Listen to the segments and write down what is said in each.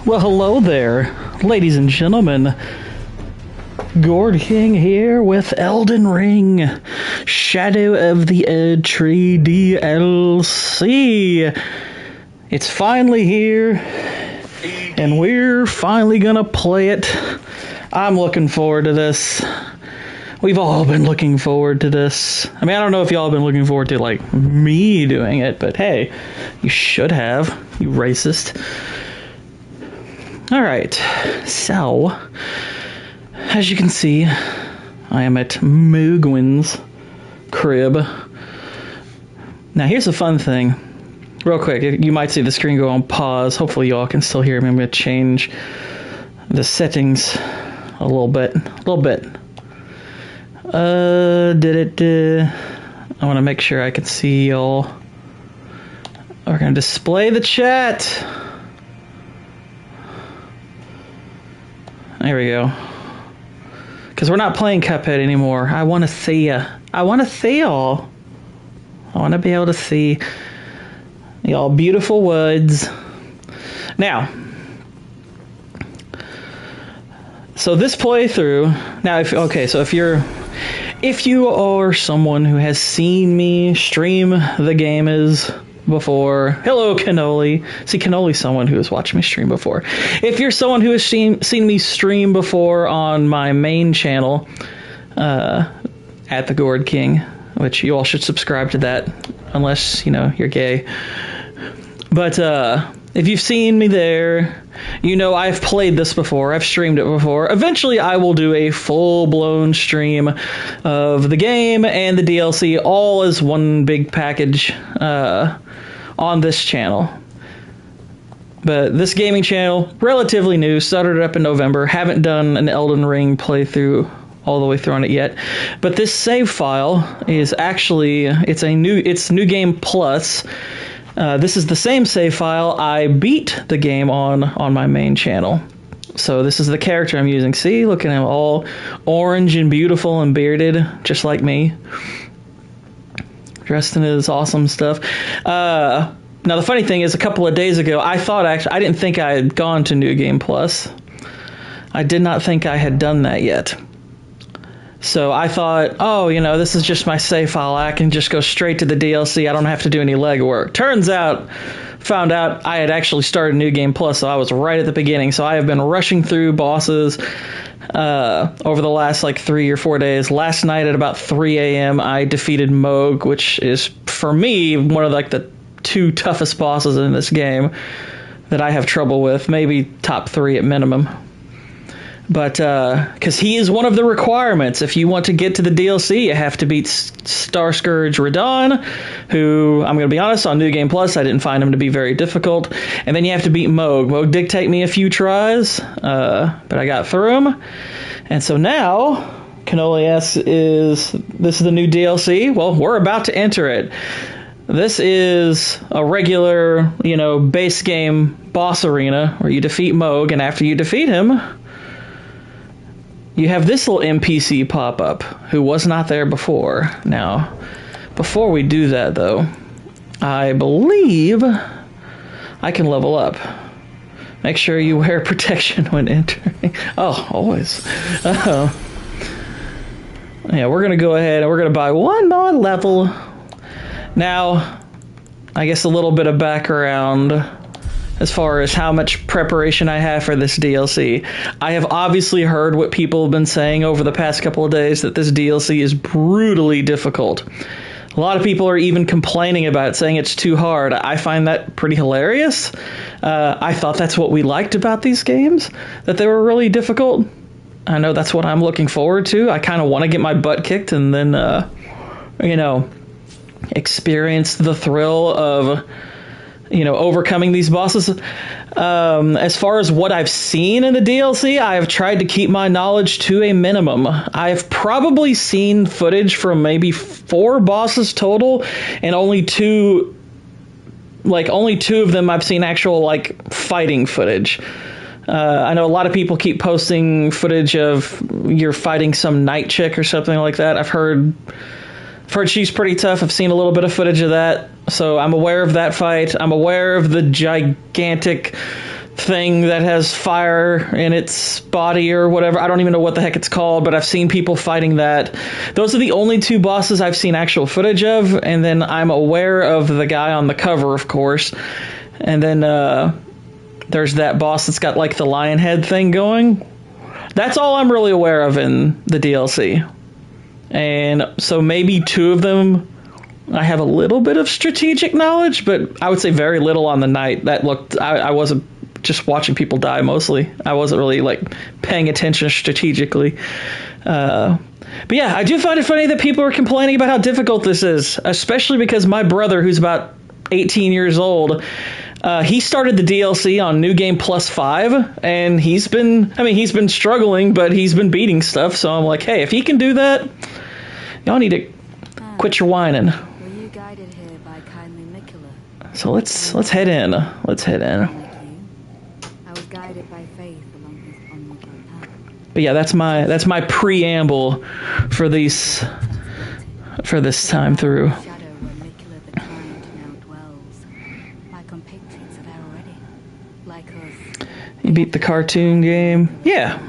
Well, hello there, ladies and gentlemen. Gord King here with Elden Ring, Shadow of the ERDTREE DLC. It's finally here, and we're finally gonna play it. I'm looking forward to this. We've all been looking forward to this. I mean, I don't know if y'all have been looking forward to, like, me doing it, but hey, you should have, you racist. Alright, so, as you can see, I am at Mugwin's crib. Now, here's the fun thing. Real quick, you might see the screen go on pause. Hopefully y'all can still hear me. I'm going to change the settings a little bit. I want to make sure I can see y'all. We're going to display the chat. There we go. Because we're not playing Cuphead anymore. I want to see ya. I want to see y'all. I want to be able to see y'all beautiful woods. Now, so this playthrough, now if you are someone who has seen me stream the games before, hello Cannoli. See, Cannoli's someone who has watched me stream before. If you're someone who has seen me stream before on my main channel, at the Gord King, which you all should subscribe to that, unless, you know, you're gay. But if you've seen me there, you know I've played this before. I've streamed it before. Eventually, I will do a full-blown stream of the game and the DLC all as one big package on this channel. But this gaming channel, relatively new, started up in November. Haven't done an Elden Ring playthrough all the way through on it yet. But this save file is actually, it's New Game Plus. This is the same save file I beat the game on my main channel. So this is the character I'm using. See, look at him, all orange and beautiful and bearded, just like me. Dressed in his awesome stuff. Now the funny thing is, a couple of days ago, I didn't think I had gone to New Game Plus. I did not think I had done that yet. So I thought, oh, you know, this is just my save file. I can just go straight to the DLC. I don't have to do any legwork. Turns out, found out I had actually started New Game Plus, so I was right at the beginning. So I have been rushing through bosses over the last, like, 3 or 4 days. Last night at about 3 a.m., I defeated Moog, which is, for me, one of, like, the 2 toughest bosses in this game that I have trouble with. Maybe top 3 at minimum. But, because he is one of the requirements. If you want to get to the DLC, you have to beat Star Scourge Radon, who, I'm going to be honest, on New Game Plus, I didn't find him to be very difficult. And then you have to beat Moog. Moog did take me a few tries, but I got through him. And so now, Cannoli asks, this is the new DLC? Well, we're about to enter it. This is a regular, you know, base game boss arena where you defeat Moog, and after you defeat him, you have this little NPC pop up, who was not there before. Now, before we do that, though, I believe I can level up. Make sure you wear protection when entering. Oh, always. Yeah, we're going to go ahead and we're going to buy one more level. Now, I guess a little bit of background as far as how much preparation I have for this DLC. I have obviously heard what people have been saying over the past couple of days, that this DLC is brutally difficult. A lot of people are even complaining about it, saying it's too hard. I find that pretty hilarious. I thought that's what we liked about these games, that they were really difficult. I know that's what I'm looking forward to. I kind of want to get my butt kicked and then, you know, experience the thrill of, you know, overcoming these bosses. As far as what I've seen in the DLC, I have tried to keep my knowledge to a minimum. I've probably seen footage from maybe 4 bosses total, and only two of them I've seen actual, like, fighting footage. I know a lot of people keep posting footage of you're fighting some night chick or something like that. I've heard she's pretty tough. I've seen a little bit of footage of that. So I'm aware of that fight. I'm aware of the gigantic thing that has fire in its body or whatever. I don't even know what the heck it's called, but I've seen people fighting that. Those are the only two bosses I've seen actual footage of, and then I'm aware of the guy on the cover, of course. And then there's that boss that's got like the lion head thing going. That's all I'm really aware of in the DLC. And so maybe two of them I have a little bit of strategic knowledge, but I would say very little on the night. That looked, I wasn't just watching people die mostly. I wasn't really like paying attention strategically. But yeah, I do find it funny that people are complaining about how difficult this is, especially because my brother, who's about 18 years old, he started the DLC on New Game Plus 5, and he's been struggling, but he's been beating stuff. So I'm like, hey, if he can do that, y'all need to quit your whining. Were you guided here by kindly Mikola? So let's head in. Let's head in. I was guided by faith along his onward path. But yeah, that's my preamble for this time through. Shadow where Mikola the kind now dwells. My compatriots are there already. Like us. You beat the cartoon game? Yeah.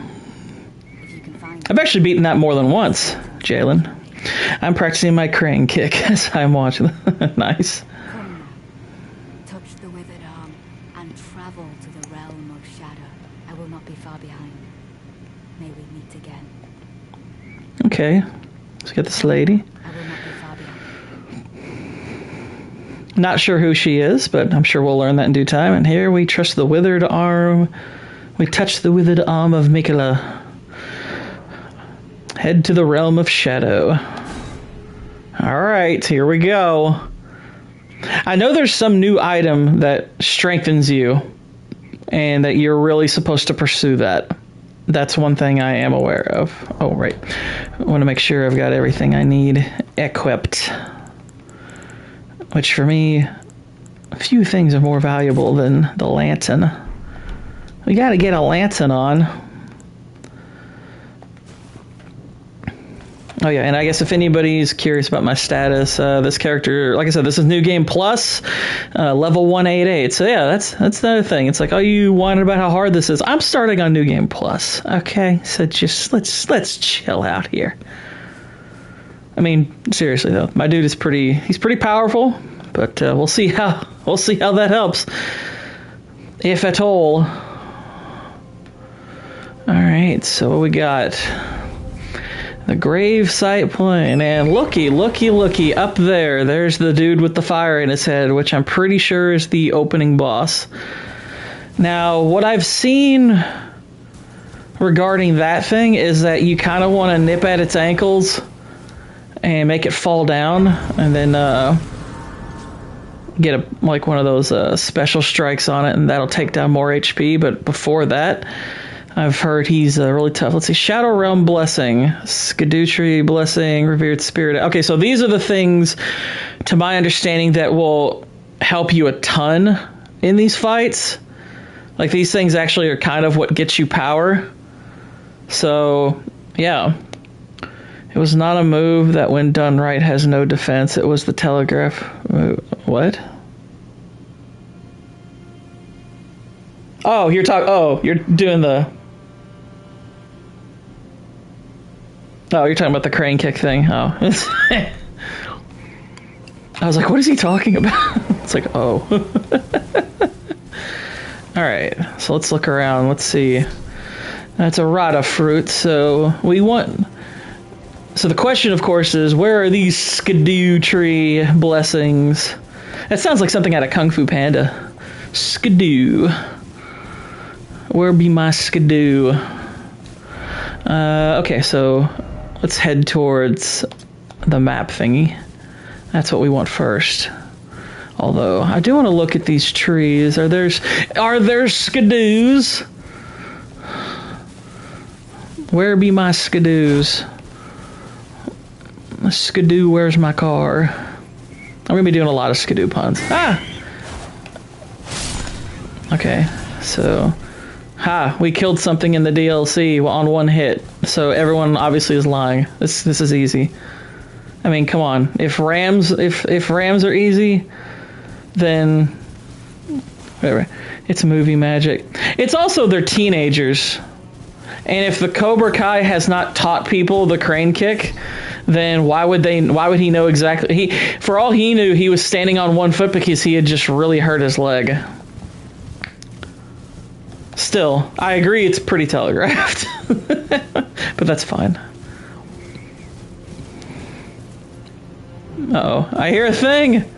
If you can find I've actually beaten that more than once, Jalen. I'm practicing my crane kick as I'm watching. Nice. Come now. Touch the withered arm and travel to the realm of shadow. I will not be far behind. May we meet again. Okay. Let's get this lady. I will not be far behind. Not sure who she is, but I'm sure we'll learn that in due time. And here we trust the withered arm. We touch the withered arm of Mikola. Head to the realm of shadow. Alright, here we go. I know there's some new item that strengthens you, and that you're really supposed to pursue that. That's one thing I am aware of. Oh, right. I want to make sure I've got everything I need equipped. Which for me, a few things are more valuable than the lantern. We gotta get a lantern on. Oh yeah, and I guess if anybody's curious about my status, this character, like I said, this is New Game Plus, level 188. So yeah, that's another thing. It's like, oh, you whining about how hard this is. I'm starting on New Game Plus. Okay, so just let's chill out here. I mean, seriously though, my dude is he's pretty powerful, but we'll see how that helps, if at all. All right, so what we got? The grave site plane, and looky, up there, there's the dude with the fire in his head, which I'm pretty sure is the opening boss. Now, what I've seen regarding that thing is that you kind of want to nip at its ankles and make it fall down, and then get like one of those special strikes on it, and that'll take down more HP. But before that, I've heard he's really tough. Let's see. Shadow Realm Blessing. ERDTREE Blessing. Revered Spirit. Okay, so these are the things, to my understanding, that will help you a ton in these fights. Like, these things actually are kind of what gets you power. So, yeah. It was not a move that, when done right, has no defense. It was the telegraph move. What? Oh, you're doing the... Oh, you're talking about the crane kick thing. Oh. I was like, what is he talking about? It's like, oh. Alright, so let's look around. Let's see. That's a rata fruit, so we want... So the question, of course, is, where are these ERDTREE blessings? That sounds like something out of Kung Fu Panda. Skidoo. Where be my skidoo? Okay, so let's head towards the map thingy. That's what we want first. Although, I do want to look at these trees. Are there skidoos? Where be my skidoos? Skidoo, where's my car? I'm going to be doing a lot of skidoo puns. Ah! Okay, so... Ha! We killed something in the DLC on one hit, so everyone obviously is lying. This is easy. I mean, come on. If rams are easy, then Whatever. It's movie magic. It's also they're teenagers. And if the Cobra Kai has not taught people the crane kick, then why would he know exactly? For all he knew, he was standing on one foot because he had just really hurt his leg. Still, I agree it's pretty telegraphed. But that's fine. Uh-oh, I hear a thing.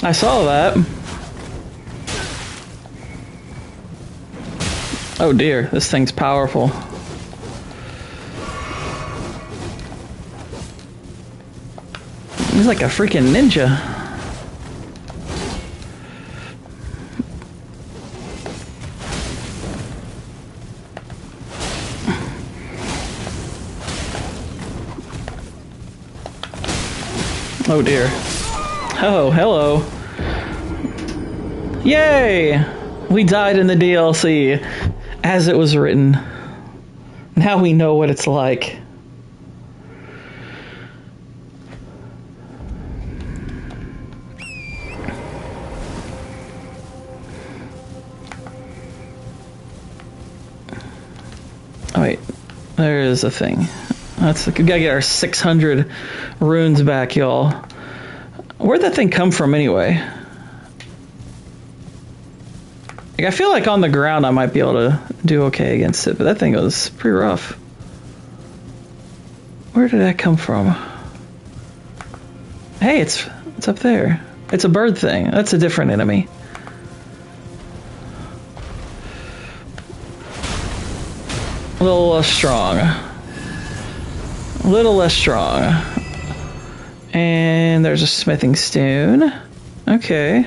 I saw that. Oh dear, this thing's powerful. He's like a freaking ninja. Oh dear. Oh, hello. Yay! We died in the DLC. As it was written. Now we know what it's like. Oh wait, there is a thing. We gotta get our 600 runes back, y'all. Where'd that thing come from anyway? Like, I feel like on the ground I might be able to do okay against it, but that thing was pretty rough. Where did that come from? Hey, it's up there. It's a bird thing. That's a different enemy. A little less strong. A little less strong. And there's a smithing stone. Okay.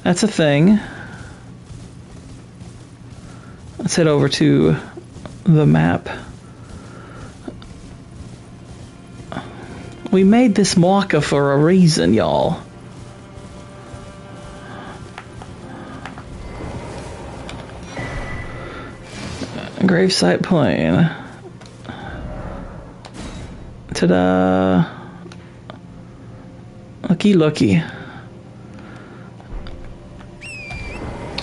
That's a thing. Let's head over to the map. We made this marker for a reason, y'all. Gravesite plain. Ta-da! Lucky.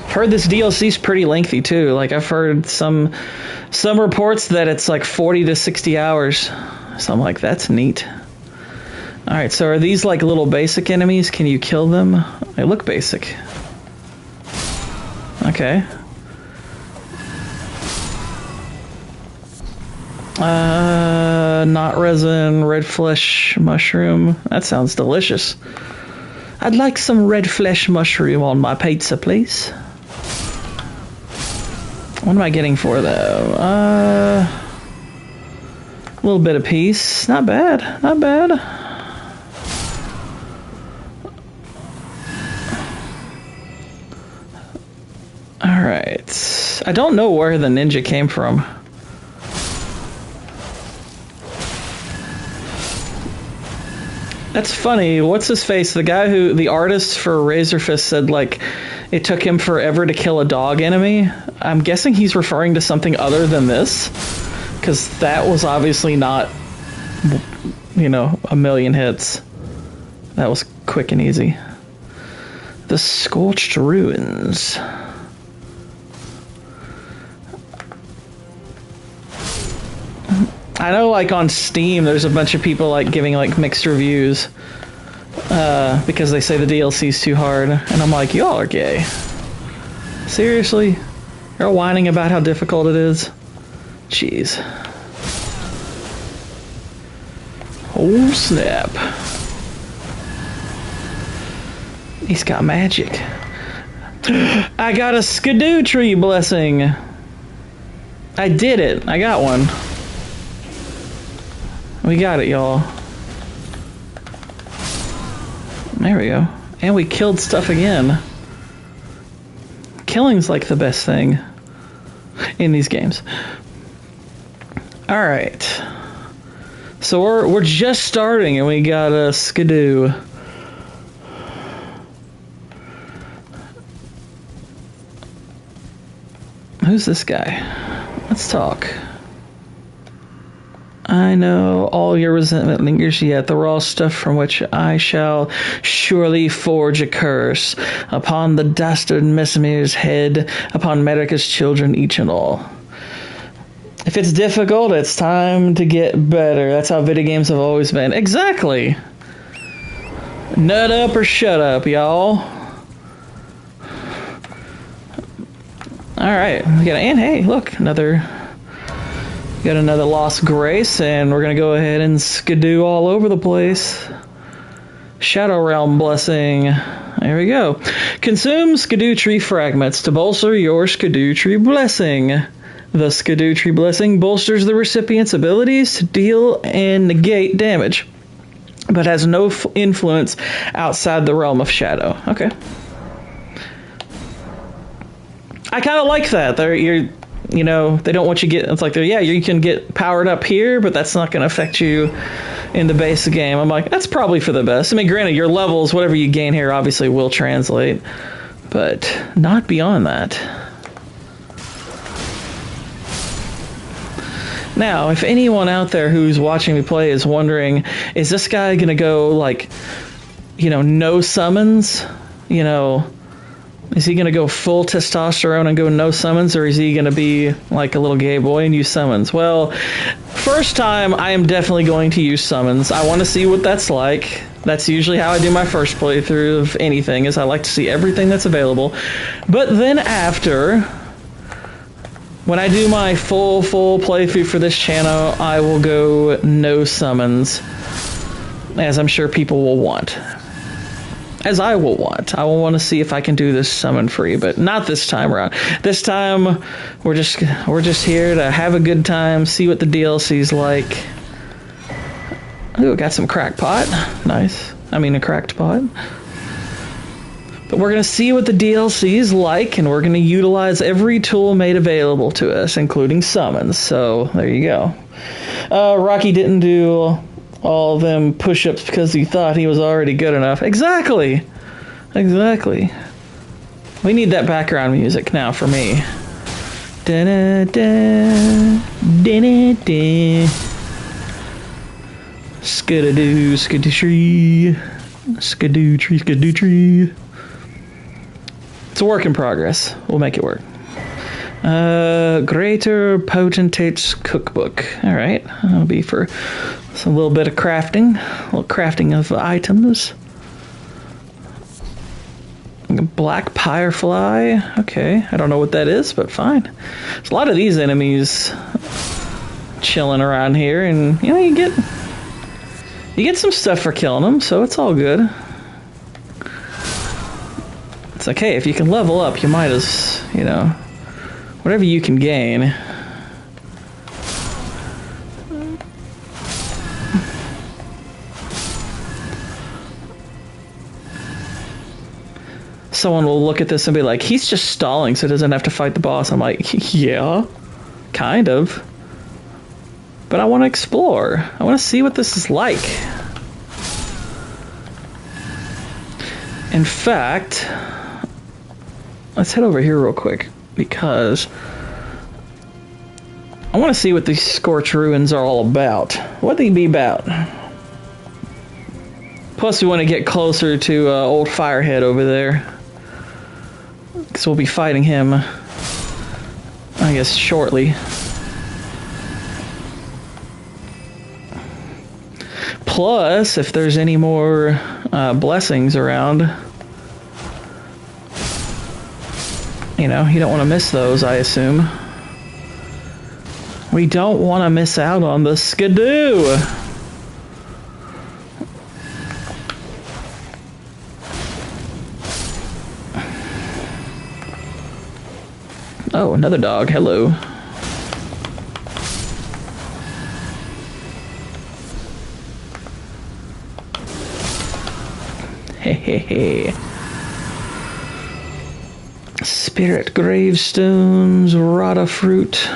Heard this DLC's pretty lengthy too. Like I've heard some reports that it's like 40 to 60 hours. So I'm like, that's neat. All right, so are these like little basic enemies? Can you kill them? They look basic. Okay. Not resin, red flesh mushroom. That sounds delicious. I'd like some red flesh mushroom on my pizza, please. What am I getting for though? A little bit of peace. Not bad. Not bad. Alright. I don't know where the ninja came from. That's funny. What's his face? The guy the artist for Razorfist said, like, it took him forever to kill a dog enemy. I'm guessing he's referring to something other than this. Because that was obviously not, you know, a million hits. That was quick and easy. The Scorched Ruins. I know, like, on Steam, there's a bunch of people, like, giving, like, mixed reviews. Because they say the DLC's too hard. And I'm like, y'all are gay. Seriously? You're whining about how difficult it is? Jeez. Oh, snap. He's got magic. I got a ERDTREE blessing. I did it. I got one. We got it, y'all. There we go. And we killed stuff again. Killing's like the best thing in these games. Alright. So we're just starting and we got a skidoo. Who's this guy? Let's talk. I know all your resentment lingers yet, the raw stuff from which I shall surely forge a curse upon the dastard Messimir's head, upon Medica's children, each and all. If it's difficult, it's time to get better. That's how video games have always been. Exactly. Nut up or shut up, y'all. Alright, and hey, look, got another Lost Grace, and we're gonna go ahead and skidoo all over the place. Shadow Realm Blessing. There we go. Consume Skidoo Tree fragments to bolster your Skidoo Tree Blessing. The Skidoo Tree Blessing bolsters the recipient's abilities to deal and negate damage, but has no influence outside the realm of shadow. Okay. I kind of like that. They don't want you to get, it's like, you can get powered up here, but that's not going to affect you in the base game. I'm like, that's probably for the best. I mean, granted, your levels, whatever you gain here, obviously will translate, but not beyond that. Now, if anyone out there who's watching me play is wondering, is this guy going to go, like, no summons? Is he going to go full testosterone and go no summons, or is he going to be like a little gay boy and use summons? Well, first time, I am definitely going to use summons. I want to see what that's like. That's usually how I do my first playthrough of anything, is I like to see everything that's available. But then after, when I do my full playthrough for this channel, I will go no summons, as I'm sure people will want. As I will want. I will want to see if I can do this summon free, but not this time around. This time, we're just here to have a good time, see what the DLC's like. Ooh, got some crackpot. Nice. I mean, a cracked pot. But we're going to see what the DLC's like, and we're going to utilize every tool made available to us, including summons. So, there you go. Rocky didn't do all them push-ups because he thought he was already good enough. Exactly. We need that background music now for me. Da-da-da, da-da-da. Skidoo, skidoo tree. Skidoo tree, skidoo tree. It's a work in progress. We'll make it work. Greater Potentate's Cookbook. Alright, that'll be for a little bit of crafting. A little crafting of items. Black Firefly. Okay, I don't know what that is, but fine. There's a lot of these enemies chilling around here, and you get some stuff for killing them, so it's all good. It's like, hey, if you can level up, you might as, whatever you can gain. Someone will look at this and be like, he's just stalling so he doesn't have to fight the boss. I'm like, yeah, kind of. But I want to explore. I want to see what this is like. In fact, let's head over here real quick, because I want to see what these Scorched Ruins are all about. What they be about. Plus, we want to get closer to old Firehead over there, because we'll be fighting him, I guess, shortly. Plus, if there's any more blessings around, you don't want to miss those, I assume. We don't want to miss out on the skidoo. Oh, another dog. Hello. Hey. Spirit gravestones, rata fruit,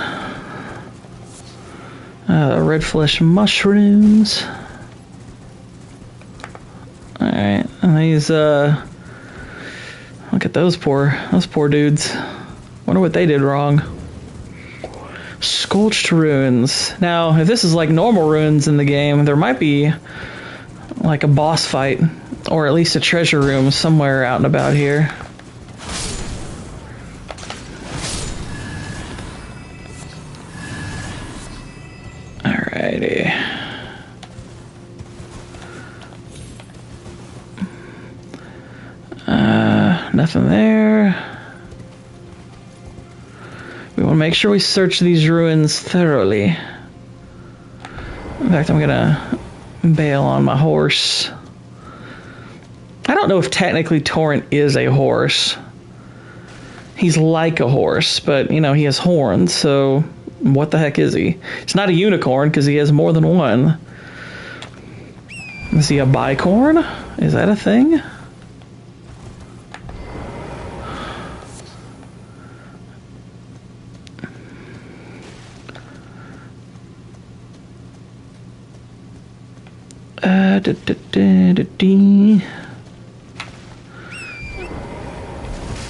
red flesh mushrooms. Alright, and these, look at those poor dudes. Wonder what they did wrong. Scorched ruins. Now, if this is like normal ruins in the game, there might be like a boss fight, or at least a treasure room somewhere out and about here. Alrighty. Nothing there. We want to make sure we search these ruins thoroughly. In fact, I'm gonna bail on my horse. I don't know if technically Torrent is a horse. He's like a horse, but you know, he has horns, so what the heck is he? It's not a unicorn because he has more than one. Is he a bicorn? Is that a thing?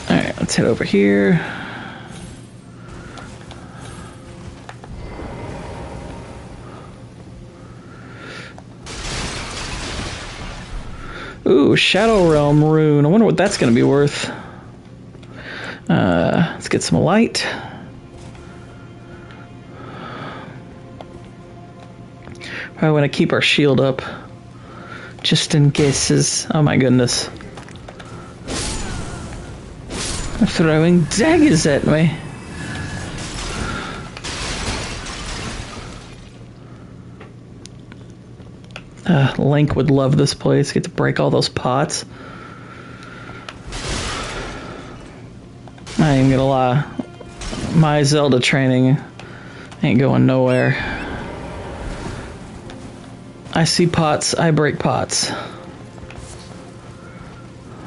Alright, let's head over here. Ooh, Shadow Realm rune. I wonder what that's going to be worth. Let's get some light. Probably want to keep our shield up. Just in cases. Oh my goodness. They're throwing daggers at me. Link would love this place. Get to break all those pots. I ain't gonna lie. My Zelda training ain't going nowhere. I see pots, I break pots.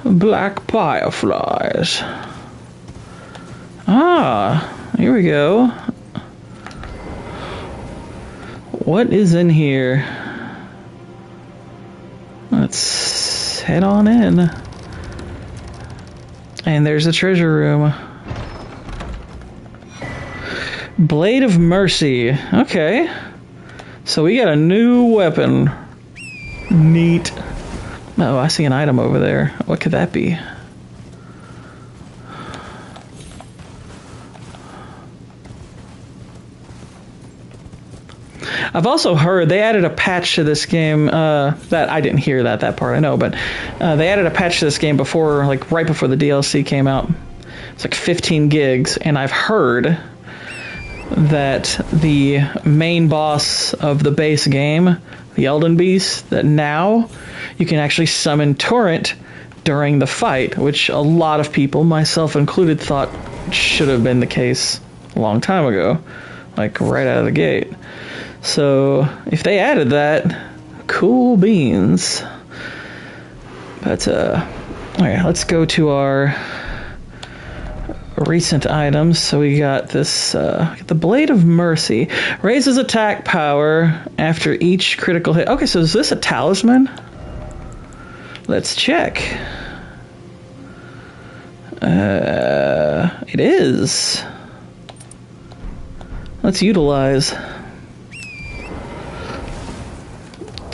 Black fireflies. Ah, here we go. What is in here? Let's head on in. And there's a treasure room. Blade of Mercy. Okay. So we got a new weapon. Neat. Oh, I see an item over there. What could that be? I've also heard they added a patch to this game, that I didn't hear that part I know, but they added a patch to this game before, like right before the DLC came out. It's like 15 gigs, and I've heard that the main boss of the base game, the Elden Beast, that now you can actually summon Torrent during the fight, which a lot of people, myself included, thought should have been the case a long time ago, like right out of the gate. So if they added that, cool beans. But alright, let's go to our recent items. So we got this, the Blade of Mercy. Raises attack power after each critical hit. Okay, so is this a talisman? Let's check. It is. Let's utilize.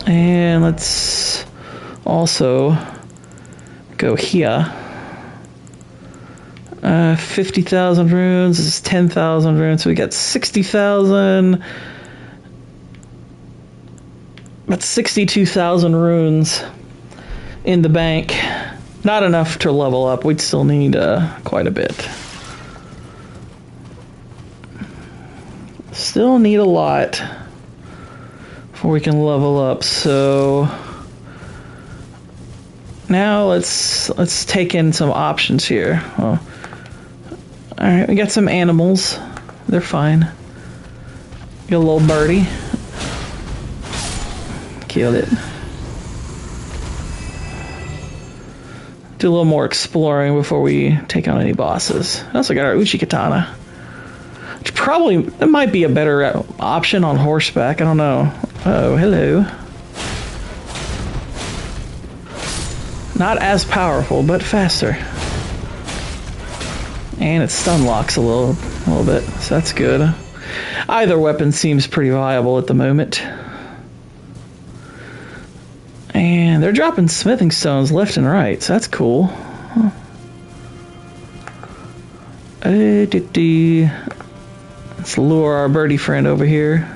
And let's also go here. 50,000 runes. This is 10,000 runes. So we got 60,000. That's 62,000 runes in the bank. Not enough to level up. We'd still need quite a bit. Still need a lot before we can level up. So now let's take in some options here. Well, all right, we got some animals. They're fine. Got a little birdie. Killed it. Do a little more exploring before we take on any bosses. I also got our Uchi Katana, which probably that might be a better option on horseback. I don't know. Oh, hello. Not as powerful, but faster. And it stun locks a little bit, so that's good. Either weapon seems pretty viable at the moment. And they're dropping smithing stones left and right, so that's cool. Huh. Let's lure our birdie friend over here.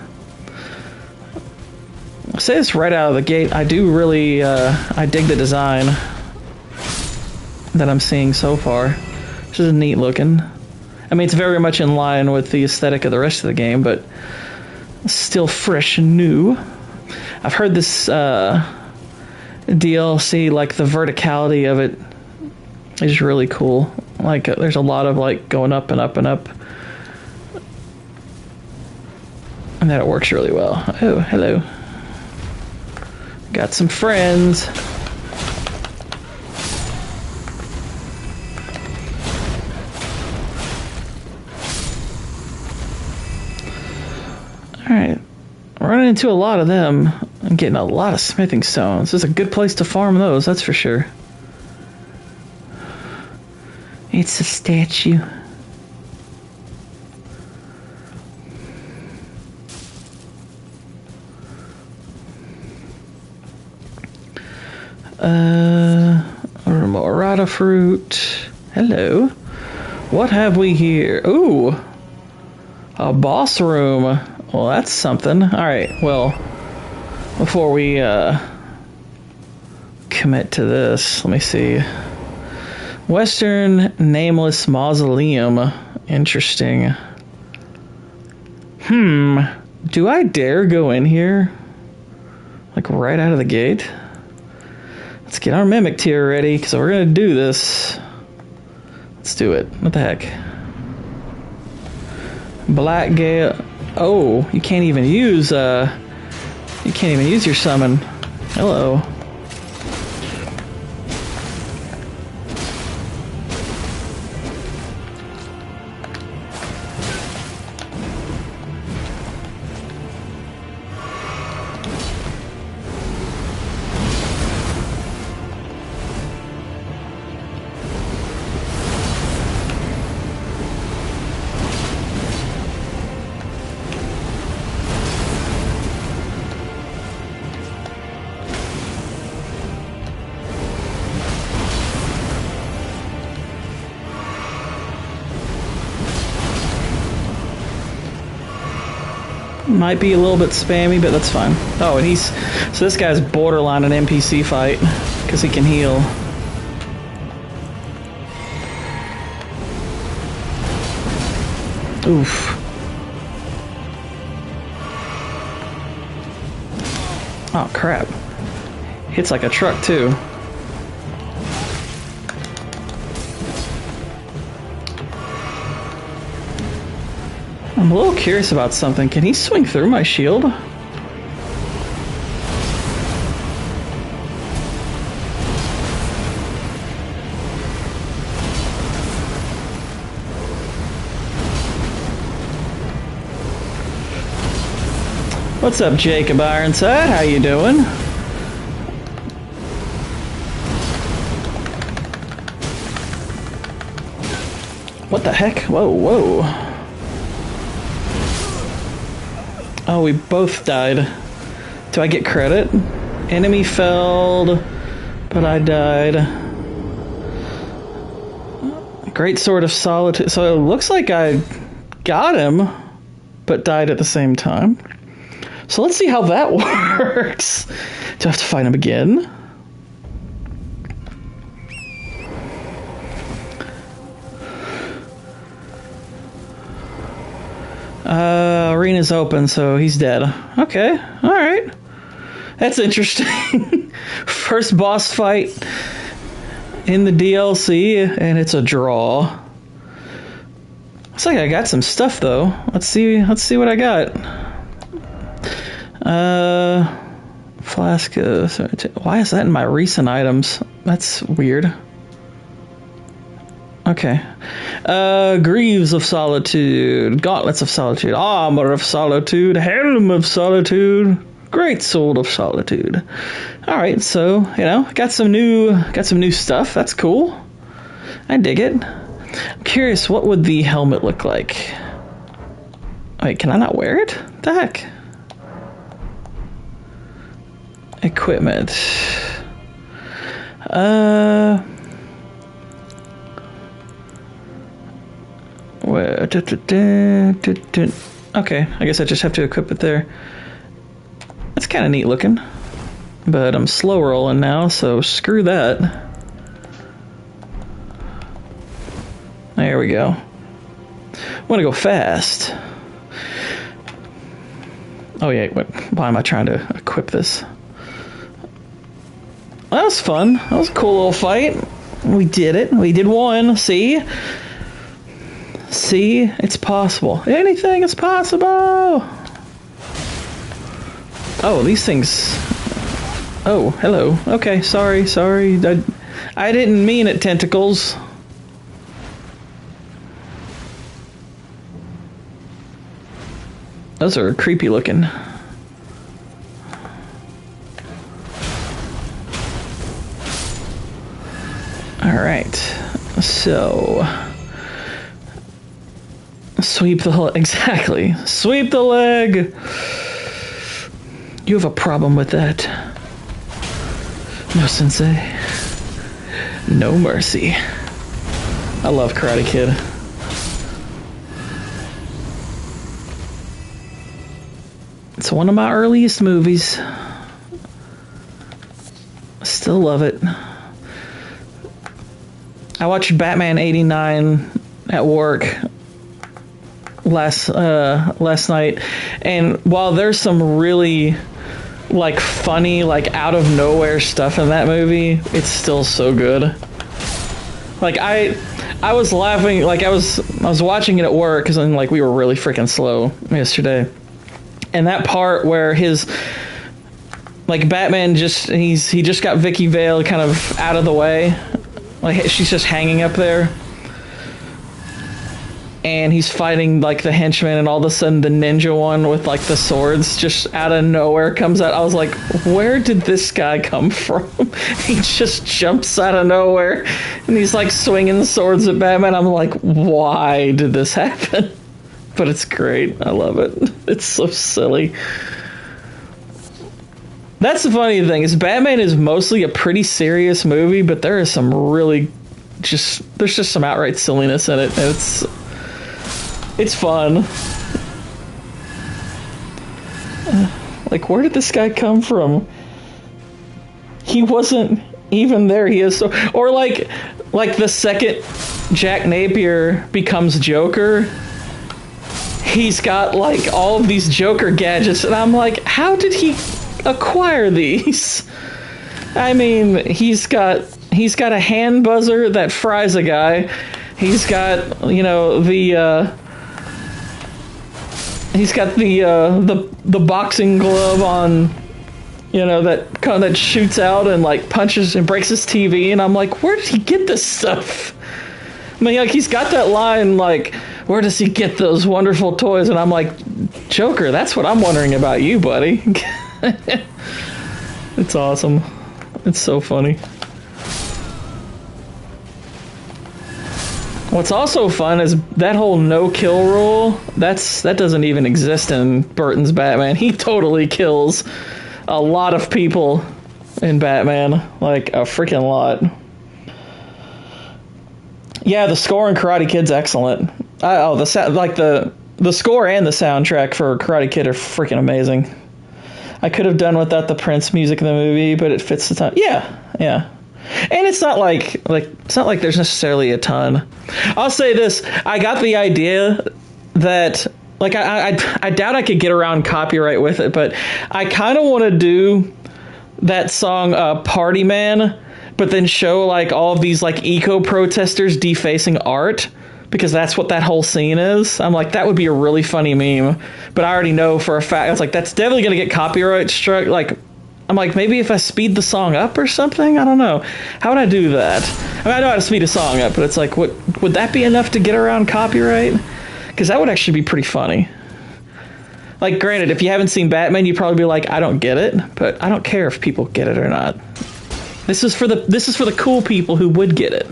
I'll say this right out of the gate. I do really, I dig the design that I'm seeing so far. This is neat looking. I mean, it's very much in line with the aesthetic of the rest of the game, but still fresh and new. I've heard this DLC, like the verticality of it is really cool. Like, there's a lot of like going up and up and up, and that it works really well. Oh, hello. Got some friends. Alright. Running into a lot of them. I'm getting a lot of smithing stones. This is a good place to farm those, that's for sure. It's a statue. Morata fruit. Hello. What have we here? Ooh. A boss room. Well, that's something. Alright, well, before we commit to this, let me see. Western Nameless Mausoleum. Interesting. Do I dare go in here? Like right out of the gate? Let's get our mimic tier ready, because we're going to do this. Let's do it. What the heck? Black Gale. Oh, you can't even use your summon. Hello. Might be a little bit spammy, but that's fine. Oh, and so this guy's borderline an NPC fight, because he can heal. Oof. Oh, crap. Hits like a truck, too. I'm a little curious about something. Can he swing through my shield? What's up, Jacob Ironside? How you doing? What the heck? Whoa, whoa. Oh, we both died. Do I get credit? Enemy felled, but I died. Great Sword of Solitude. So it looks like I got him, but died at the same time. So let's see how that works. Do I have to fight him again? Arena's open, so he's dead. Okay, alright. That's interesting. First boss fight in the DLC, and it's a draw. Looks like I got some stuff, though. Let's see what I got. Flask of... Why is that in my recent items? That's weird. Okay. Greaves of Solitude, Gauntlets of Solitude, Armor of Solitude, Helm of Solitude, Great Sword of Solitude. Alright, so, got some new stuff. That's cool. I dig it. I'm curious, what would the helmet look like? Wait, can I not wear it? What the heck? Equipment. Okay, I guess I just have to equip it there. That's kind of neat looking. But I'm slow rolling now, so screw that. There we go. I want to go fast. Oh yeah, why am I trying to equip this? That was fun. That was a cool little fight. We did it. We did one. See? See? It's possible. Anything is possible! Oh, these things... Oh, hello. Okay, sorry. I didn't mean it, tentacles. Those are creepy looking. Alright. So... Sweep the leg. Exactly. Sweep the leg! You have a problem with that. No, sensei. No mercy. I love Karate Kid. It's one of my earliest movies. Still love it. I watched Batman '89 at work last night, and while there's some really like funny, like out of nowhere stuff in that movie, it's still so good. Like I was laughing, like I was watching it at work because like we were really freaking slow yesterday, and that part where his like Batman he just got Vicky Vale kind of out of the way, like she's just hanging up there. And he's fighting like the henchman, and all of a sudden the ninja one with like the swords just out of nowhere comes out. I was like, where did this guy come from? He just jumps out of nowhere and he's like swinging swords at Batman. I'm like, why did this happen? But it's great. I love it. It's so silly. That's the funny thing, is Batman is mostly a pretty serious movie, but there is some really there's just some outright silliness in it. And it's fun. Like, where did this guy come from? He wasn't even there. He is so... Or like the second Jack Napier becomes Joker, he's got like all of these Joker gadgets, and I'm like, how did he acquire these? I mean, he's got a hand buzzer that fries a guy. He's got, you know, he's got the boxing glove on, you know, that shoots out and like punches and breaks his TV, and I'm like, where did he get this stuff? I mean, like, he's got that line like, where does he get those wonderful toys? And I'm like, Joker, that's what I'm wondering about you, buddy. It's awesome. It's so funny. What's also fun is that whole no-kill rule. That doesn't even exist in Burton's Batman. He totally kills a lot of people in Batman, like a freaking lot. Yeah, the score in Karate Kid's excellent. The score and the soundtrack for Karate Kid are freaking amazing. I could have done without the Prince music in the movie, but it fits the time. Yeah. And it's not like there's necessarily a ton. I'll say this: I got the idea that, like, I doubt I could get around copyright with it, but I kind of want to do that song "Party Man," but then show like all of these like eco protesters defacing art, because that's what that whole scene is. I'm like, that would be a really funny meme, but I already know for a fact, I was like, that's definitely gonna get copyright struck. Like, I'm like, maybe if I speed the song up or something? I don't know. How would I do that? I mean, I know how to speed a song up, but it's like, would that be enough to get around copyright? Because that would actually be pretty funny. Like, granted, if you haven't seen Batman, you'd probably be like, I don't get it, but I don't care if people get it or not. This is for the cool people who would get it.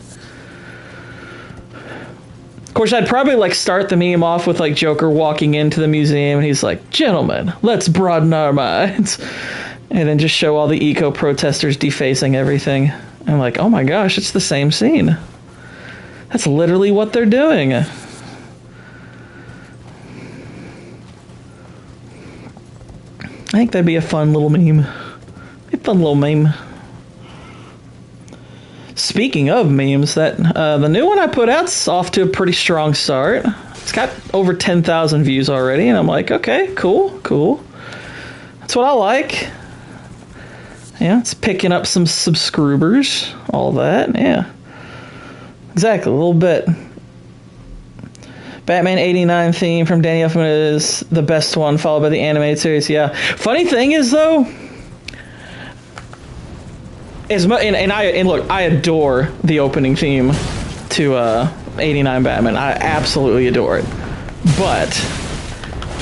course, I'd probably like start the meme off with like Joker walking into the museum and he's like, "Gentlemen, let's broaden our minds," and then just show all the eco protesters defacing everything. I'm like, oh my gosh, it's the same scene. That's literally what they're doing. I think that'd be a fun little meme. A fun little meme. Speaking of memes, that the new one I put out's off to a pretty strong start. It's got over 10,000 views already, and I'm like, okay, cool. That's what I like. Yeah, it's picking up some subscribers, all that, yeah. Exactly, a little bit. Batman 89 theme from Danny Elfman is the best one, followed by the animated series, yeah. Funny thing is, though, look, I adore the opening theme to 89 Batman. I absolutely adore it. But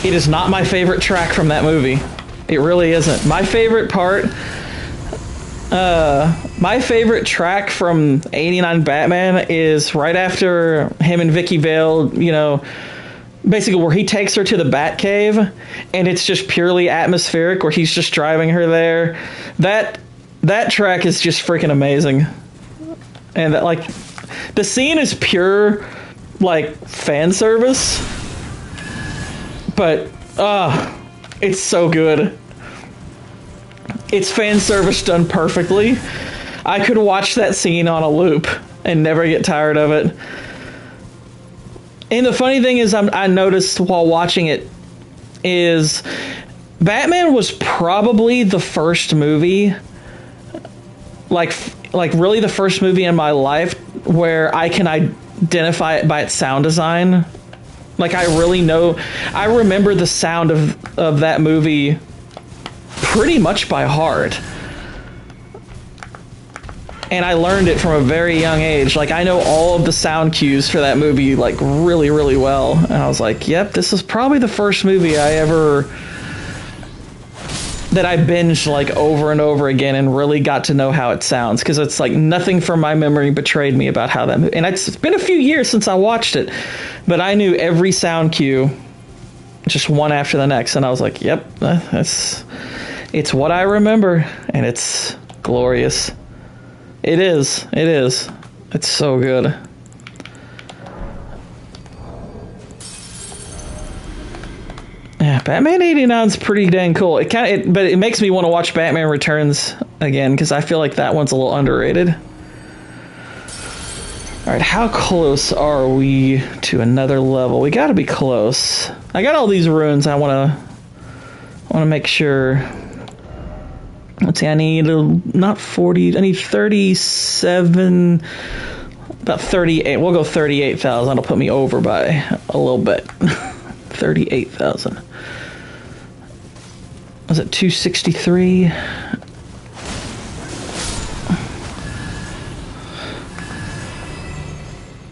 it is not my favorite track from that movie. It really isn't. My favorite track from 89 Batman is right after him and Vicky Vale, you know, basically where he takes her to the Batcave, and it's just purely atmospheric, where he's just driving her there. That track is just freaking amazing. And that, like, the scene is pure, like, fan service, but it's so good. It's fan service done perfectly. I could watch that scene on a loop and never get tired of it. And the funny thing is, I noticed while watching it is Batman was probably the first movie, like really the first movie in my life where I can identify it by its sound design. Like, I remember the sound of that movie pretty much by heart. And I learned it from a very young age. Like, I know all of the sound cues for that movie, like, really, really well. And I was like, yep, this is probably the first movie that I binged, like, over and over again and really got to know how it sounds. Because it's like nothing from my memory betrayed me about how that movie... And it's been a few years since I watched it, but I knew every sound cue, just one after the next. And I was like, yep, it's what I remember, and it's glorious. It is. It's so good. Yeah, Batman 89 is pretty dang cool. But it makes me want to watch Batman Returns again, because I feel like that one's a little underrated. All right, how close are we to another level? We got to be close. I got all these runes. I want to make sure. Let's see, I need not 40, I need 37, about 38. We'll go 38,000. That'll put me over by a little bit. 38,000. Was it 263?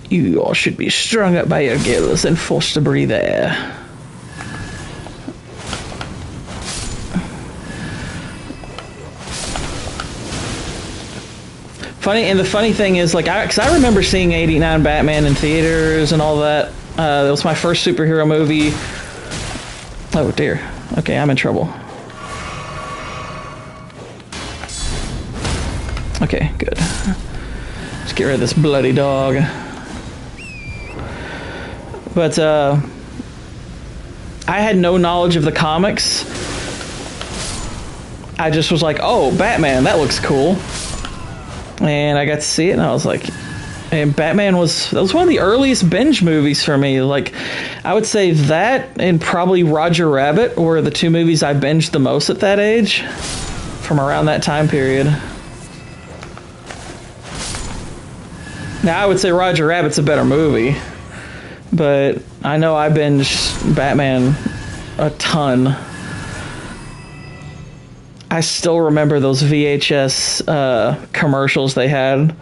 You all should be strung up by your gills and forced to breathe air. The funny thing is, like, because I remember seeing 89 Batman in theaters and all that. That was my first superhero movie. Oh dear. Okay, I'm in trouble. Okay, good. Let's get rid of this bloody dog. But I had no knowledge of the comics. I just was like, oh, Batman, that looks cool. And I got to see it, and I was like, and Batman was one of the earliest binge movies for me. Like, I would say that and probably Roger Rabbit were the two movies I binged the most at that age, from around that time period. Now, I would say Roger Rabbit's a better movie, but I know I binged Batman a ton. I still remember those VHS commercials they had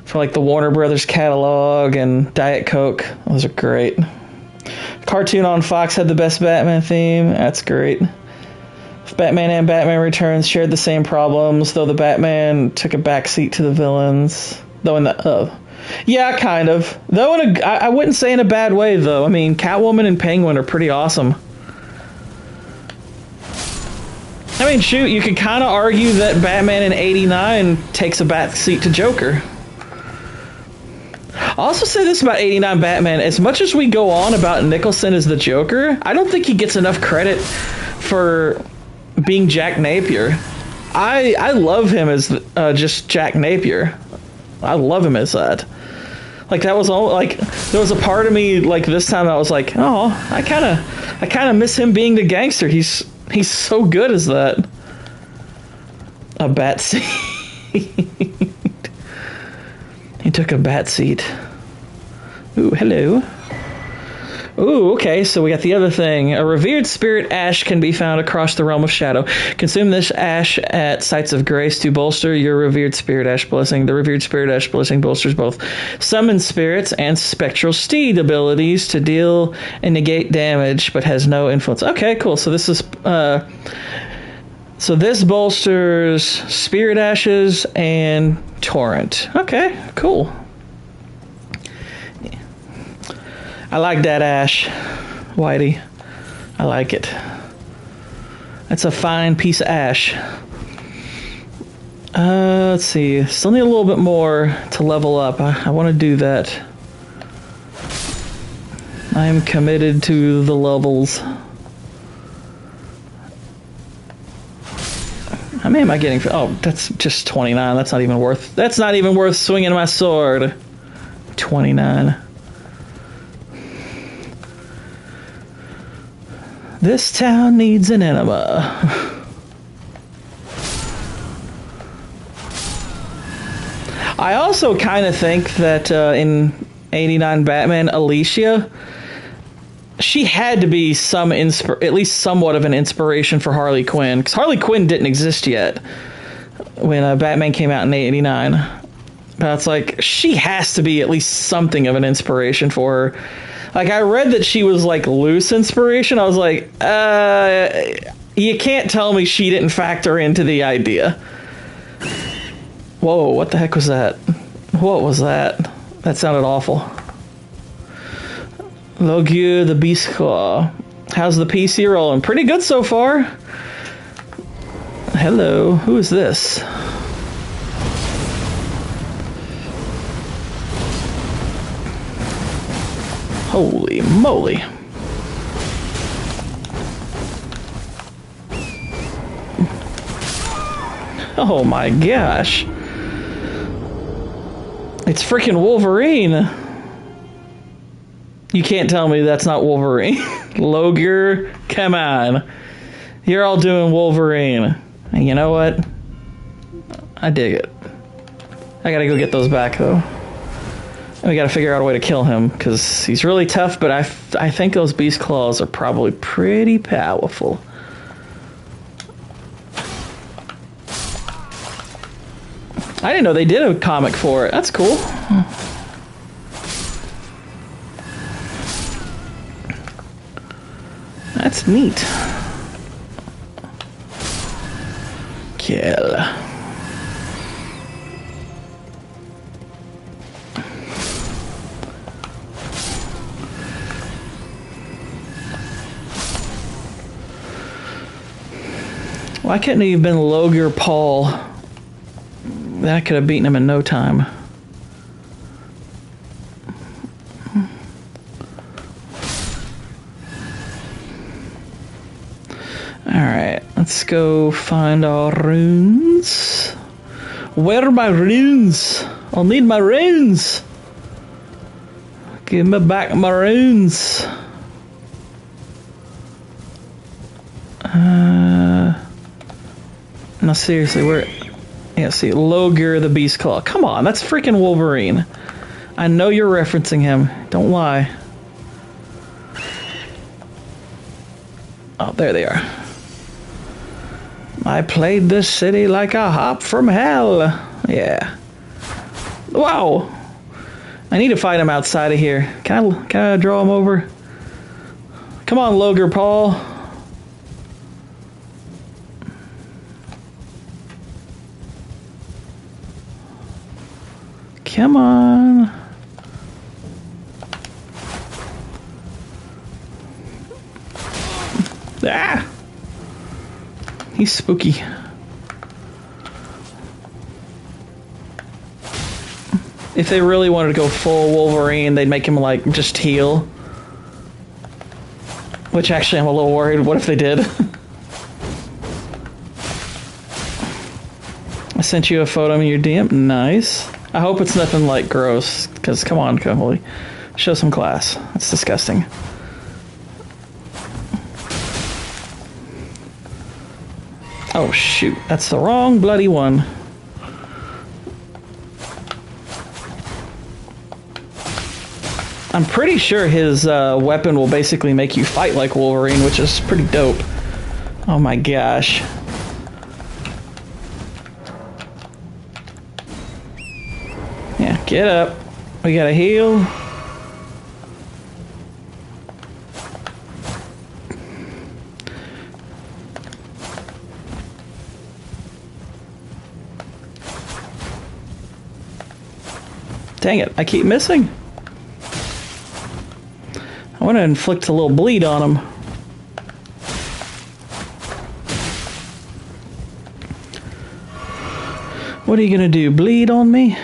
for, like, the Warner Brothers catalog and Diet Coke. Those are great. Cartoon on Fox had the best Batman theme. That's great. Batman and Batman Returns shared the same problems, though the Batman took a backseat to the villains. Though in the Yeah, kind of. Though I wouldn't say in a bad way, though. I mean, Catwoman and Penguin are pretty awesome. I mean, shoot, you could kind of argue that Batman in '89 takes a back seat to Joker. I'll also say this about '89 Batman. As much as we go on about Nicholson as the Joker, I don't think he gets enough credit for being Jack Napier. I love him as just Jack Napier. I love him as that. Like, that was all, like, there was a part of me, like, this time that was like, oh, I kind of miss him being the gangster. He's so good as that. A bat seat. He took a bat seat. Ooh, hello. Ooh, okay, so we got the other thing. A revered spirit ash can be found across the realm of shadow. Consume this ash at sites of grace to bolster your revered spirit ash blessing. The revered spirit ash blessing bolsters both summon spirits and spectral steed abilities to deal and negate damage, but has no influence. Okay, cool. So this is so this bolsters spirit ashes and torrent. Okay, cool. I like that ash, Whitey. I like it. That's a fine piece of ash. Let's see. Still need a little bit more to level up. I want to do that. I am committed to the levels. How many am I getting? Oh, that's just 29. That's not even worth swinging my sword. 29. This town needs an enema. I also kind of think that in '89 Batman, Alicia, she had to be at least somewhat of an inspiration for Harley Quinn, because Harley Quinn didn't exist yet when Batman came out in '89. But it's like, she has to be at least something of an inspiration for her. Like, I read that she was, like, loose inspiration. I was like, you can't tell me she didn't factor into the idea. Whoa, what the heck was that? What was that? That sounded awful. Logue the Beast Claw. How's the PC rolling? Pretty good so far. Hello, who is this? Holy moly. Oh my gosh. It's freaking Wolverine. You can't tell me that's not Wolverine. Loger, come on. You're all doing Wolverine. And you know what? I dig it. I gotta go get those back though. We gotta figure out a way to kill him, because he's really tough, but I think those beast claws are probably pretty powerful. I didn't know they did a comic for it. That's cool. That's neat. Kill. Why couldn't he have been Loger Paul? That could have beaten him in no time. Alright, let's go find our runes. Where are my runes? I'll need my runes. Give me back my runes. No, seriously, where? Yeah, see, Loger the Beast Claw. Come on, that's freaking Wolverine. I know you're referencing him. Don't lie. Oh, there they are. I played this city like a hop from hell. Yeah. Wow. I need to fight him outside of here. Can I draw him over? Come on, Loger Paul. Come on. Ah! He's spooky. If they really wanted to go full Wolverine, they'd make him like just heal. Which actually I'm a little worried. What if they did? I sent you a photo in your DM. Nice. I hope it's nothing like gross. Because come on, Holy. Show some class. That's disgusting. Oh shoot. That's the wrong bloody one. I'm pretty sure his weapon will basically make you fight like Wolverine, which is pretty dope. Oh my gosh. Yeah, get up. We gotta heal. Dang it, I keep missing. I want to inflict a little bleed on him. What are you gonna do? Bleed on me?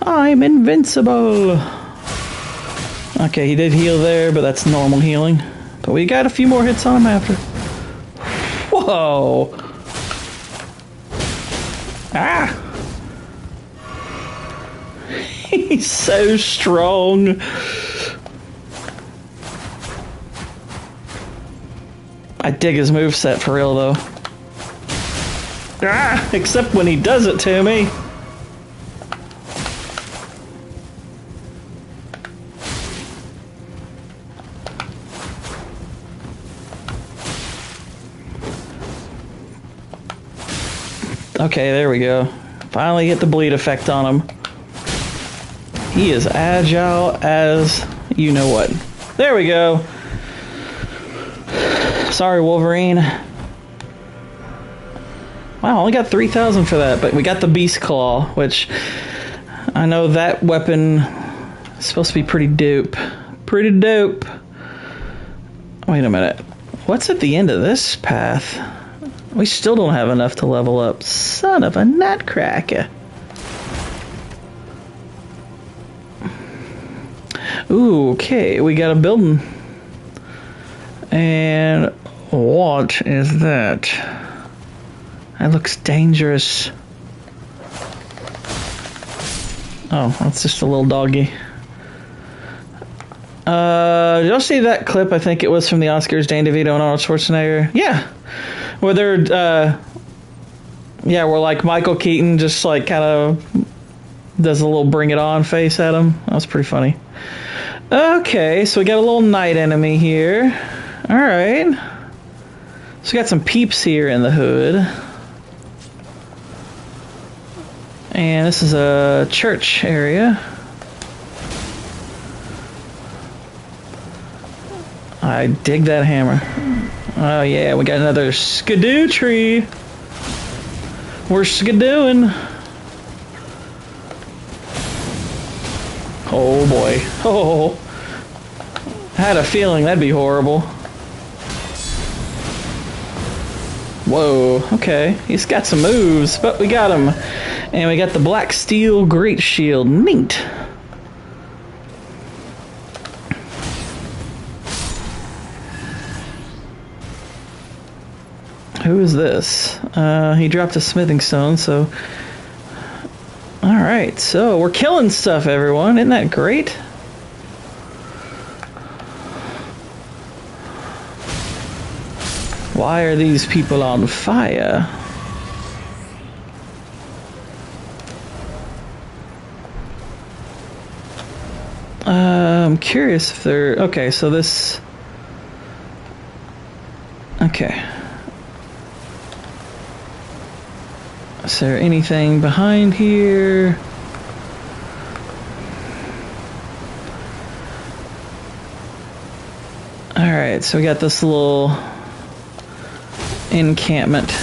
I'm invincible. Okay, he did heal there, but that's normal healing. But we got a few more hits on him after. Whoa! Ah! He's so strong. I dig his moveset for real, though. Ah, except when he does it to me. Okay, there we go. Finally get the bleed effect on him. He is agile as you know what. There we go. Sorry, Wolverine. Wow, only got 3,000 for that, but we got the Beast Claw, which I know that weapon is supposed to be pretty dope. Pretty dope. Wait a minute. What's at the end of this path? We still don't have enough to level up. Son of a nutcracker. Ooh, okay, we got a building. And what is that? That looks dangerous. Oh, that's just a little doggy. Did y'all see that clip? I think it was from the Oscars, Dan DeVito and Arnold Schwarzenegger. Yeah. Where they're, yeah, where like Michael Keaton just like kind of does a little bring it on face at him. That was pretty funny. Okay, so we got a little night enemy here. Alright. So we got some peeps here in the hood. And this is a church area. I dig that hammer. Oh yeah, we got another skidoo tree. We're skidooing. Oh boy. Oh. I had a feeling that'd be horrible. Whoa, okay. He's got some moves, but we got him. And we got the black steel great shield. Neat. Who is this? He dropped a smithing stone, so... Alright, so we're killing stuff, everyone. Isn't that great? Why are these people on fire? I'm curious if they're... Okay, so this... Okay. Is there anything behind here? Alright, so we got this little encampment.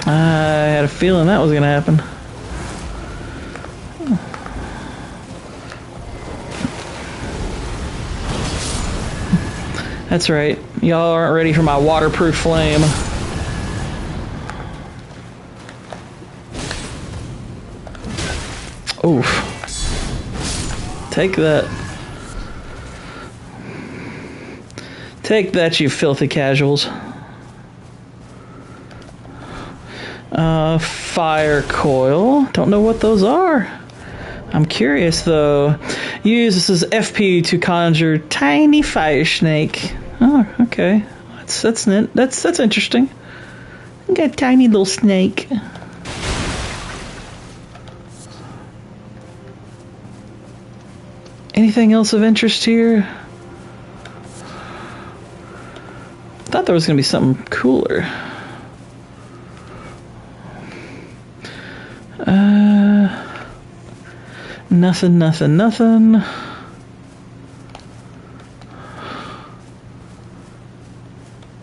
I had a feeling that was going to happen. That's right. Y'all aren't ready for my waterproof flame. Oof. Take that. Take that, you filthy casuals. Fire coil. Don't know what those are. I'm curious though. Use this as FP to conjure tiny fire snake. Oh, okay. That's neat. That's interesting. Got a tiny little snake. Anything else of interest here? Thought there was gonna be something cooler. Nothing.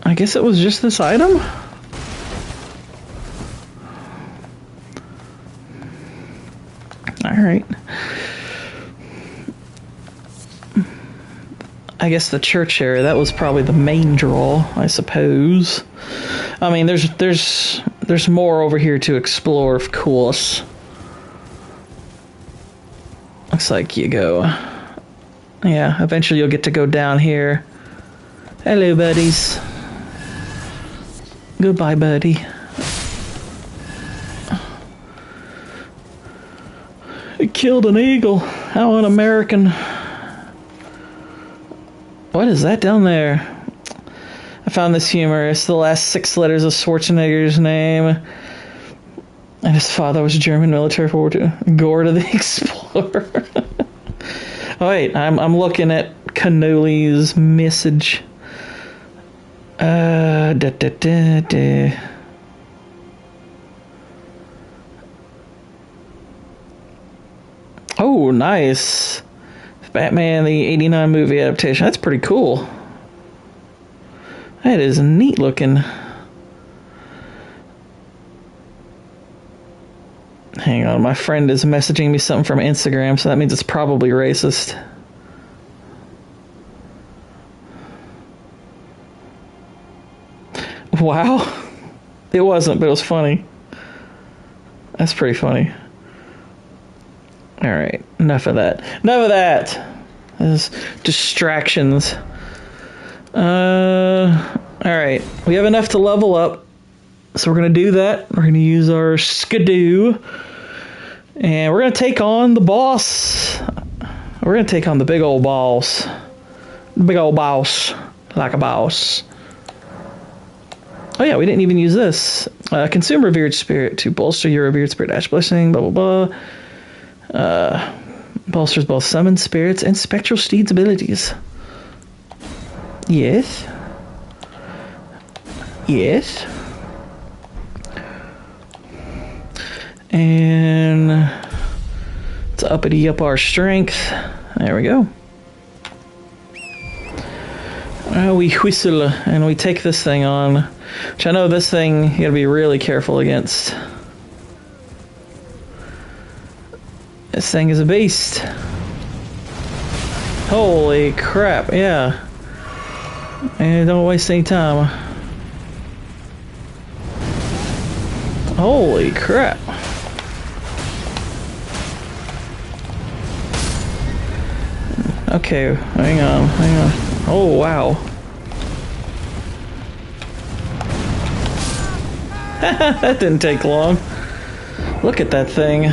I guess it was just this item? Alright. I guess the church area, that was probably the main draw, I suppose. I mean, there's more over here to explore, of course. Looks like you go. Yeah, eventually you'll get to go down here. Hello, buddies. Goodbye, buddy. He killed an eagle. How un-American. What is that down there? I found this humorous. The last 6 letters of Schwarzenegger's name. And his father was German military for World War II. Gore to the Explorer. Oh, wait, I'm looking at Cannolis' message. Oh, nice. Batman, the 89 movie adaptation. That's pretty cool. That is neat looking. Hang on, my friend is messaging me something from Instagram, so that means it's probably racist. Wow. It wasn't, but it was funny. That's pretty funny. Alright, enough of that. Enough of that! There's distractions. Alright, we have enough to level up. So we're going to do that. We're going to use our skidoo. And we're going to take on the boss. We're going to take on the big old boss. The big old boss. Like a boss. Oh yeah, we didn't even use this. Consume revered spirit to bolster your revered spirit dash blessing, blah blah blah. Bolsters both summon spirits and spectral steeds abilities. Yes. Yes. And let's uppity up our strength. There we go. We whistle and we take this thing on. Which I know this thing you gotta be really careful against. This thing is a beast. Holy crap, yeah. And don't waste any time. Holy crap. Okay, hang on. Oh, wow. That didn't take long. Look at that thing.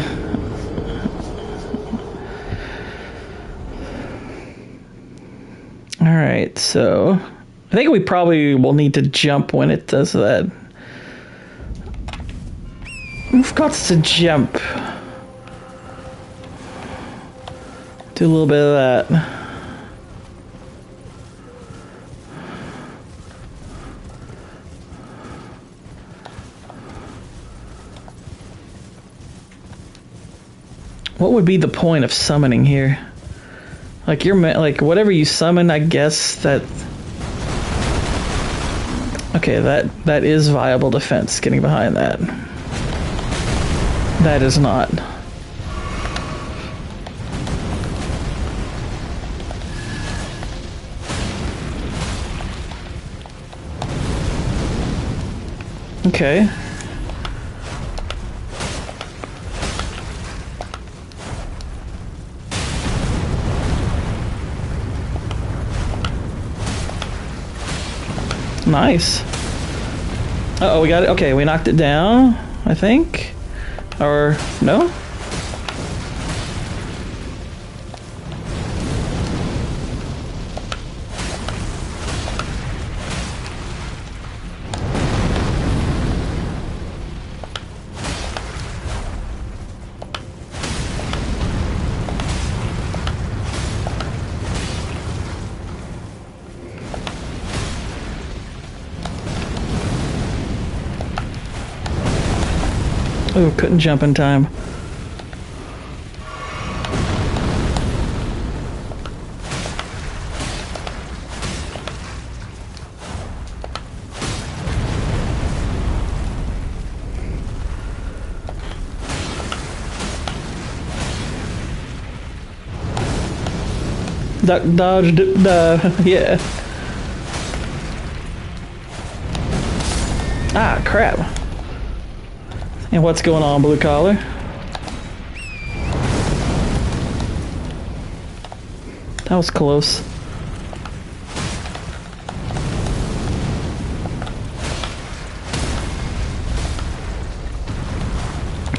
Alright, so I think we probably will need to jump when it does that. We've got to jump. Do a little bit of that. What would be the point of summoning here? Like whatever you summon, I guess that Okay, that is viable defense, getting behind that. That is not. Okay. Nice. Uh-oh, we got it. Okay, we knocked it down, I think. Or, no? Oh, couldn't jump in time. Duck, dodge, yeah. Ah, crap. And what's going on, blue collar? That was close.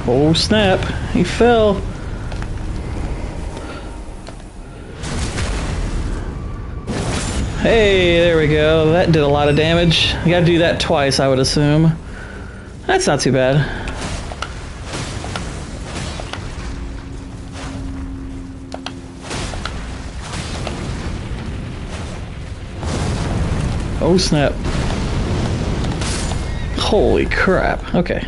Oh snap, he fell. Hey, there we go. That did a lot of damage. You gotta do that twice, I would assume. That's not too bad. Oh snap. Holy crap. Okay.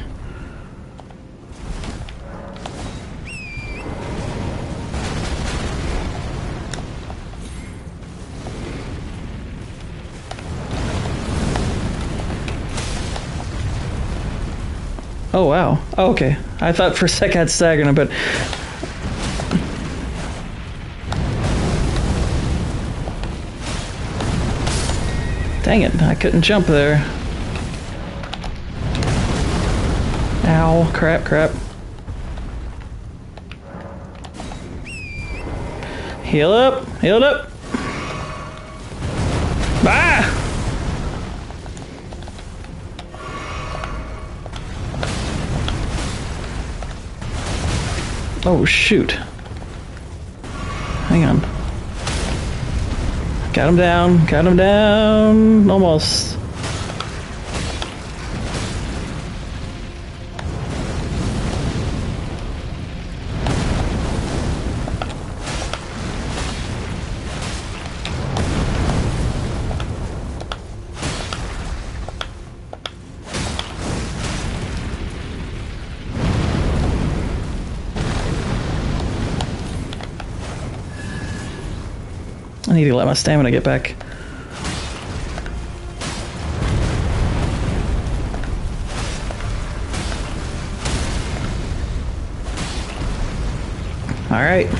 Oh wow. Oh, okay. I thought for a sec I'd staggered him, but dang it, I couldn't jump there. Ow, crap, crap. Heal up, heal up. Ah! Oh shoot. Hang on. Got him down, almost. I need to let my stamina get back. Alright.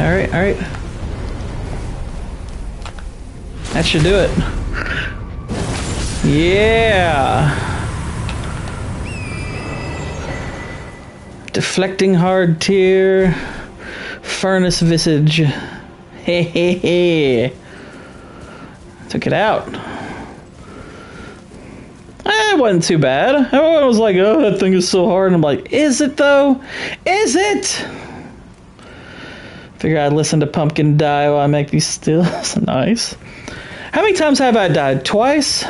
That should do it. Yeah! Deflecting hard tear. Furnace visage. Hey, hey, hey. Took it out. It wasn't too bad. Everyone was like, oh, that thing is so hard. And I'm like, is it though? Is it? Figure I'd listen to Pumpkin die while I make these stills. Nice. How many times have I died? Twice?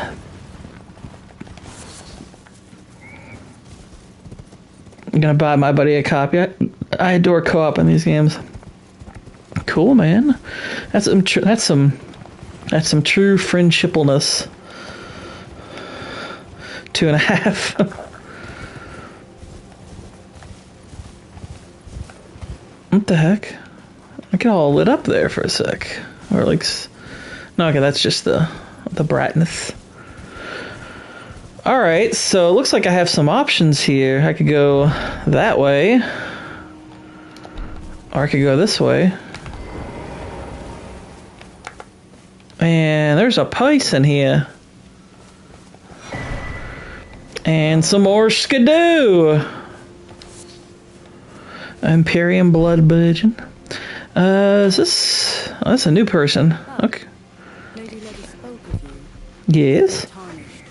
I'm gonna buy my buddy a copy. I adore co-op in these games. Cool, man. That's some true friendshipfulness. 2.5. What the heck? I get all lit up there for a sec. Or like, no, okay, that's just the brightness. Alright, so it looks like I have some options here. I could go that way. Or I could go this way. And there's a poison here. And some more skidoo. Imperium Blood Burgeon. Is this... Oh, that's a new person. Okay. Lady Letty spoke of you. Yes. Tarnished.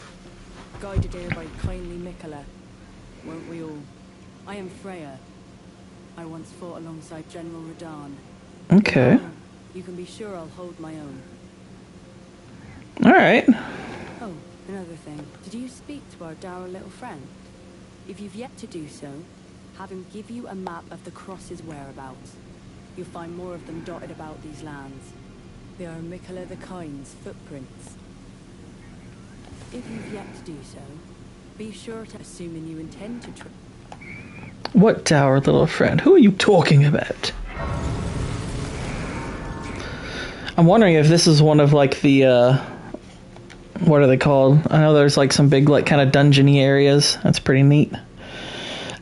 Guided here by kindly Mikola. Won't we all? I am Freya. I once fought alongside General Radahn. Okay. You can be sure I'll hold my own. Alright. Oh, another thing. Did you speak to our dour little friend? If you've yet to do so, have him give you a map of the Cross's whereabouts. You'll find more of them dotted about these lands. They are Mikola the Kind's footprints. If you've yet to do so, be sure to, assuming you intend to What dour little friend? Who are you talking about? I'm wondering if this is one of like the what are they called? I know there's like some big like kind of dungeony areas. That's pretty neat.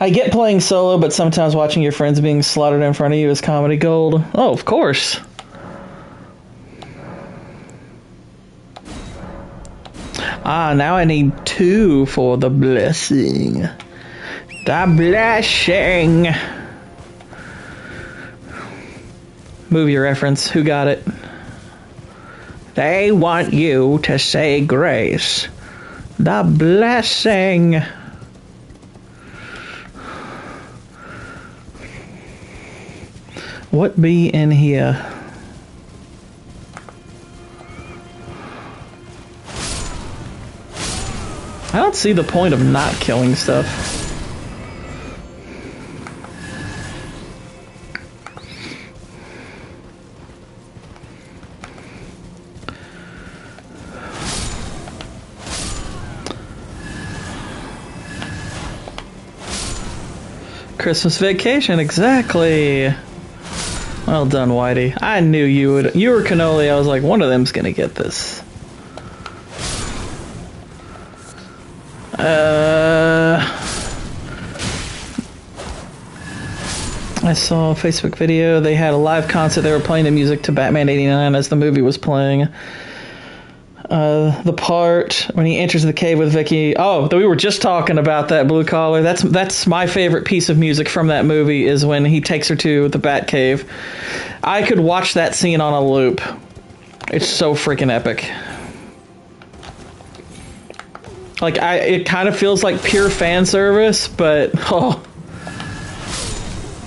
I get playing solo, but sometimes watching your friends being slaughtered in front of you is comedy gold. Oh, of course. Ah, now I need 2 for the blessing. The blessing. Movie reference. Who got it? They want you to say grace. The blessing. What be in here? I don't see the point of not killing stuff. Christmas vacation, exactly. Well done, Whitey. I knew you would. You were cannoli. I was like, one of them's gonna get this. I saw a Facebook video. They had a live concert. They were playing the music to Batman '89 as the movie was playing. The part when he enters the cave with Vicky. Oh, we were just talking about that, Blue Collar. That's my favorite piece of music from that movie is when he takes her to the Bat Cave. I could watch that scene on a loop. It's so freaking epic. Like it kind of feels like pure fan service, but oh,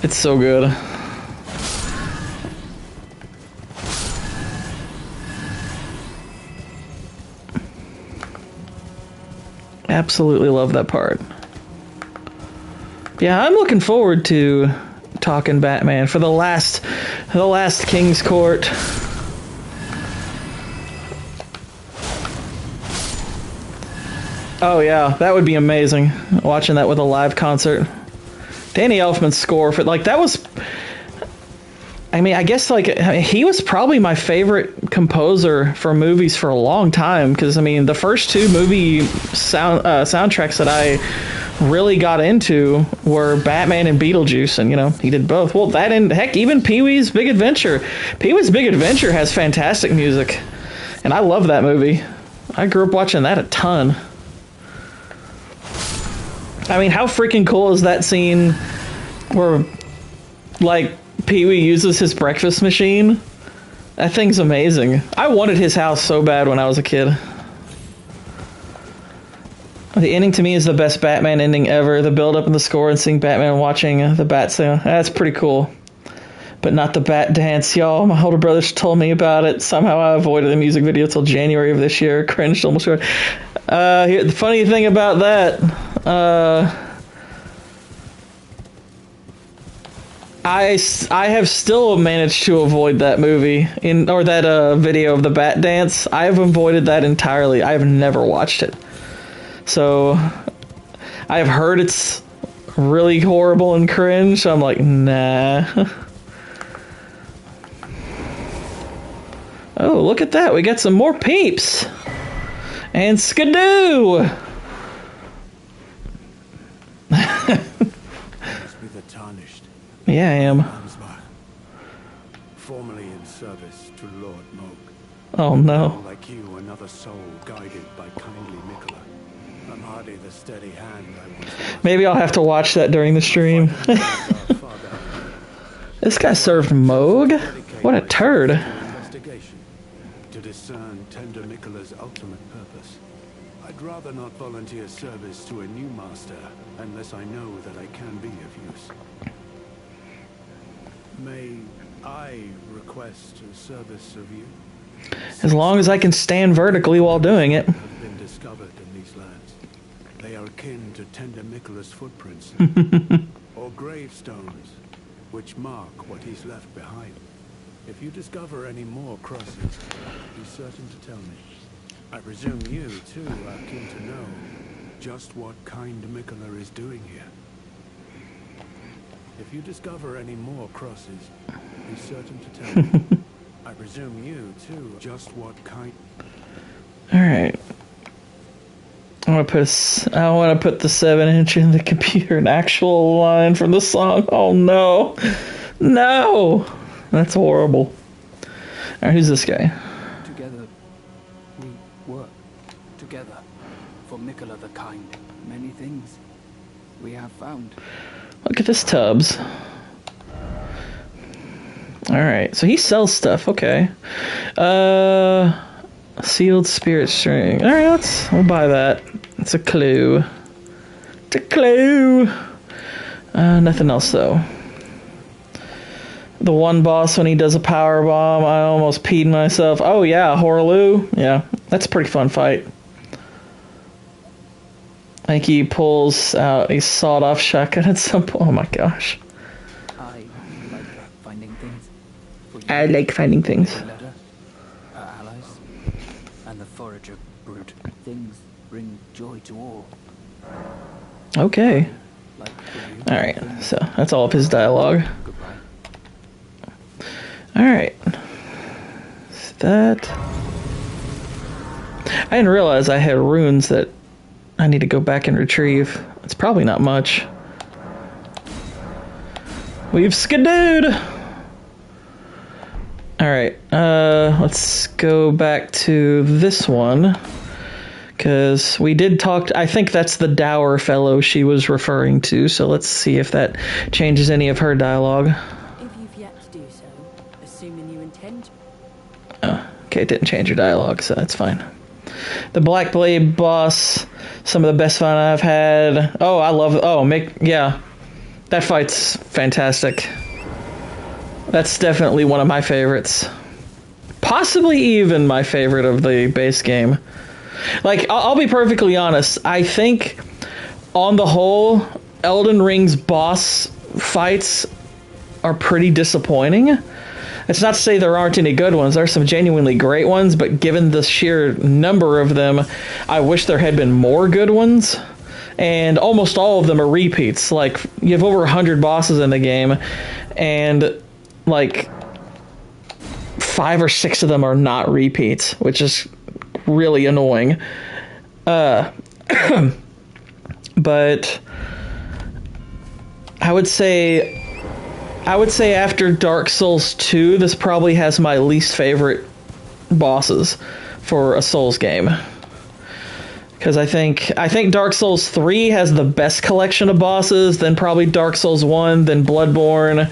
it's so good. Absolutely love that part. Yeah, I'm looking forward to talking Batman for the last King's Court. Oh yeah, that would be amazing. Watching that with a live concert. Danny Elfman's score for like that was. I mean, I guess like he was probably my favorite composer for movies for a long time because I mean the first 2 movie soundtracks that I really got into were Batman and Beetlejuice, and you know he did both. Well, that and heck, even Pee-wee's Big Adventure. Pee-wee's Big Adventure has fantastic music, and I love that movie. I grew up watching that a ton. I mean, how freaking cool is that scene where like Pee-wee uses his breakfast machine? That thing's amazing. I wanted his house so bad when I was a kid. The ending to me is the best Batman ending ever. The build-up and the score and seeing Batman watching the bat sale. That's pretty cool. But not the bat dance, y'all. My older brothers told me about it. Somehow I avoided the music video till January of this year. Cringed almost. The funny thing about that... I have still managed to avoid that movie or that video of the bat dance. I have avoided that entirely. I have never watched it. So I have heard it's really horrible and cringe. So I'm like, nah. Oh, look at that. We got some more peeps. And skidoo. tarnished. Yeah, I am. Ansbach, formerly in service to Lord Moog. Oh no. Like you, another soul guided by kindly Mikola. I'm hardly the steady hand I once was. Maybe I'll have to watch that during the stream. This guy served Moog? What a turd. Investigation to discern tender Mikola's ultimate purpose. I'd rather not volunteer service to a new master unless I know that I can be of use. May I request a service of you? As long as I can stand vertically while doing it. Have been discovered in these lands. They are akin to tender Mikola's footprints, or gravestones, which mark what he's left behind. If you discover any more crosses, be certain to tell me. I presume you, too, are keen to know just what kind Mikola is doing here. If you discover any more crosses, be certain to tell me. I presume you, too, just what kind... Alright. I want to put the 7-inch in the computer, an actual line from the song. Oh no. No! That's horrible. Alright, who's this guy? Together, we work together for Mikola the Kind. Many things we have found. Look at this Tubbs. Alright, so he sells stuff, okay. Sealed spirit string. Alright, we'll buy that. It's a clue. It's a clue! Nothing else though. The one boss when he does a power bomb, I almost peed myself. Oh yeah, Horaloo. Yeah, that's a pretty fun fight. I think he pulls out a sawed-off shotgun at some point. Oh my gosh. I like finding things. I like finding things. Letter, our allies, and the forager brute. Things bring joy to all. Okay. Like for you. Alright, so that's all of his dialogue. Goodbye. Alright. That... I didn't realize I had runes that I need to go back and retrieve. It's probably not much. We've skidooed! Alright, let's go back to this one. Because we did talk... I think that's the dour fellow she was referring to, so let's see if that changes any of her dialogue. If you've yet to do so, assuming you intend... Okay, it didn't change her dialogue, so that's fine. The Black Blade boss, some of the best fun I've had. Oh, I love it. Oh, yeah. That fight's fantastic. That's definitely one of my favorites. Possibly even my favorite of the base game. Like, I'll be perfectly honest. I think, on the whole, Elden Ring's boss fights are pretty disappointing. It's not to say there aren't any good ones. There are some genuinely great ones, but given the sheer number of them, I wish there had been more good ones. And almost all of them are repeats. Like, you have over 100 bosses in the game, and, like, 5 or 6 of them are not repeats, which is really annoying. But I would say after Dark Souls 2, this probably has my least favorite bosses for a Souls game. Because I think Dark Souls 3 has the best collection of bosses, then probably Dark Souls 1, then Bloodborne,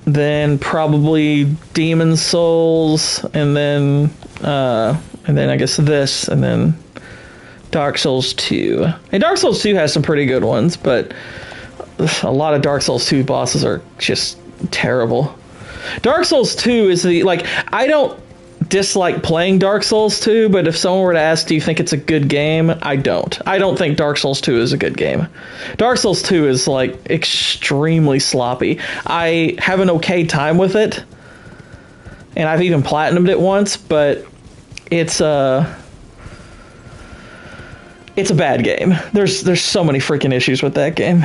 then probably Demon Souls, and then I guess this, and then Dark Souls 2. And Dark Souls 2 has some pretty good ones, but a lot of Dark Souls 2 bosses are just terrible. Dark Souls 2 is I don't dislike playing Dark Souls 2, but if someone were to ask, do you think it's a good game? I don't. I don't think Dark Souls 2 is a good game. Dark Souls 2 is, extremely sloppy. I have an okay time with it, and I've even platinumed it once, but it's a bad game. There's so many freaking issues with that game.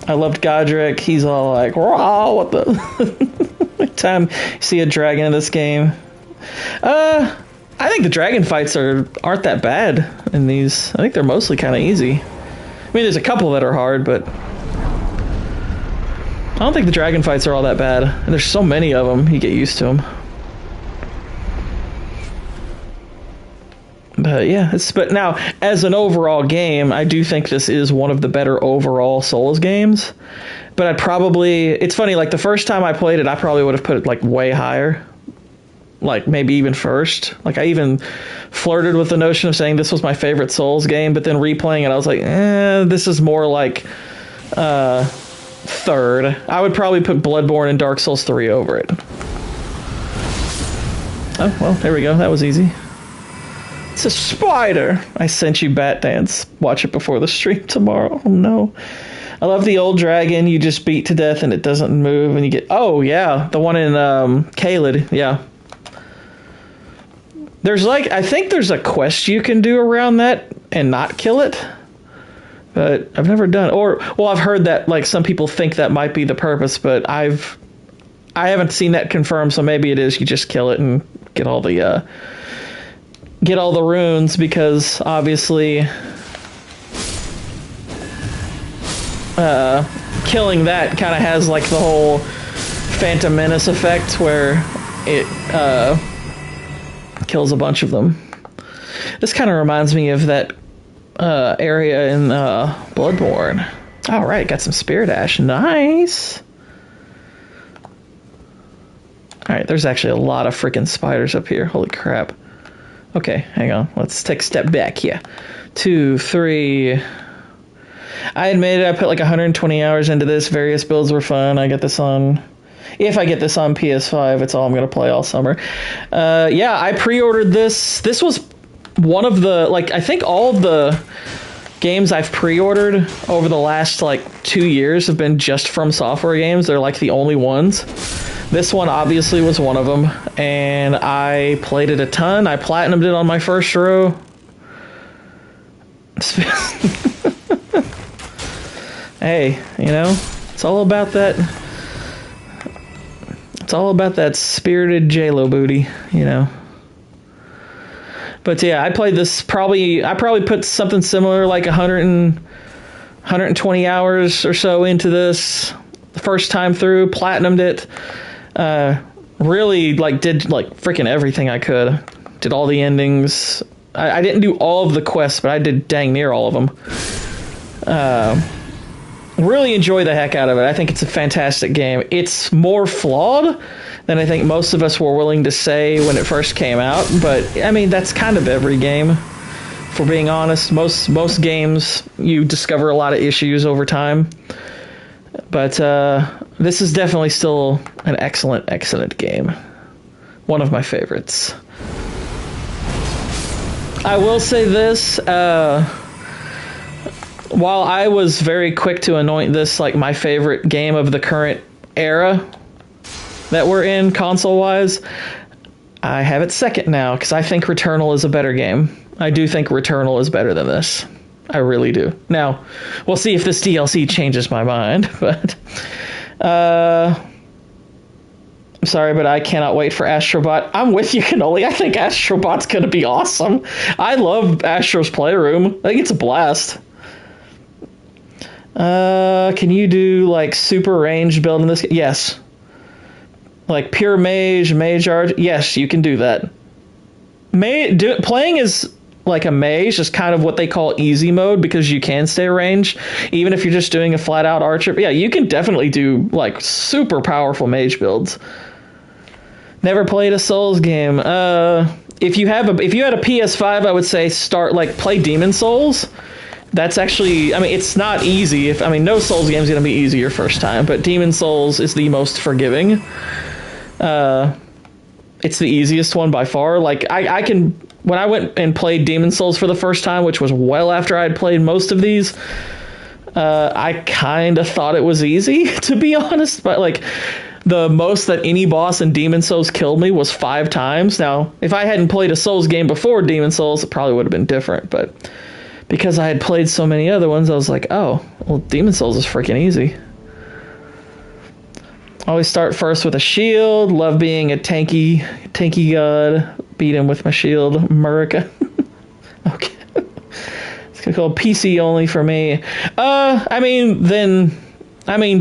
I loved Godric. He's all like, "Raw, what the?" Time you see a dragon in this game. I think the dragon fights aren't that bad in these. I think they're mostly kind of easy. I mean, there's a couple that are hard, but I don't think the dragon fights are all that bad. And there's so many of them, you get used to them. But yeah, but now, as an overall game, I do think this is one of the better overall Souls games. But I'd probably... It's funny, like, the first time I played it, I probably would have put it, like, way higher. Like, maybe even first. Like, I even flirted with the notion of saying this was my favorite Souls game, but then replaying it, I was like, this is more like third. I would probably put Bloodborne and Dark Souls 3 over it. Oh, well, there we go. That was easy. It's a spider! I sent you Bat Dance. Watch it before the stream tomorrow. Oh, no. I love the old dragon you just beat to death and it doesn't move and you get... Oh, yeah. The one in Caelid. Yeah. There's like... I think there's a quest you can do around that and not kill it. But I've never done... Or, well, I've heard that, like, some people think that might be the purpose, but I haven't seen that confirmed, so maybe it is you just kill it and get all the runes, because obviously killing that kind of has like the whole Phantom Menace effect where it kills a bunch of them. This kind of reminds me of that area in Bloodborne. All right, got some Spirit Ash. Nice. All right, there's actually a lot of freaking spiders up here. Holy crap. Okay, hang on. Let's take a step back here. 2, 3. I admit it, I put like 120 hours into this. Various builds were fun. I get this on... If I get this on PS5, it's all I'm going to play all summer. Yeah, I pre-ordered this. This was one of the... Like, I think all the games I've pre-ordered over the last, like, 2 years have been just From Software games. They're, like, the only ones. This one obviously was one of them, and I played it a ton. I platinumed it on my first row. Hey, you know, it's all about that. It's all about that spirited JLo booty, you know. But yeah, I played this I probably put something similar, like 120 hours or so into this the first time through, platinumed it. Really, like, did, like, freaking everything I could. Did all the endings. I didn't do all of the quests, but I did dang near all of them. Really enjoy the heck out of it. I think it's a fantastic game. It's more flawed than I think most of us were willing to say when it first came out, but, I mean, that's kind of every game. For being honest, most games, you discover a lot of issues over time. But this is definitely still an excellent, excellent game. One of my favorites. I will say this, while I was very quick to anoint this like my favorite game of the current era that we're in console-wise, I have it second now, because I think Returnal is a better game. I do think Returnal is better than this. I really do. Now, we'll see if this DLC changes my mind, but I'm sorry, but I cannot wait for Astrobot. I'm with you, Cannoli. I think Astrobot's going to be awesome. I love Astro's Playroom. I think it's a blast. Can you do, like, super range build in this? Yes. Like, pure mage art? Yes, you can do that. Playing is... like a mage is kind of what they call easy mode, because you can stay ranged even if you're just doing a flat out archer. But yeah, you can definitely do like super powerful mage builds. Never played a Souls game. If you had a PS5, I would say play Demon Souls. That's actually, I mean, it's not easy. No Souls game is going to be easy your first time, but Demon Souls is the most forgiving. It's the easiest one by far. Like when I went and played Demon Souls for the first time, which was well after I had played most of these, I kind of thought it was easy, to be honest. But, like, the most that any boss in Demon Souls killed me was 5 times. Now, if I hadn't played a Souls game before Demon Souls, it probably would have been different. But because I had played so many other ones, I was like, oh, well, Demon Souls is freaking easy. Always start first with a shield. Love being a tanky god. Beat him with my shield. Murica. Okay. It's gonna call PC only for me.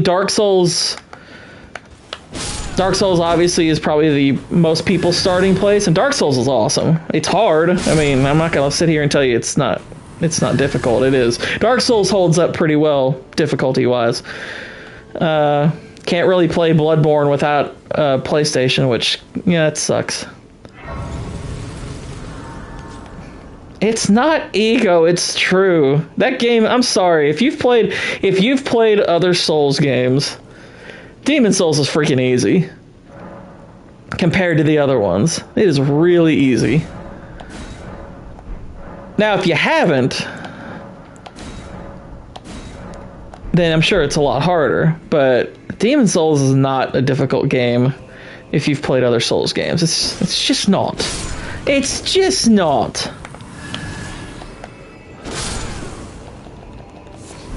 Dark Souls Dark Souls obviously is probably the most people's starting place, and Dark Souls is awesome. It's hard. I mean, I'm not gonna sit here and tell you it's not difficult. It is. Dark Souls holds up pretty well, difficulty-wise. Can't really play Bloodborne without PlayStation, which, yeah, it sucks. It's not ego, it's true. That game, I'm sorry, if you've played other Souls games, Demon Souls is freaking easy compared to the other ones. It is really easy. Now, if you haven't, then I'm sure it's a lot harder, but Demon Souls is not a difficult game if you've played other Souls games. It's just not. It's just not.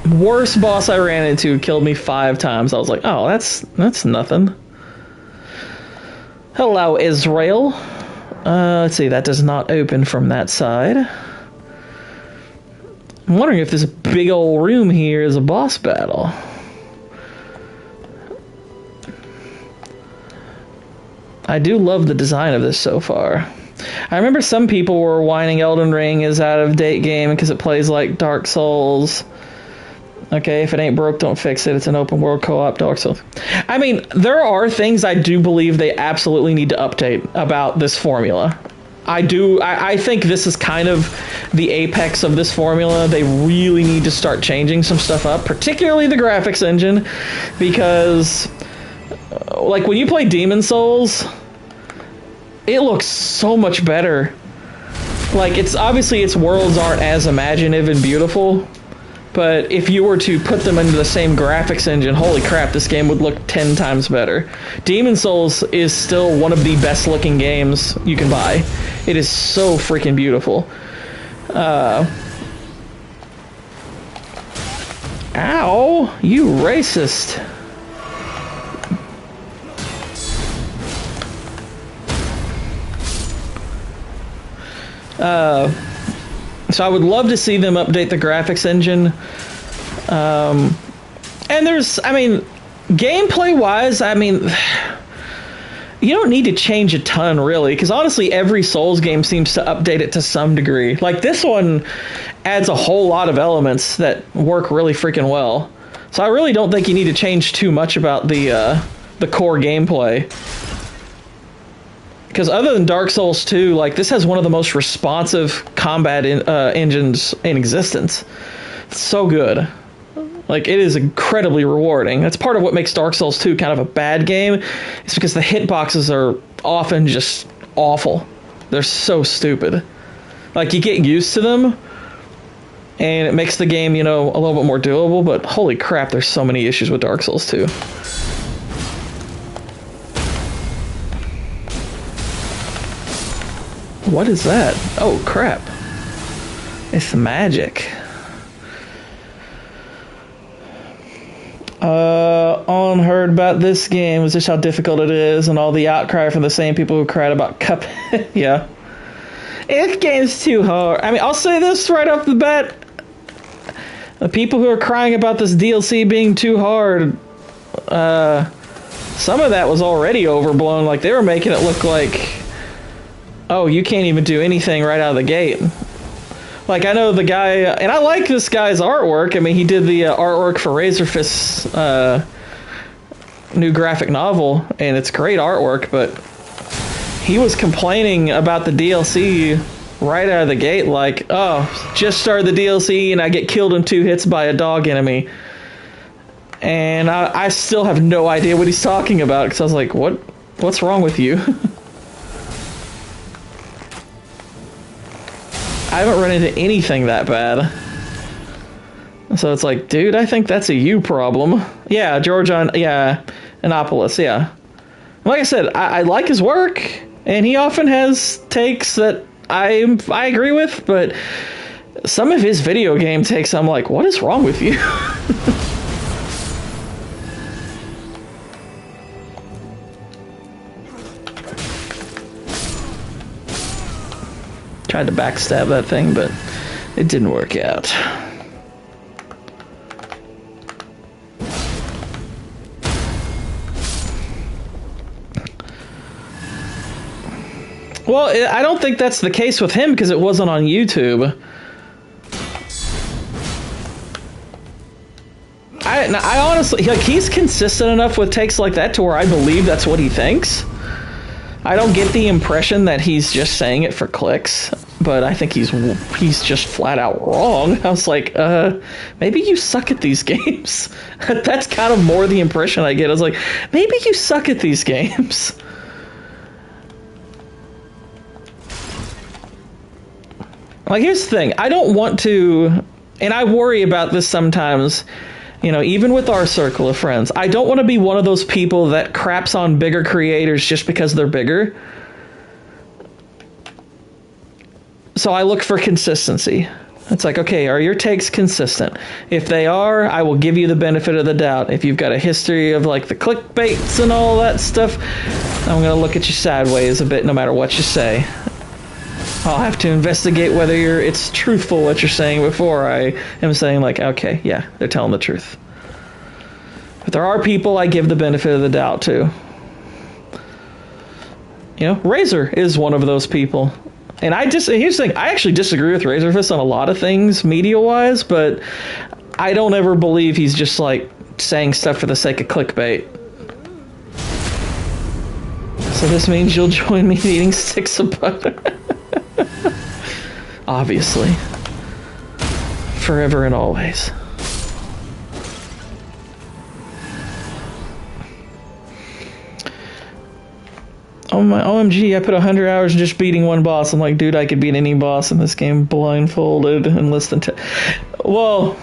Worst boss I ran into killed me 5 times. I was like, oh, that's nothing. Hello, Israel. Let's see, that does not open from that side. I'm wondering if this big old room here is a boss battle. I do love the design of this so far. I remember some people were whining Elden Ring is out of date game because it plays like Dark Souls. Okay, if it ain't broke, don't fix it. It's an open world co-op Dark Souls. I mean, there are things I do believe they absolutely need to update about this formula. I think this is kind of the apex of this formula. They really need to start changing some stuff up, particularly the graphics engine, because like when you play Demon Souls, it looks so much better. Like, it's obviously its worlds aren't as imaginative and beautiful, but if you were to put them into the same graphics engine, holy crap, this game would look 10 times better. Demon Souls is still one of the best looking games you can buy. It is so freaking beautiful. Ow, you racist. So I would love to see them update the graphics engine. And there's, I mean, gameplay-wise, I mean, you don't need to change a ton, really, because honestly, every Souls game seems to update it to some degree. Like, this one adds a whole lot of elements that work really freaking well. So I really don't think you need to change too much about the core gameplay. Because other than Dark Souls 2, like, this has one of the most responsive combat engines in existence. It's so good. Like, it is incredibly rewarding. That's part of what makes Dark Souls 2 kind of a bad game. It's because the hitboxes are often just awful. They're so stupid. Like, you get used to them, and it makes the game, you know, a little bit more doable, but holy crap, there's so many issues with Dark Souls 2. What is that? Oh, crap. It's magic. Heard about this game was just how difficult it is and all the outcry from the same people who cried about Cuphead. Yeah. This game's too hard. I mean, I'll say this right off the bat. The people who are crying about this DLC being too hard, some of that was already overblown. Like, they were making it look like, oh, you can't even do anything right out of the gate. Like, I know the guy, and I like this guy's artwork. I mean, he did the artwork for Razorfist's new graphic novel, and it's great artwork, but he was complaining about the DLC right out of the gate, like, oh, just started the DLC, and I get killed in 2 hits by a dog enemy. And I still have no idea what he's talking about, because I was like, what's wrong with you? I haven't run into anything that bad. So it's like, dude, I think that's a you problem. Yeah, Annapolis, yeah. Like I said, I like his work, and he often has takes that I agree with, but some of his video game takes, I'm like, what is wrong with you? Tried to backstab that thing, but it didn't work out. Well, I don't think that's the case with him because it wasn't on YouTube. I honestly, like, he's consistent enough with takes like that to where I believe that's what he thinks. I don't get the impression that he's just saying it for clicks, but I think he's just flat out wrong. I was like, maybe you suck at these games. That's kind of more the impression I get. I was like, maybe you suck at these games. Like, here's the thing. I don't want to, and I worry about this sometimes, you know, even with our circle of friends. I don't want to be one of those people that craps on bigger creators just because they're bigger. So I look for consistency. It's like, okay, are your takes consistent? If they are, I will give you the benefit of the doubt. If you've got a history of, like, the clickbaits and all that stuff, I'm going to look at you sideways a bit no matter what you say. I'll have to investigate whether it's truthful what you're saying before I am saying, like, okay, yeah, they're telling the truth. But there are people I give the benefit of the doubt to. You know, Razor is one of those people. And here's the thing, I actually disagree with Razorfist on a lot of things, media-wise, but I don't ever believe he's just, like, saying stuff for the sake of clickbait. So this means you'll join me in eating sticks of butter. Obviously. Forever and always. Oh my OMG, I put 100 hours just beating one boss. I'm like, dude, I could beat any boss in this game blindfolded in less than 10. Well,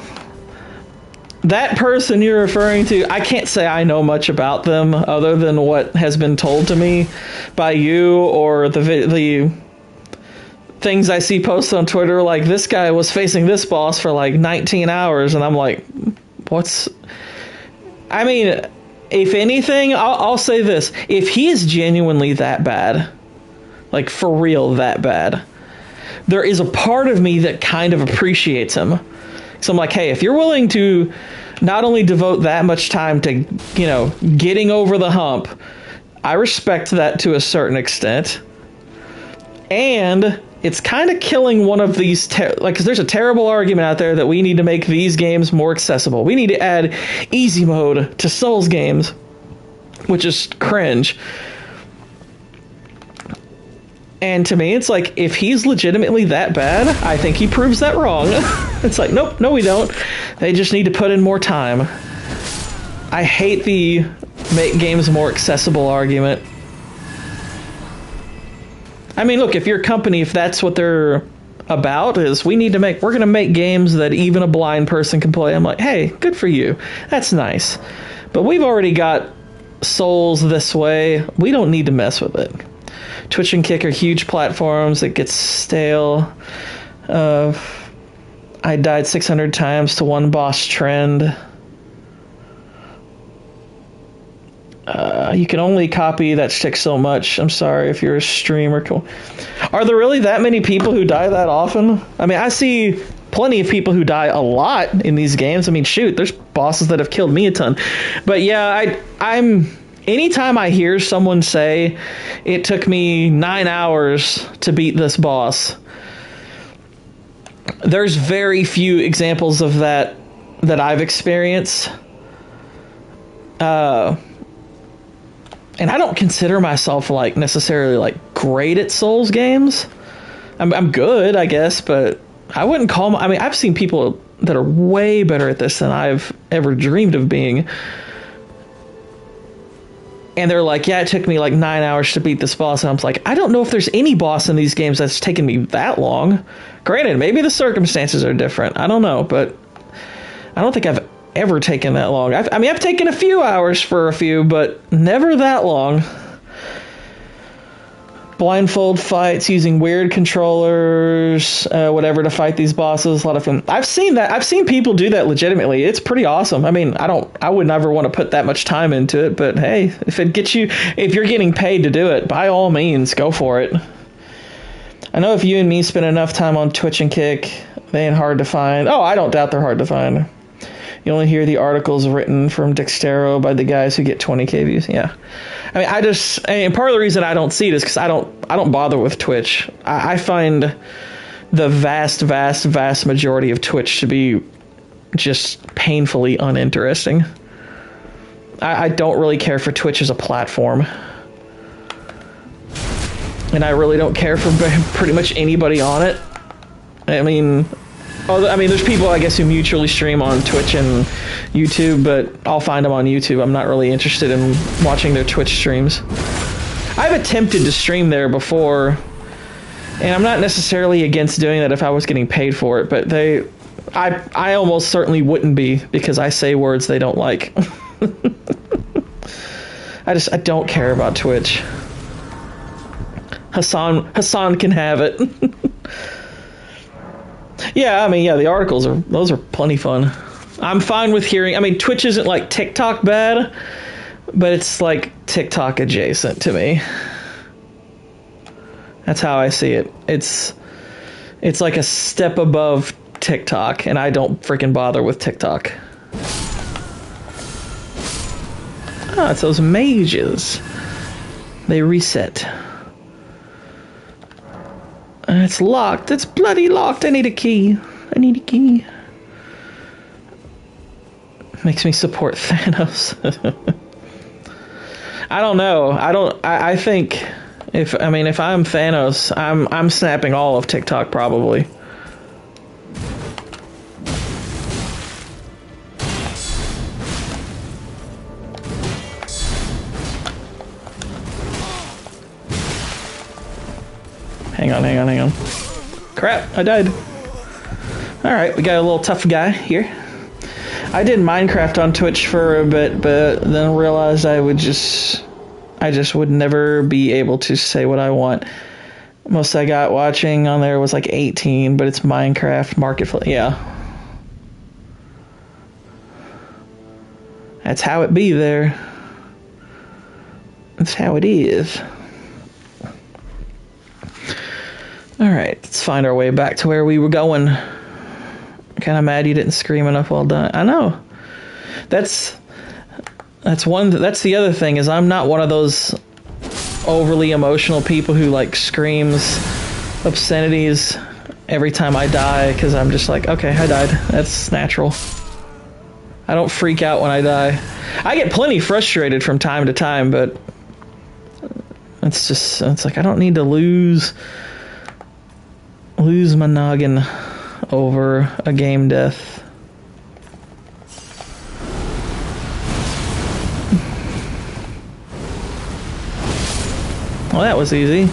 that person you're referring to, I can't say I know much about them other than what has been told to me by you or the things I see posted on Twitter, like, this guy was facing this boss for like 19 hours, and I'm like, I mean, if anything, I'll say this. If he is genuinely that bad, like, for real that bad, there is a part of me that kind of appreciates him. So I'm like, hey, if you're willing to not only devote that much time to, you know, getting over the hump, I respect that to a certain extent. And it's kind of killing one of these, because there's a terrible argument out there that we need to make these games more accessible. We need to add easy mode to Souls games, which is cringe. And to me, it's like, if he's legitimately that bad, I think he proves that wrong. It's like, nope, no we don't. They just need to put in more time. I hate the make games more accessible argument. I mean, look, if your company, if that's what they're about, is we're going to make games that even a blind person can play. I'm like, hey, good for you. That's nice. But we've already got Souls this way. We don't need to mess with it. Twitch and Kick are huge platforms. It gets stale. I died 600 times to one boss trend. You can only copy that stick so much. I'm sorry if you're a streamer. Cool. Are there really that many people who die that often? I mean, I see plenty of people who die a lot in these games. I mean, shoot, there's bosses that have killed me a ton. But yeah, I'm anytime I hear someone say it took me 9 hours to beat this boss, there's very few examples of that I've experienced. And I don't consider myself, like, necessarily, like, great at Souls games. I'm good, I guess, but I wouldn't call I mean, I've seen people that are way better at this than I've ever dreamed of being. And they're like, yeah, it took me like 9 hours to beat this boss. And I'm like, I don't know if there's any boss in these games that's taken me that long. Granted, maybe the circumstances are different. I don't know, but I don't think I've ever taken that long. I've taken a few hours for a few, but never that long. Blindfold fights using weird controllers, whatever, to fight these bosses. A lot of fun. I've seen that. I've seen people do that legitimately. It's pretty awesome. I mean, I would never want to put that much time into it, but hey, if you're getting paid to do it, by all means, go for it. I know if you and me spend enough time on Twitch and Kick, they ain't hard to find. Oh, I don't doubt they're hard to find. You only hear the articles written from Dextero by the guys who get 20k views. Yeah. I mean, and part of the reason I don't see it is because I don't bother with Twitch. I find the vast majority of Twitch to be just painfully uninteresting. I don't really care for Twitch as a platform. And I really don't care for pretty much anybody on it. I mean, there's people, I guess, who mutually stream on Twitch and YouTube, but I'll find them on YouTube. I'm not really interested in watching their Twitch streams. I've attempted to stream there before, and I'm not necessarily against doing that if I was getting paid for it, but I almost certainly wouldn't be, because I say words they don't like. I don't care about Twitch. Hassan can have it. Yeah, I mean, yeah, the articles those are plenty fun. I'm fine with hearing. I mean, Twitch isn't like TikTok bad, but it's like TikTok adjacent to me. That's how I see it. It's like a step above TikTok, and I don't freaking bother with TikTok. Ah, it's those mages. They reset. It's locked. It's bloody locked. I need a key. Makes me support Thanos. I don't know. I think if I'm Thanos, I'm snapping all of TikTok probably. Hang on. Crap, I died. Alright, we got a little tough guy here. I did Minecraft on Twitch for a bit, but then realized I just would never be able to say what I want. Most I got watching on there was like 18, but it's Minecraft Marketplace. Yeah. That's how it be there. That's how it is. Alright, let's find our way back to where we were going. Kind of mad you didn't scream enough while done. I know. That's the other thing, is I'm not one of those overly emotional people who like screams obscenities every time I die, because I'm just like, okay, I died. That's natural. I don't freak out when I die. I get plenty frustrated from time to time, but it's like I don't need to lose my noggin over a game death. Well, that was easy.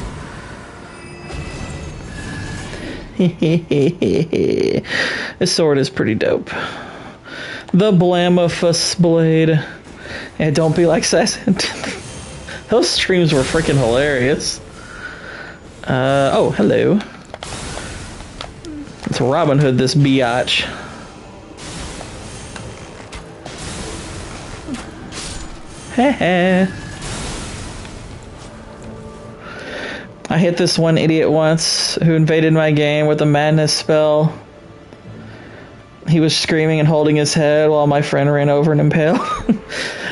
This sword is pretty dope. The Blammophus blade. Yeah, don't be like Assassin. Those streams were freaking hilarious. Oh, hello. It's Robin Hood, this biatch. Heh. I hit this one idiot once who invaded my game with a madness spell. He was screaming and holding his head while my friend ran over and impaled.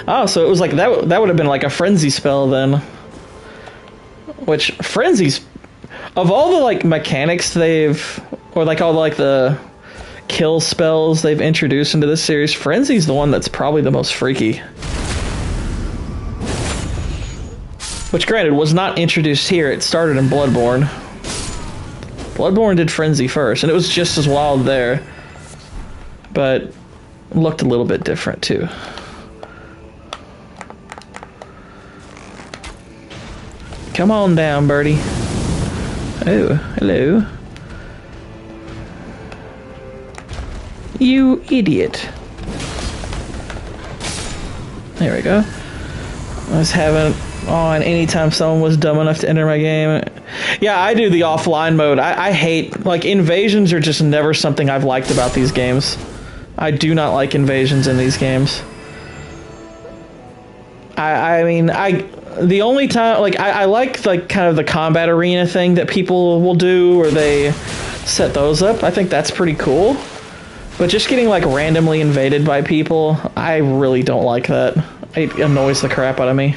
Oh, so it was like that would have been like a frenzy spell then. Which frenzies, of all the like mechanics or like all like the kill spells they've introduced into this series, frenzy's the one that's probably the most freaky. Which, granted, was not introduced here. It started in Bloodborne. Bloodborne did Frenzy first, and it was just as wild there. But looked a little bit different, too. Come on down, birdie. Oh, hello. You idiot. There we go. I was having on anytime someone was dumb enough to enter my game. Yeah, I do the offline mode. I hate, like, invasions are just never something I've liked about these games. I do not like invasions in these games. The only time, like, I like, like, kind of the combat arena thing that people will do, where they set those up. I think that's pretty cool. But just getting like randomly invaded by people, I really don't like that. It annoys the crap out of me.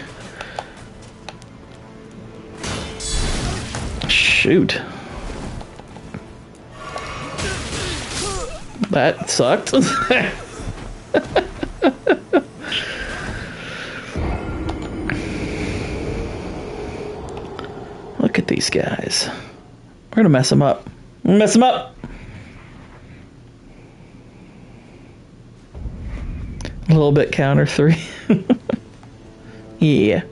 Shoot. That sucked. Look at these guys. We're gonna mess them up. Mess them up! A little bit counter 3. Yeah.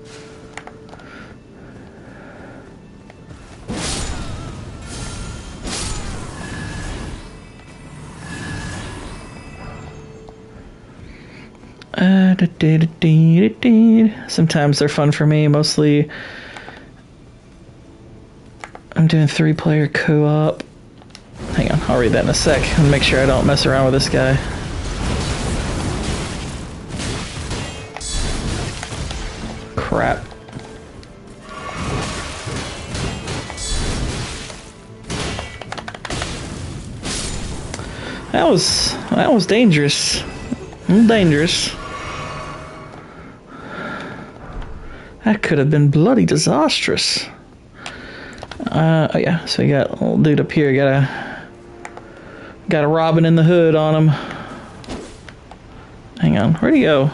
Sometimes they're fun for me. Mostly I'm doing 3-player co-op. Hang on, I'll read that in a sec and make sure I don't mess around with this guy. Crap. That was dangerous. Dangerous. That could have been bloody disastrous. Oh yeah, so you got a little dude up here, got a Robin in the Hood on him. Hang on, where'd he go?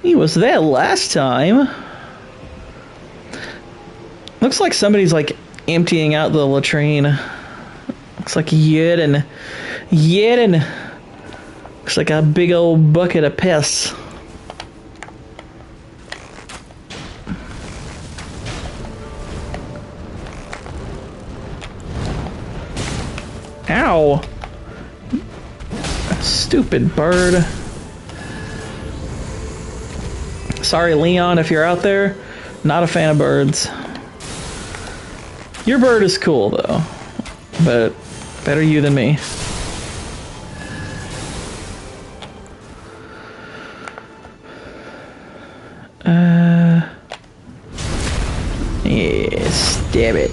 He was there last time. Looks like somebody's like emptying out the latrine. Looks like Yerden. Looks like a big old bucket of piss. Ow! Stupid bird. Sorry, Leon, if you're out there. Not a fan of birds. Your bird is cool, though. But better you than me. Yeah, stab it.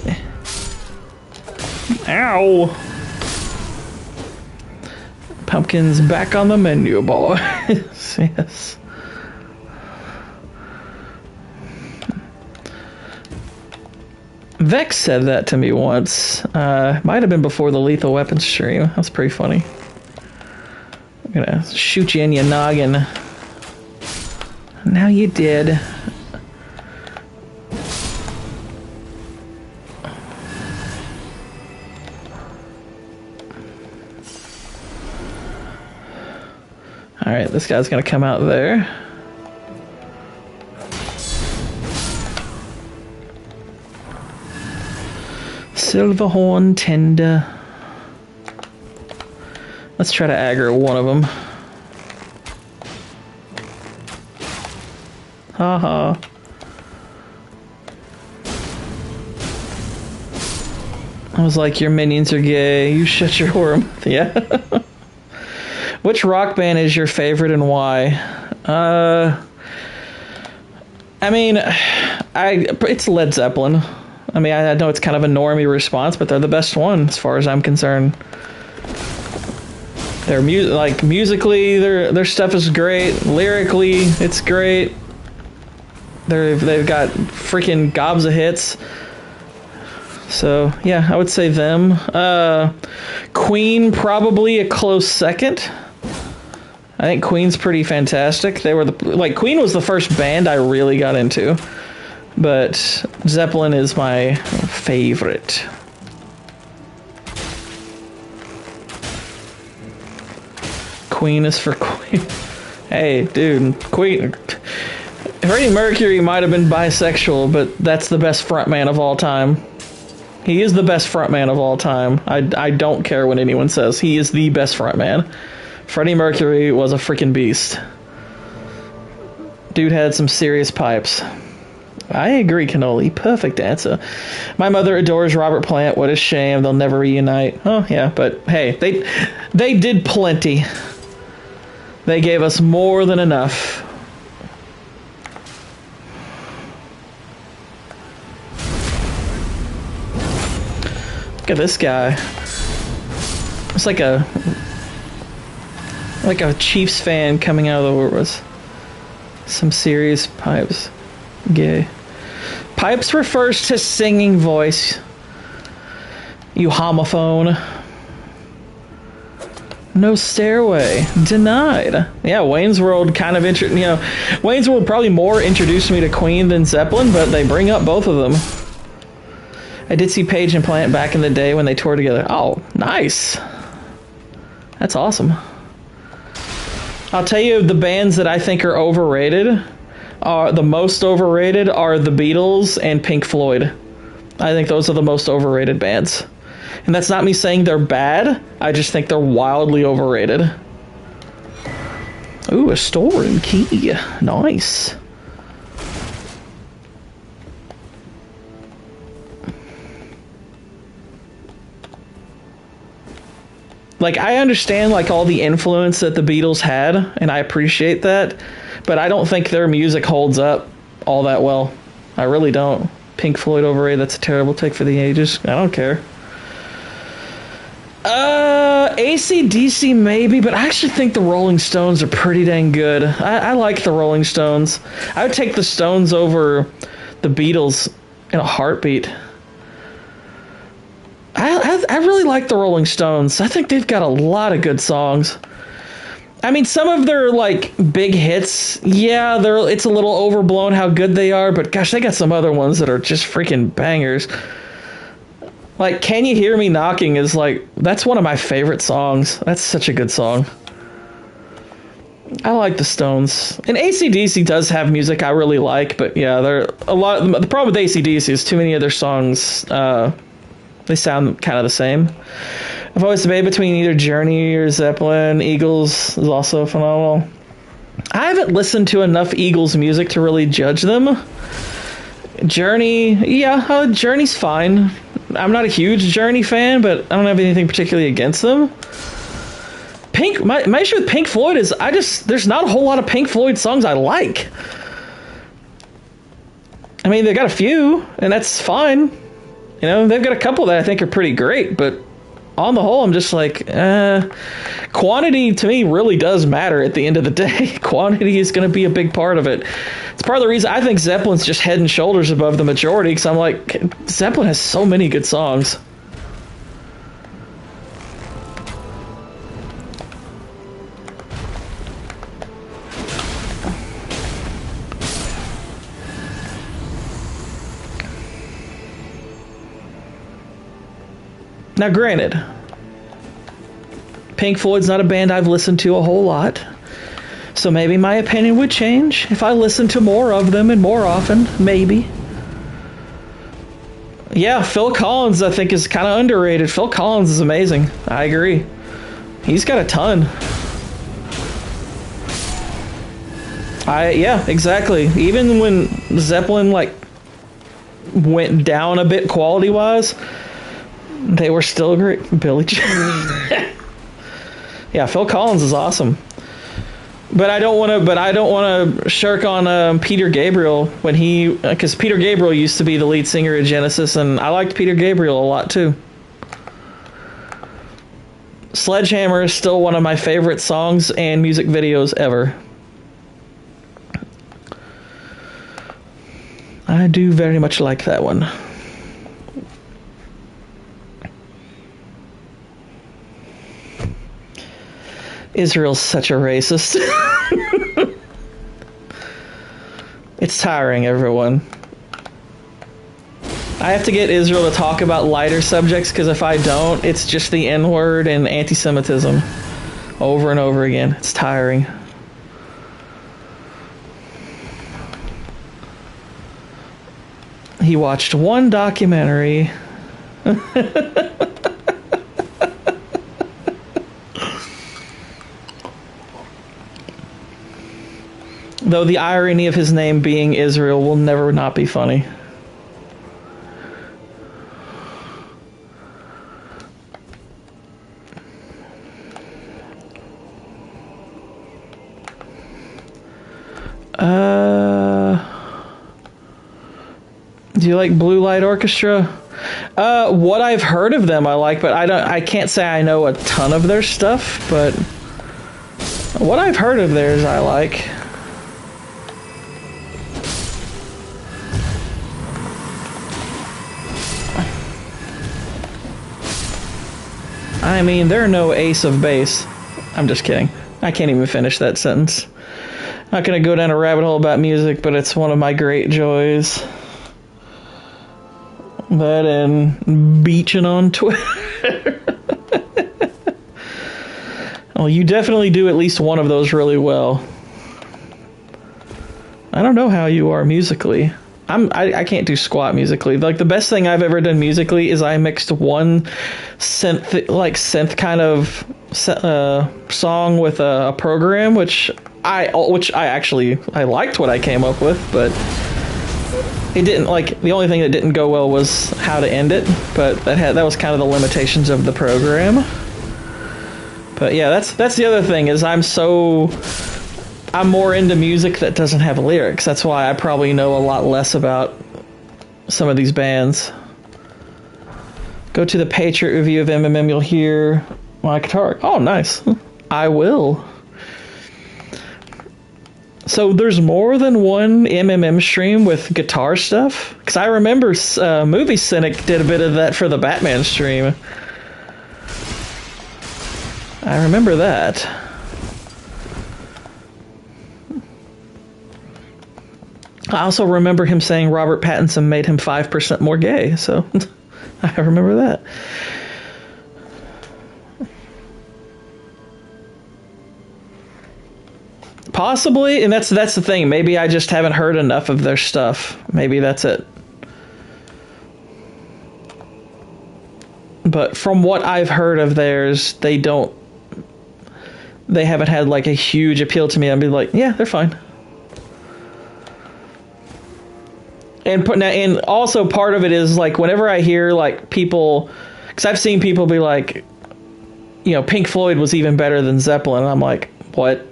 Ow! Pumpkin's back on the menu, boys. Yes. Vex said that to me once. Might have been before the Lethal Weapon stream. That's pretty funny. I'm gonna shoot you in your noggin. Now you did. Alright, this guy's gonna come out there. Silverhorn Tender. Let's try to aggro one of them. Haha. I was like, your minions are gay. You shut your whore mouth. Yeah. Which rock band is your favorite and why? I mean, it's Led Zeppelin. I mean, I know it's kind of a normie response, but they're the best one as far as I'm concerned. They're musically, their stuff is great. Lyrically, it's great. They've got freaking gobs of hits. So yeah, I would say them. Queen probably a close second. I think Queen's pretty fantastic. They were Queen was the first band I really got into, but Zeppelin is my favorite. Queen is for Queen. Hey, dude, Queen. Freddie Mercury might have been bisexual, but that's the best frontman of all time. He is the best frontman of all time. I don't care what anyone says. He is the best frontman. Freddie Mercury was a freaking beast. Dude had some serious pipes. I agree, Cannoli. Perfect answer. My mother adores Robert Plant. What a shame. They'll never reunite. Oh, yeah, but hey, they did plenty. They gave us more than enough. Look at this guy. It's like a Chiefs fan coming out of the woodworks. Some serious pipes. Gay. Pipes refers to singing voice. You homophone. No stairway. Denied. Yeah, Wayne's World kind of Wayne's World probably more introduced me to Queen than Zeppelin, but they bring up both of them. I did see Page and Plant back in the day when they toured together. Oh, nice. That's awesome. I'll tell you the bands that I think are overrated. The most overrated are the Beatles and Pink Floyd. I think those are the most overrated bands. And that's not me saying they're bad. I just think they're wildly overrated. Ooh, a storeroom key. Nice. Like, I understand, like, all the influence that the Beatles had, and I appreciate that, but I don't think their music holds up all that well. I really don't. Pink Floyd overrated, that's a terrible take for the ages. I don't care. AC/DC maybe, but I actually think the Rolling Stones are pretty dang good. I like the Rolling Stones. I would take the Stones over the Beatles in a heartbeat. I really like the Rolling Stones. I think they've got a lot of good songs. I mean, some of their, like, big hits, yeah, it's a little overblown how good they are, but gosh, they got some other ones that are just freaking bangers. Like, Can You Hear Me Knocking is, like, that's one of my favorite songs. That's such a good song. I like the Stones. And AC/DC does have music I really like, but yeah, the problem with AC/DC is too many of their songs, they sound kind of the same. I've always debated between either Journey or Zeppelin. Eagles is also phenomenal. I haven't listened to enough Eagles music to really judge them. Journey, yeah, Journey's fine. I'm not a huge Journey fan, but I don't have anything particularly against them. My issue with Pink Floyd is there's not a whole lot of Pink Floyd songs I like. I mean, they got a few, and that's fine. You know, they've got a couple that I think are pretty great, but on the whole, I'm just like, quantity to me really does matter at the end of the day. Quantity is going to be a big part of it. It's part of the reason I think Zeppelin's just head and shoulders above the majority, because I'm like, Zeppelin has so many good songs. Now, granted, Pink Floyd's not a band I've listened to a whole lot, so maybe my opinion would change if I listened to more of them and more often, maybe. Yeah, Phil Collins, I think, is kind of underrated. Phil Collins is amazing. I agree. He's got a ton. Yeah, exactly. Even when Zeppelin, like, went down a bit quality-wise, they were still great. Billy Joel. Yeah, Phil Collins is awesome. But I don't want to shirk on Peter Gabriel because Peter Gabriel used to be the lead singer of Genesis, and I liked Peter Gabriel a lot too. Sledgehammer is still one of my favorite songs and music videos ever. I do very much like that one. Israel's such a racist. It's tiring, everyone. I have to get Israel to talk about lighter subjects, because if I don't, it's just the N-word and anti-Semitism over and over again. It's tiring. He watched one documentary. Though the irony of his name being Israel will never not be funny. Do you like Blue Light Orchestra? What I've heard of them, I like, but I can't say I know a ton of their stuff. But what I've heard of theirs, I like. I mean, they're no ace of base. I'm just kidding. I can't even finish that sentence. Not gonna go down a rabbit hole about music, but it's one of my great joys. That and beaching on Twitter. Well, you definitely do at least one of those really well. I don't know how you are musically. I can't do squat musically. Like, the best thing I've ever done musically is I mixed one synth kind of song with a program, which I actually liked what I came up with, but it didn't, like, the only thing that didn't go well was how to end it, but that was kind of the limitations of the program. But yeah, that's the other thing, is I'm more into music that doesn't have lyrics. That's why I probably know a lot less about some of these bands. Go to the Patriot review of MMM, you'll hear my guitar. Oh, nice. I will. So there's more than one MMM stream with guitar stuff? Because I remember Movie Cynic did a bit of that for the Batman stream. I remember that. I also remember him saying Robert Pattinson made him 5% more gay, so I remember that. Possibly, and that's the thing. Maybe I just haven't heard enough of their stuff. Maybe that's it. But from what I've heard of theirs, they haven't had like a huge appeal to me. I'd be like, yeah, they're fine. And also part of it is, like, whenever I hear, like, people, because I've seen people be like, you know, Pink Floyd was even better than Zeppelin, and I'm like, what?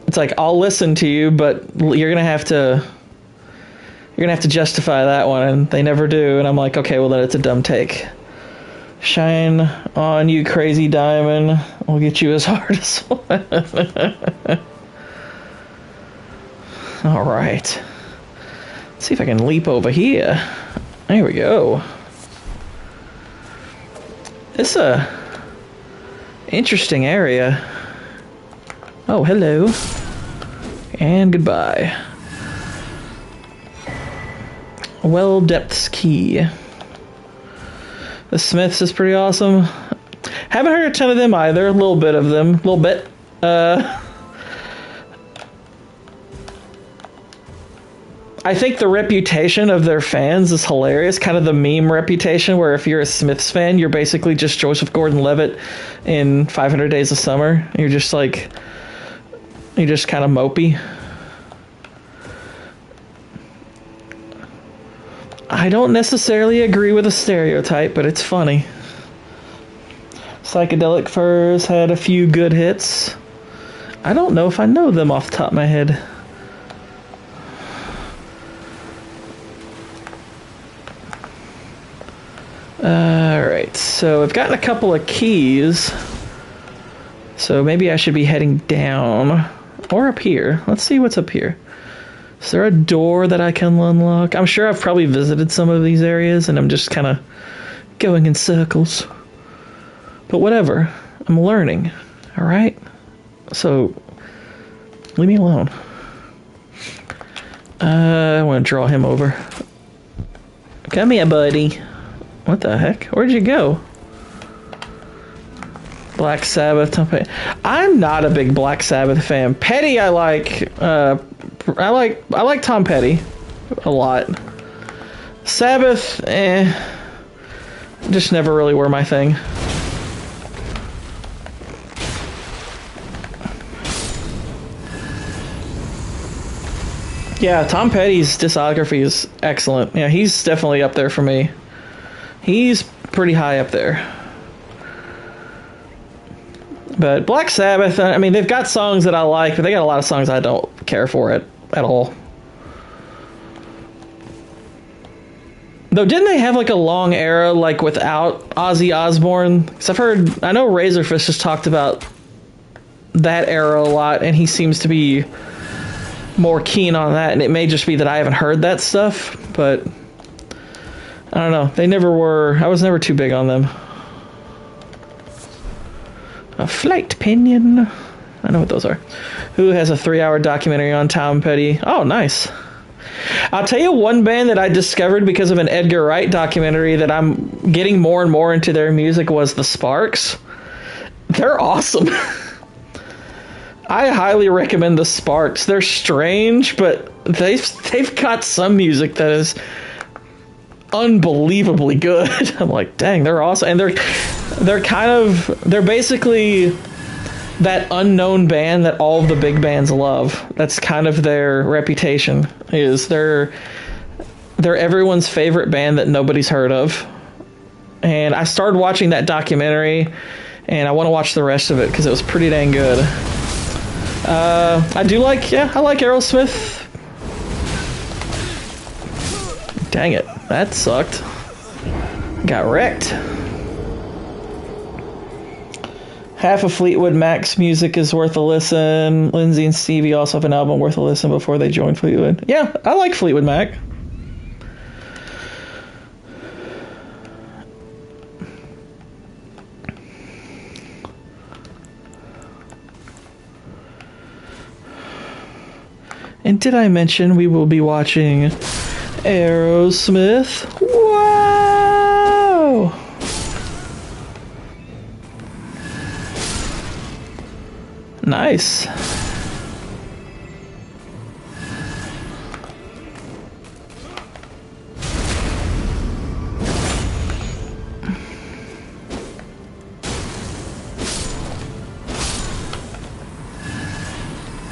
It's like, I'll listen to you, but you're gonna have to justify that one, and they never do, and I'm like, okay, well then it's a dumb take. Shine on, you crazy diamond, we'll get you as hard as one. All right. Let's see if I can leap over here. There we go. It's a interesting area. Oh, hello. And goodbye. Well, depths key. The Smiths is pretty awesome. Haven't heard a ton of them either. A little bit of them. A little bit. I think the reputation of their fans is hilarious. Kind of the meme reputation where if you're a Smiths fan, you're basically just Joseph Gordon-Levitt in 500 Days of Summer. You're just kind of mopey. I don't necessarily agree with the stereotype, but it's funny. Psychedelic Furs had a few good hits. I don't know if I know them off the top of my head. Alright, so I've gotten a couple of keys. So maybe I should be heading down. Or up here. Let's see what's up here. Is there a door that I can unlock? I'm sure I've probably visited some of these areas and I'm just kind of going in circles. But whatever. I'm learning. Alright? So, leave me alone. I want to draw him over. Come here, buddy. What the heck? Where'd you go? Black Sabbath, Tom Petty. I'm not a big Black Sabbath fan. Petty, I like. I like Tom Petty a lot. Sabbath, just never really were my thing. Yeah, Tom Petty's discography is excellent. Yeah, he's definitely up there for me. He's pretty high up there. But Black Sabbath, I mean, they've got songs that I like, but they got a lot of songs I don't care for at all. Though, didn't they have like a long era like without Ozzy Osbourne? Because I know Razorfist has talked about that era a lot, and he seems to be more keen on that, and it may just be that I haven't heard that stuff, but I don't know. They never were, I was never too big on them. A flight pinion. I know what those are. Who has a 3-hour documentary on Tom Petty? Oh, nice. I'll tell you one band that I discovered because of an Edgar Wright documentary that I'm getting more and more into their music was the Sparks. They're awesome. I highly recommend the Sparks. They're strange, but they've got some music that is unbelievably good. I'm like, dang, they're awesome. And they're basically that unknown band that all of the big bands love. That's kind of their reputation, is they're everyone's favorite band that nobody's heard of. And I started watching that documentary, and I want to watch the rest of it because it was pretty dang good. I like Aerosmith. Dang it, that sucked. Got wrecked. Half of Fleetwood Mac's music is worth a listen. Lindsay and Stevie also have an album worth a listen before they joined Fleetwood. Yeah, I like Fleetwood Mac. And did I mention we will be watching Aerosmith? Wow! Nice.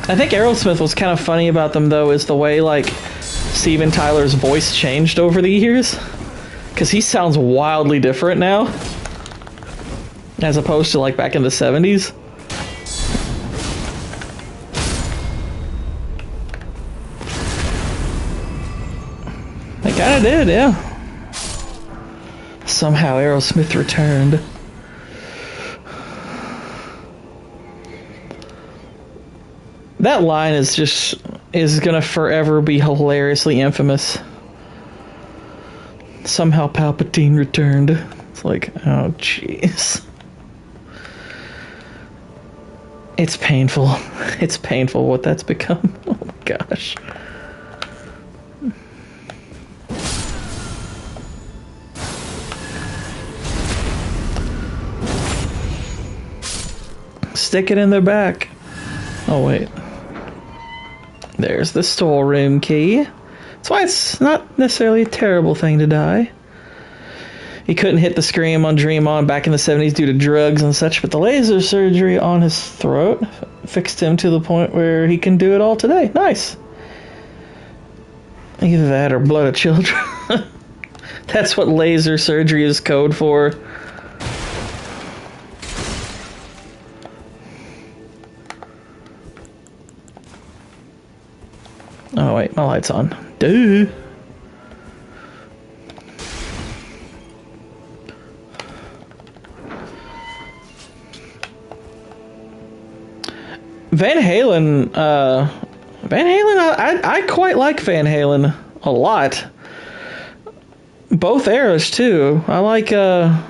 I think Aerosmith, was kind of funny about them though is the way like Steven Tyler's voice changed over the years, because he sounds wildly different now as opposed to like back in the 70s. They kind of did, yeah. Somehow Aerosmith returned. That line is gonna forever be hilariously infamous. Somehow Palpatine returned. It's like, oh jeez. It's painful. It's painful what that's become. Oh my gosh. Stick it in their back. Oh wait. There's the storeroom key. That's why it's not necessarily a terrible thing to die. He couldn't hit the scream on Dream On back in the 70s due to drugs and such, but the laser surgery on his throat fixed him to the point where he can do it all today. Nice. Either that or blood of children. That's what laser surgery is code for. Oh wait, my light's on. Duh. Van Halen, I quite like Van Halen a lot. Both eras too. I like the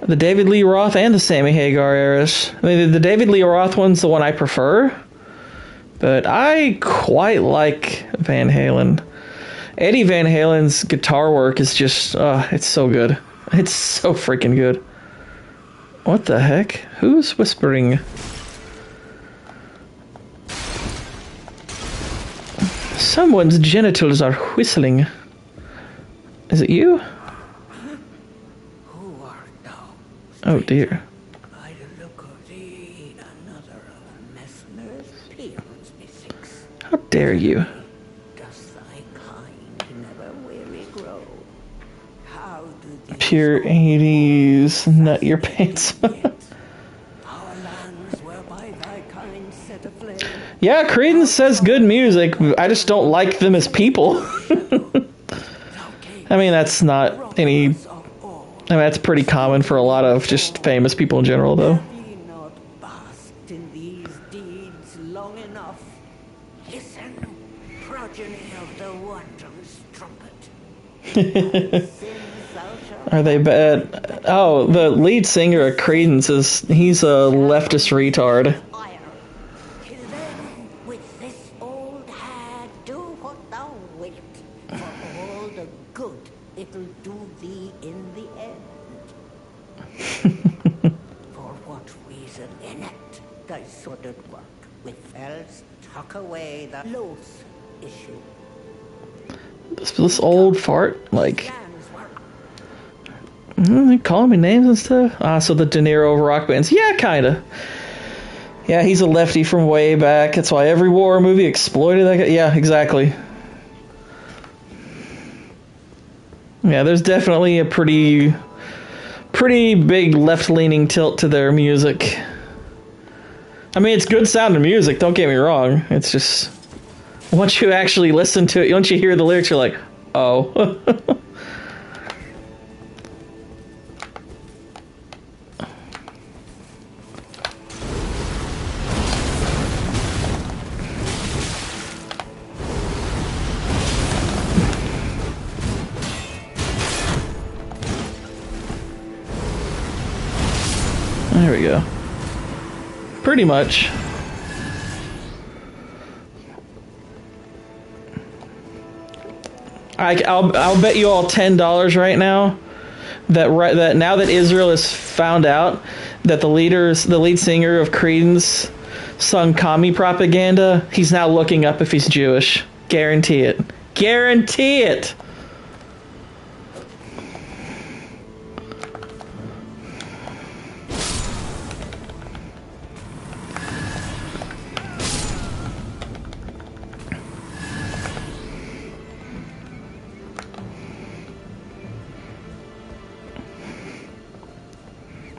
David Lee Roth and the Sammy Hagar eras. I mean, the David Lee Roth one's the one I prefer. But I quite like Van Halen. Eddie Van Halen's guitar work is just, it's so good. It's so freaking good. What the heck? Who's whispering? Someone's genitals are whistling. Is it you? Who art thou? Oh dear. By the look of thee, another of Messmer's peons, methinks. How dare you? Does thy kind never weary grow? How do these Pure 80s, nut your pants. our lands were by thy kind set aflame? Yeah, Creedence says good music. I just don't like them as people. Thou I mean, that's not any... I mean, that's pretty common for a lot of just famous people in general, though. Have ye not basked in these deeds long enough? Listen, progeny of the wondrous trumpet. Are they bad? Oh, the lead singer of Creedence he's a leftist retard. Till then, with this old hag, do what thou wilt, for all the good it'll do thee in the end. For what reason in it thy sworded work, with else tuck away the loath issue. This old fart, like... Land's work. They calling me names and stuff? So the De Niro of rock bands. Yeah, kinda. Yeah, he's a lefty from way back. That's why every war movie exploited that guy. Yeah, exactly. Yeah, there's definitely a pretty big left-leaning tilt to their music. I mean, it's good sounding music, don't get me wrong. It's just... once you actually listen to it, once you hear the lyrics, you're like, oh. There we go. Pretty much. I'll bet you all $10 right now that now that Israel has found out that the lead singer of Creedence sung commie propaganda, he's now looking up if he's Jewish. Guarantee it. Guarantee it.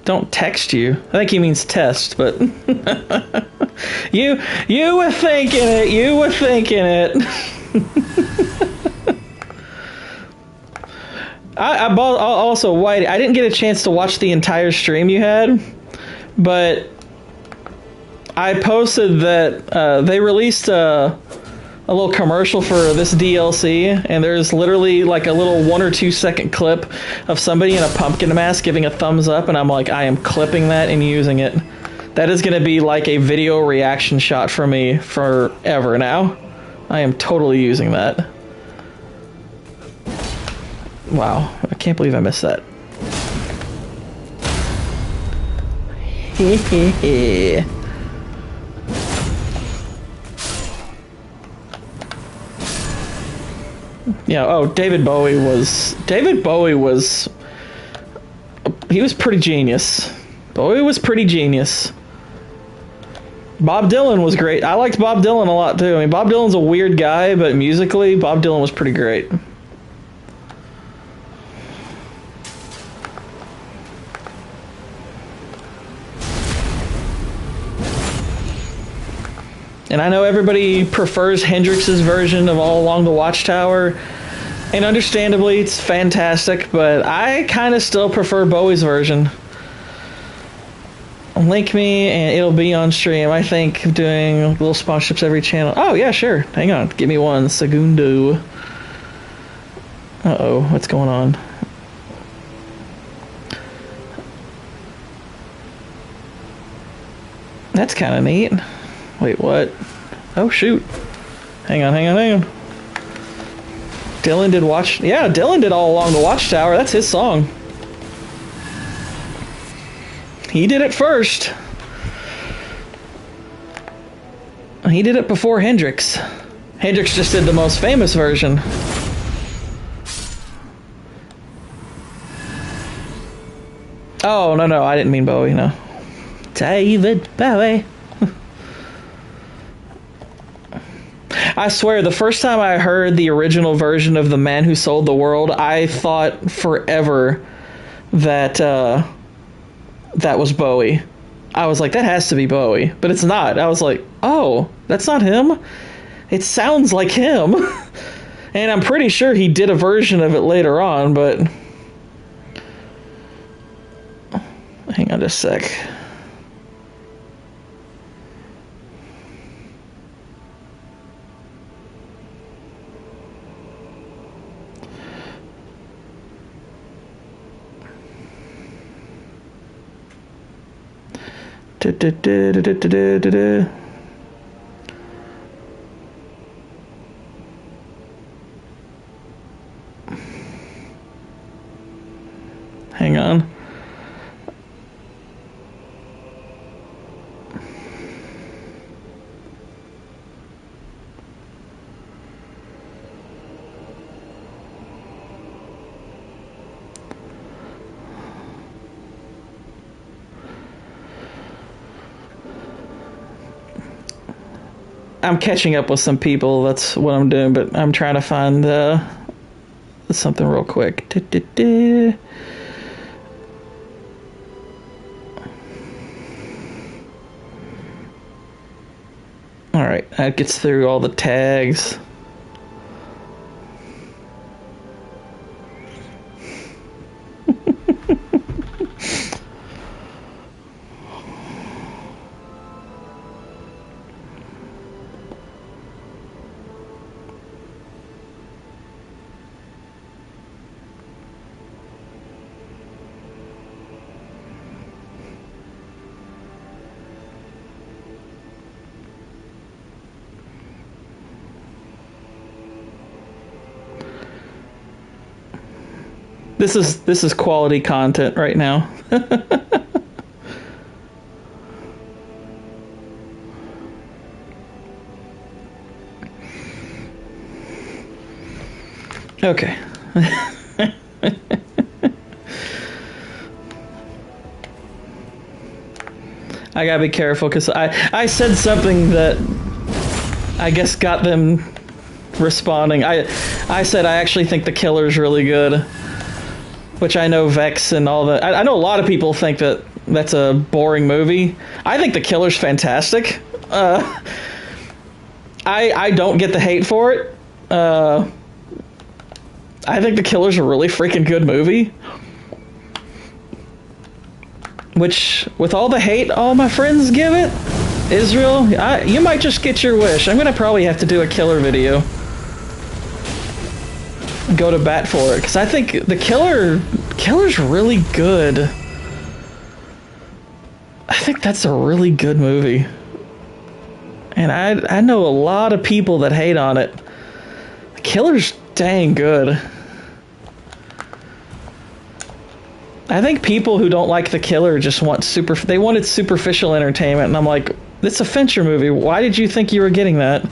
Don't text you. I think he means test, but you were thinking it. You were thinking it. I also, Whitey, I didn't get a chance to watch the entire stream you had, but I posted that they released a little commercial for this DLC, and there's literally like a little 1 or 2 second clip of somebody in a pumpkin mask giving a thumbs up, and I'm like, I am clipping that and using it. That is going to be like a video reaction shot for me forever now. I am totally using that. Wow, I can't believe I missed that. Hehehe. Yeah, oh, David Bowie was he was pretty genius. Bowie was pretty genius. Bob Dylan was great. I liked Bob Dylan a lot too. I mean, Bob Dylan's a weird guy, but musically, Bob Dylan was pretty great. And I know everybody prefers Hendrix's version of All Along the Watchtower, and understandably, it's fantastic, but I kind of still prefer Bowie's version. Link me, and it'll be on stream. I think doing little sponsorships every channel. Oh, yeah, sure. Hang on. Give me one. Segundo. Uh-oh. What's going on? That's kind of neat. Wait, what? Oh, shoot. Hang on. Dylan did Dylan did All Along the Watchtower. That's his song. He did it first. He did it before Hendrix. Hendrix just did the most famous version. Oh, no, I didn't mean Bowie, no. David Bowie. I swear, the first time I heard the original version of The Man Who Sold the World, I thought forever that that was Bowie. I was like, that has to be Bowie, but it's not. I was like, oh, that's not him? It sounds like him. And I'm pretty sure he did a version of it later on, but... Hang on just a sec. Hang on. I'm catching up with some people, that's what I'm doing, but I'm trying to find something real quick. Alright, that gets through all the tags. This is quality content right now. Okay. I gotta be careful because I said something that I guess got them responding. I said I actually think the killer's really good. Which I know Vex and all the... I know a lot of people think that that's a boring movie. I think The Killer's fantastic. I don't get the hate for it. I think The Killer's a really freaking good movie. Which, with all the hate all my friends give it, Israel, you might just get your wish. I'm gonna probably have to do a Killer video. Go to bat for it, because I think the Killer's really good. I think that's a really good movie. And I know a lot of people that hate on it. The Killer's dang good. I think people who don't like The Killer just want they wanted superficial entertainment, and I'm like, it's a Fincher movie. Why did you think you were getting that?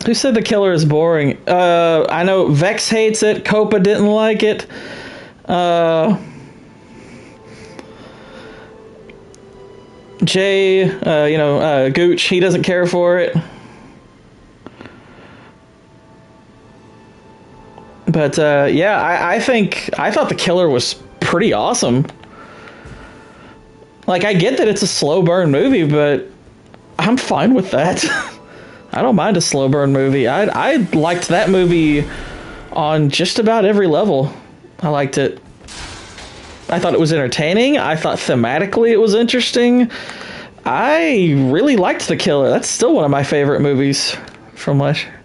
Who said The Killer is boring? I know Vex hates it. Copa didn't like it. Jay, Gooch, he doesn't care for it. But yeah, I thought The Killer was pretty awesome. Like, I get that it's a slow burn movie, but I'm fine with that. I don't mind a slow burn movie. I liked that movie on just about every level. I liked it. I thought it was entertaining. I thought thematically it was interesting. I really liked The Killer. That's still one of my favorite movies from last year.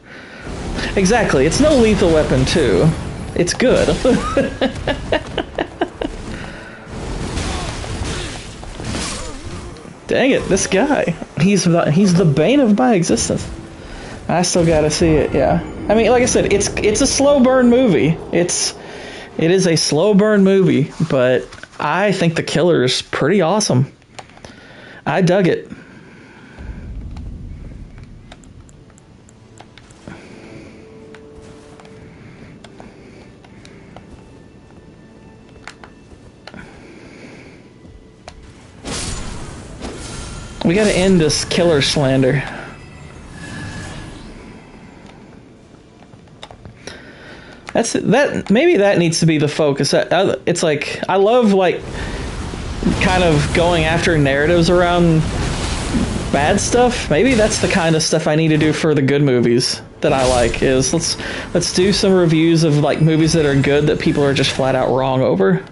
Exactly. It's no Lethal Weapon 2. It's good. Dang it, this guy. He's the bane of my existence. I still gotta see it, yeah. I mean, like I said, it's a slow burn movie. It is a slow burn movie, but I think The Killer is pretty awesome. I dug it. We gotta end this killer slander. Maybe that needs to be the focus. It's like, I love like kind of going after narratives around bad stuff. Maybe that's the kind of stuff I need to do for the good movies that I like, is let's do some reviews of like movies that are good that people are just flat out wrong over.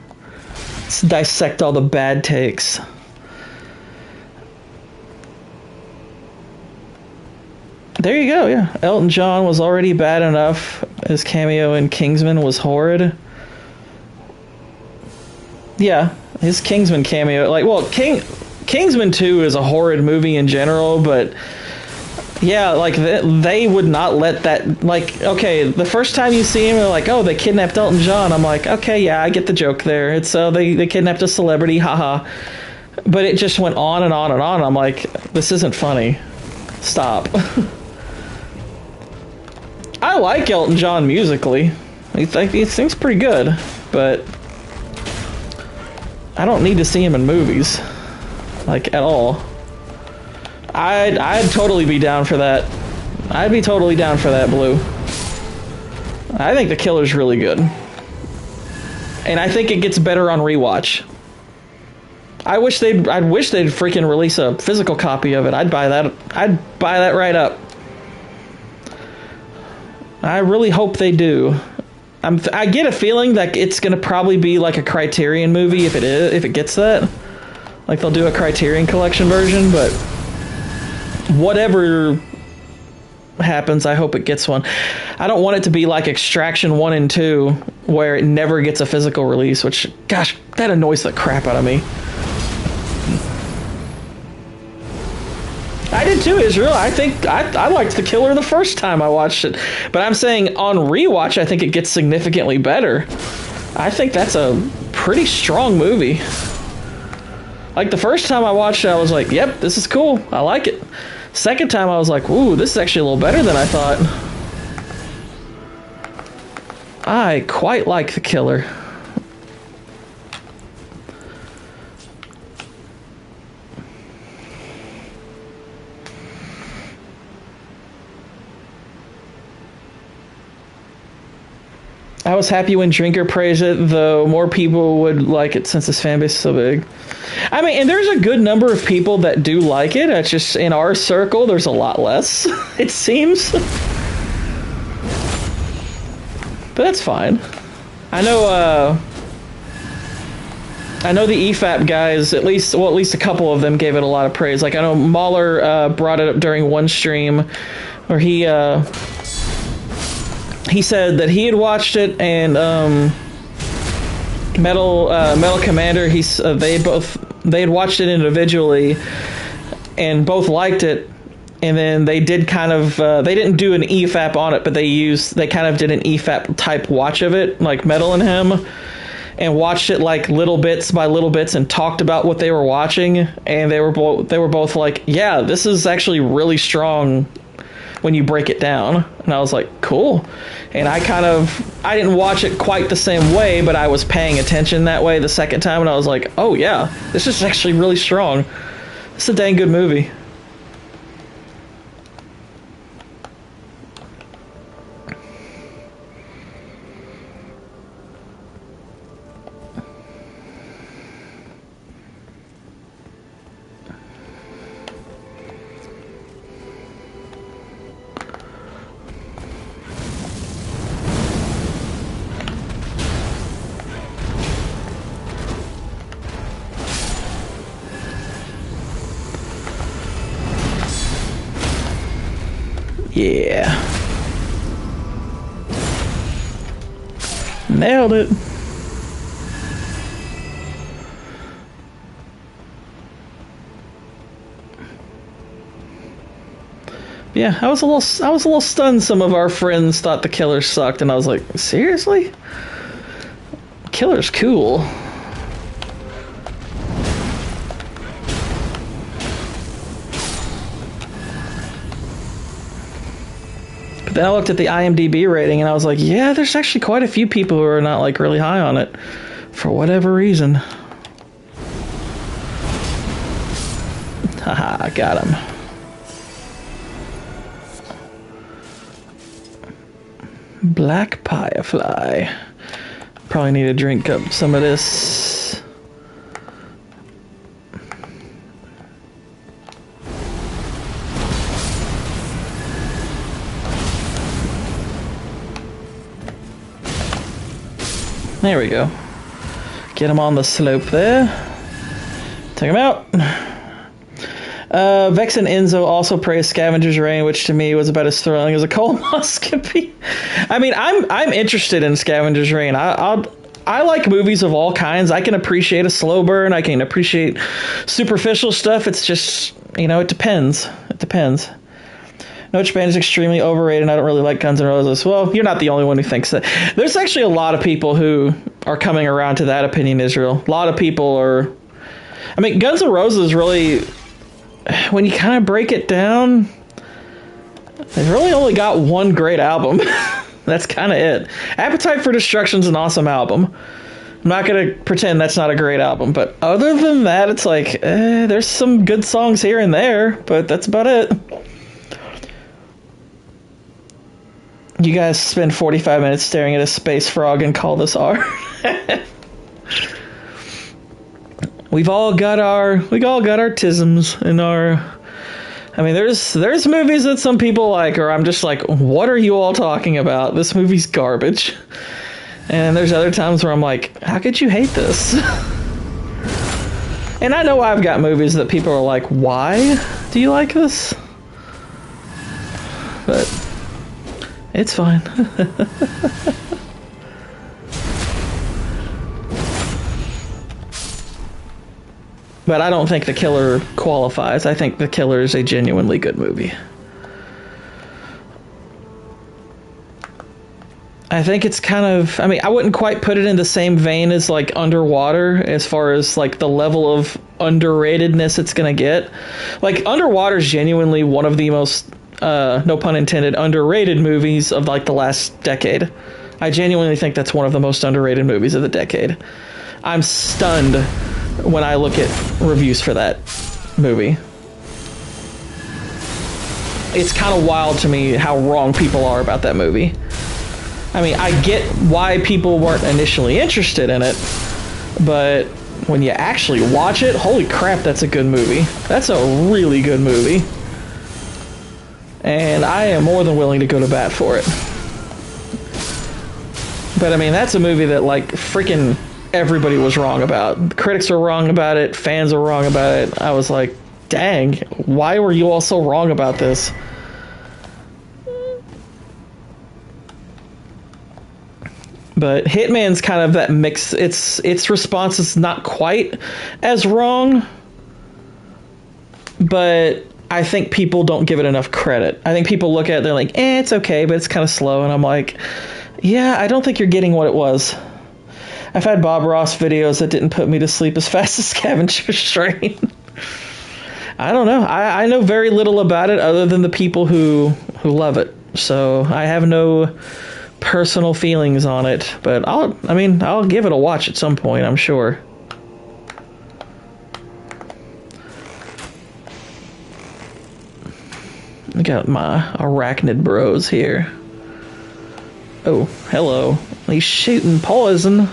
Let's dissect all the bad takes. There you go, yeah. Elton John was already bad enough. His cameo in Kingsman was horrid. Yeah, his Kingsman cameo, like, well, Kingsman 2 is a horrid movie in general, but yeah, like, they would not let that, like, okay, the first time you see him, they're like, oh, they kidnapped Elton John. I'm like, okay, yeah, I get the joke there. It's, they kidnapped a celebrity, haha. But it just went on and on and on. I'm like, this isn't funny. Stop. I like Elton John musically. He sings pretty good, but I don't need to see him in movies, like, at all. I'd totally be down for that. I'd be totally down for that, Blue. I think The Killer's really good, and I think it gets better on rewatch. I wish they'd freaking release a physical copy of it. I'd buy that. I'd buy that right up. I really hope they do. I get a feeling that it's gonna probably be like a Criterion movie if it gets that. Like, they'll do a Criterion Collection version, but whatever happens, I hope it gets one. I don't want it to be like Extraction 1 and 2, where it never gets a physical release, which, gosh, that annoys the crap out of me. I did too, Israel. I think I liked The Killer the first time I watched it. But I'm saying on rewatch, I think it gets significantly better. I think that's a pretty strong movie. Like, the first time I watched it, I was like, yep, this is cool. I like it. Second time, I was like, ooh, this is actually a little better than I thought. I quite like The Killer. I was happy when Drinker praised it, though more people would like it since his fan base is so big. I mean, and there's a good number of people that do like it. It's just, in our circle, there's a lot less, it seems. But that's fine. I know the EFAP guys, at least a couple of them gave it a lot of praise. Like, I know Mahler brought it up during one stream where he said that he had watched it, and Metal Commander, they had watched it individually and both liked it, and then they did kind of they didn't do an EFAP on it, but they kind of did an EFAP type watch of it, like Metal and him, and watched it like little bits by little bits and talked about what they were watching, and they were both like, yeah, this is actually really strong when you break it down. And I was like, cool. And I didn't watch it quite the same way, but I was paying attention that way the second time, and I was like, oh yeah, this is actually really strong. It's a dang good movie. Yeah. Nailed it. Yeah, I was a little stunned. Some of our friends thought The Killer sucked, and I was like, seriously? Killer's cool. Then I looked at the IMDb rating, and I was like, yeah, there's actually quite a few people who are not, like, really high on it, for whatever reason. Haha, got him. Black firefly. Probably need to drink up some of this. There we go. Get him on the slope there. Take him out. Vex and Enzo also praised Scavenger's Reign, which to me was about as thrilling as a colonoscopy. I mean, I'm interested in Scavenger's Reign. I like movies of all kinds. I can appreciate a slow burn. I can appreciate superficial stuff. It's just, you know, it depends. It depends. No Japan is extremely overrated, and I don't really like Guns N' Roses. Well, you're not the only one who thinks that. There's actually a lot of people who are coming around to that opinion, Israel. A lot of people are... I mean, Guns N' Roses really... When you kind of break it down, they've really only got one great album. That's kind of it. Appetite for Destruction's an awesome album. I'm not going to pretend that's not a great album, but other than that, it's like, there's some good songs here and there, but that's about it. You guys spend 45 minutes staring at a space frog and call this art. We all got our tisms and our... I mean, there's movies that some people like, or I'm just like, what are you all talking about? This movie's garbage. And there's other times where I'm like, how could you hate this? And I know I've got movies that people are like, why do you like this? But it's fine. But I don't think The Killer qualifies. I think The Killer is a genuinely good movie. I think it's kind of... I mean, I wouldn't quite put it in the same vein as, like, Underwater, as far as, like, the level of underratedness it's gonna get. Like, Underwater is genuinely one of the most, no pun intended, underrated movies of, like, the last decade. I genuinely think that's one of the most underrated movies of the decade. I'm stunned when I look at reviews for that movie. It's kind of wild to me how wrong people are about that movie. I mean, I get why people weren't initially interested in it, but when you actually watch it, holy crap, that's a good movie. That's a really good movie. And I am more than willing to go to bat for it. But I mean, that's a movie that, like, freaking everybody was wrong about. Critics were wrong about it, fans were wrong about it. I was like, dang, why were you all so wrong about this? But Hitman's kind of that mix. Its response is not quite as wrong, but I think people don't give it enough credit. I think people look at it, they're like, it's okay, but it's kind of slow. And I'm like, yeah, I don't think you're getting what it was. I've had Bob Ross videos that didn't put me to sleep as fast as Scavenger's Reign. I don't know. I know very little about it other than the people who love it. So I have no personal feelings on it, but I'll give it a watch at some point, I'm sure. I got my arachnid bros here. Oh, hello. He's shooting poison.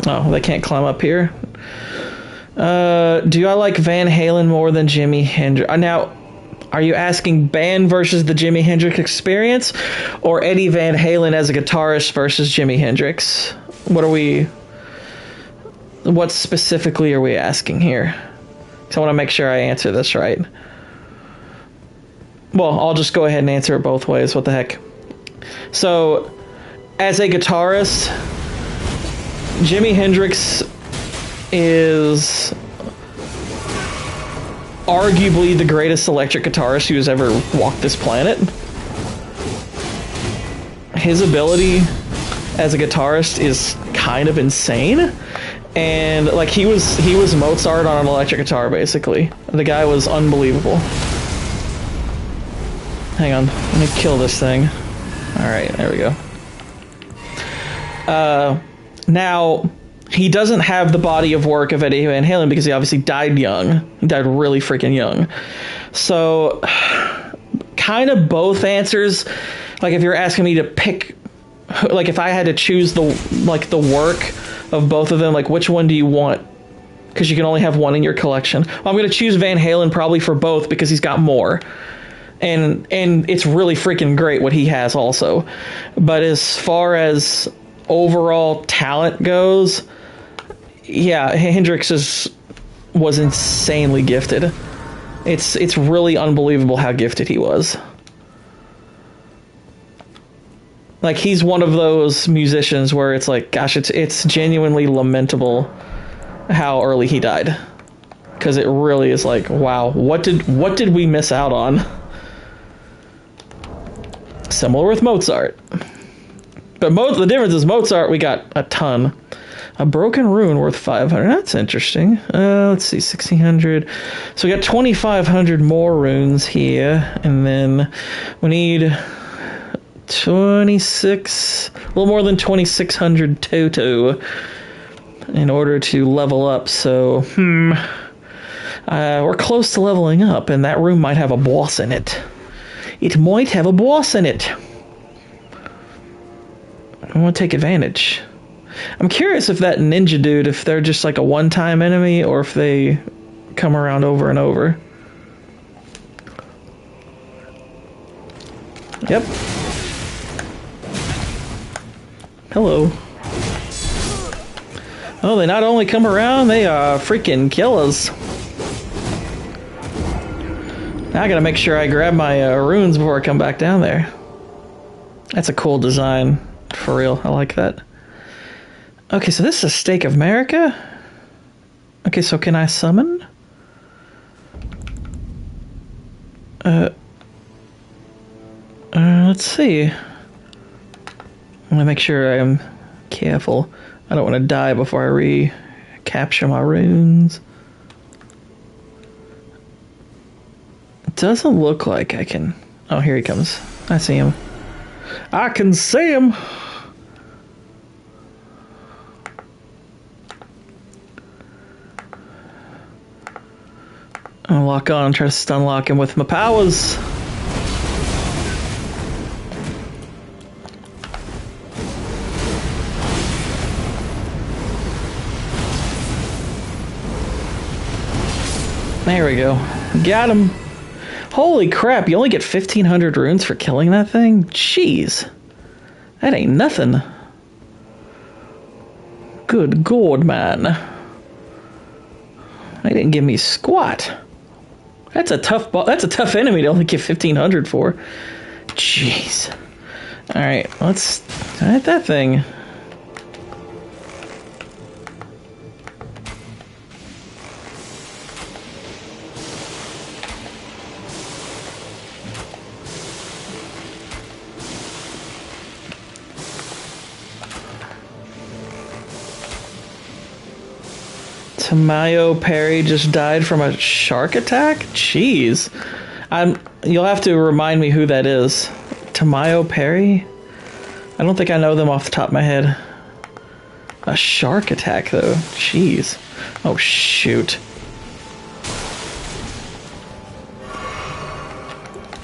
Oh, they can't climb up here. Do I like Van Halen more than Jimi Hendrix? Now, are you asking band versus the Jimi Hendrix Experience, or Eddie Van Halen as a guitarist versus Jimi Hendrix? What specifically are we asking here? So I want to make sure I answer this right. Well, I'll just go ahead and answer it both ways. What the heck? So, as a guitarist, Jimi Hendrix is arguably the greatest electric guitarist who has ever walked this planet. His ability as a guitarist is kind of insane, and like he was Mozart on an electric guitar, basically. The guy was unbelievable. Hang on, let me kill this thing. All right, there we go. Now, he doesn't have the body of work of Eddie Van Halen because he obviously died young. He died really freaking young. So, kind of both answers. Like, if you're asking me to pick, like, if I had to choose the work of both of them, like, which one do you want? Because you can only have one in your collection. Well, I'm going to choose Van Halen probably for both because he's got more. And it's really freaking great what he has also. But as far as overall talent goes, yeah, Hendrix was insanely gifted. It's really unbelievable how gifted he was. Like, he's one of those musicians where it's like, gosh, it's genuinely lamentable how early he died, because it really is like, wow, what did we miss out on? Similar with Mozart, but the difference is Mozart we got a ton. A broken rune worth 500. That's interesting. Let's see, 1600. So we got 2500 more runes here, and then we need 26, a little more than 2600 Toto in order to level up. So, we're close to leveling up, and that room might have a boss in it. It might have a boss in it. I want to take advantage. I'm curious if that ninja dude, if they're just like a one-time enemy, or if they come around over and over. Yep. Hello. Oh, they not only come around, they freaking kill us. Now I gotta make sure I grab my runes before I come back down there. That's a cool design, for real. I like that. Okay, so this is a Stake of America. Okay, so can I summon? Let's see. I'm gonna make sure I'm careful. I don't want to die before I recapture my runes. It doesn't look like I can... Oh, here he comes. I see him. I can see him! I'll lock on and try to stun lock him with my powers. There we go. Got him. Holy crap, you only get 1500 runes for killing that thing? Jeez. That ain't nothing. Good God, man. They didn't give me squat. That's a tough enemy to only get 1500 for. Jeez. Alright, let's hit that thing. Tamayo Perry just died from a shark attack? Jeez. You'll have to remind me who that is. Tamayo Perry? I don't think I know them off the top of my head. A shark attack, though. Jeez. Oh, shoot.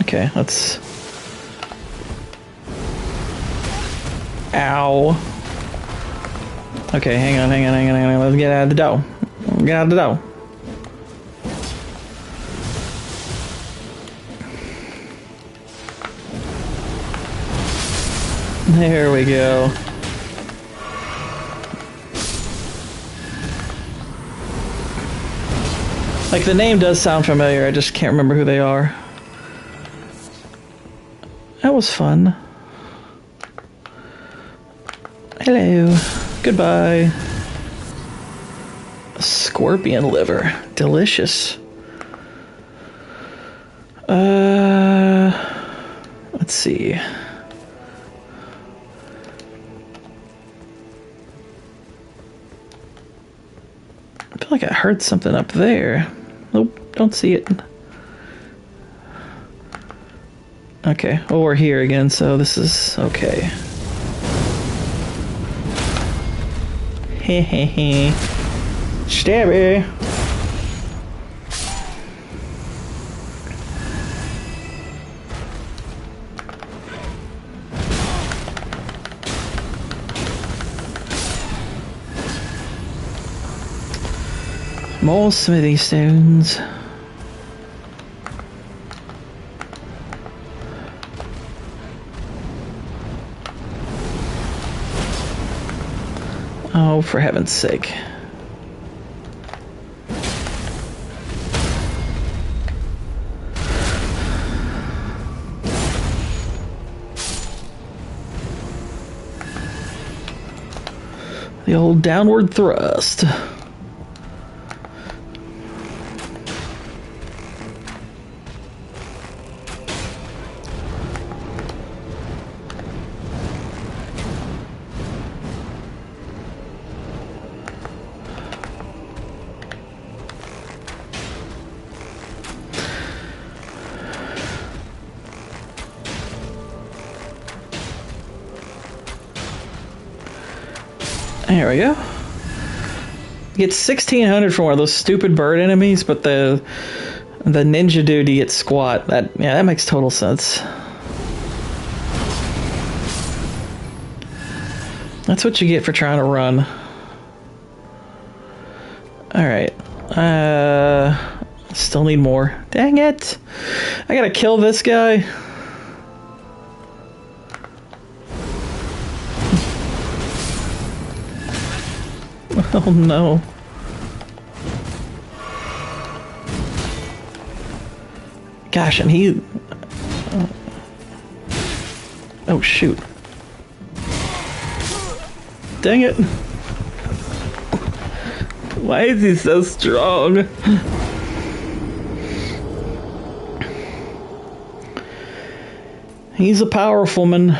Okay, let's... Ow. Okay, hang on. Let's get out of the dough. Get out of the dough. There we go. Like, the name does sound familiar, I just can't remember who they are. That was fun. Hello. Goodbye. Scorpion liver. Delicious. Let's see. I feel like I heard something up there. Nope, don't see it. Okay, well, we're here again, so this is okay. Stabby. More smithy stones. Oh, for heaven's sake. The old downward thrust. There we go. Get 1,600 from one of those stupid bird enemies, but the ninja dude you get squat. That makes total sense. That's what you get for trying to run. Alright. Still need more. Dang it! I gotta kill this guy. Oh no. Gosh, and he... Oh shoot. Dang it. Why is he so strong? He's a powerful man.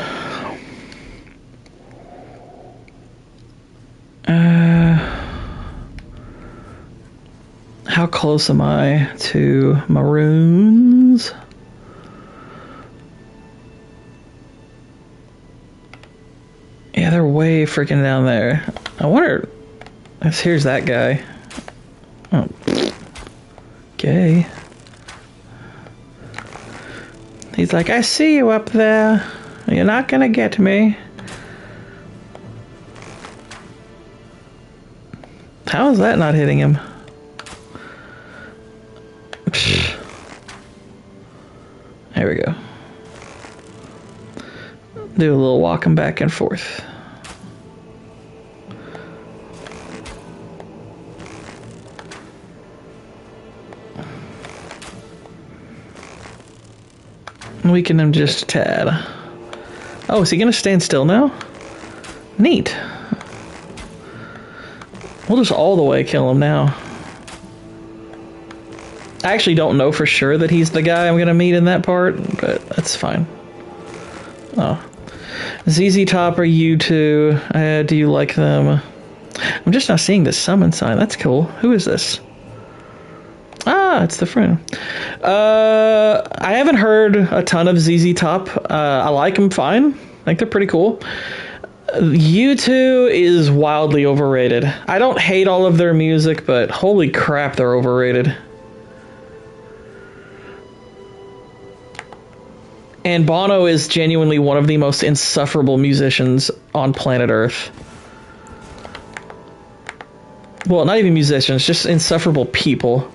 How close am I to maroons? Yeah, they're way freaking down there. I wonder... Here's that guy. Oh. Okay. He's like, I see you up there. You're not gonna get me. How is that not hitting him? There we go. Do a little walking back and forth. Weaken him just a tad. Oh, is he gonna stand still now? Neat. We'll just all the way kill him now. I actually don't know for sure that he's the guy I'm gonna meet in that part, but that's fine. Oh. ZZ Top or you two? Do you like them? I'm just not seeing the summon sign. That's cool. Who is this? Ah, it's the friend. I haven't heard a ton of ZZ Top. I like them fine. I think they're pretty cool. U2 is wildly overrated. I don't hate all of their music, but holy crap, they're overrated. And Bono is genuinely one of the most insufferable musicians on planet Earth. Well, not even musicians, just insufferable people.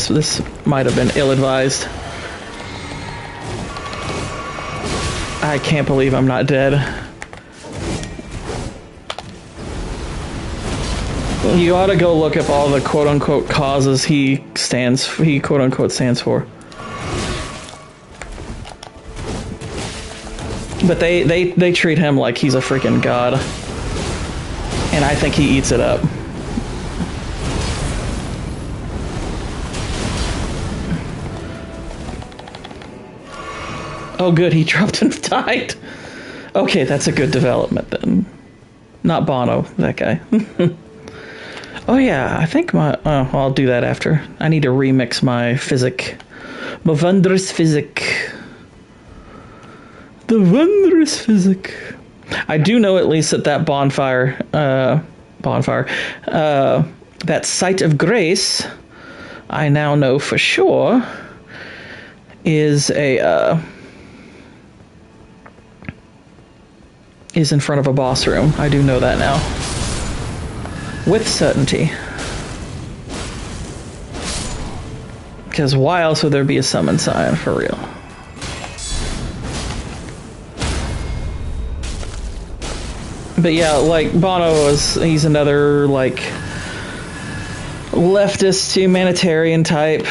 This might have been ill-advised. I can't believe I'm not dead. You ought to go look up all the quote-unquote causes he quote-unquote stands for. But they treat him like he's a freaking god. And I think he eats it up. Oh good, he dropped and died. Okay, that's a good development then. Not Bono, that guy. Oh yeah, I think my... Oh, I'll do that after. I need to remix my physic. My wondrous physic. The wondrous physic. I do know at least that bonfire... that site of grace, I now know for sure, is is in front of a boss room. I do know that now. With certainty. Because why else would there be a summon sign, for real? But yeah, like, Bono he's another, like, leftist humanitarian type.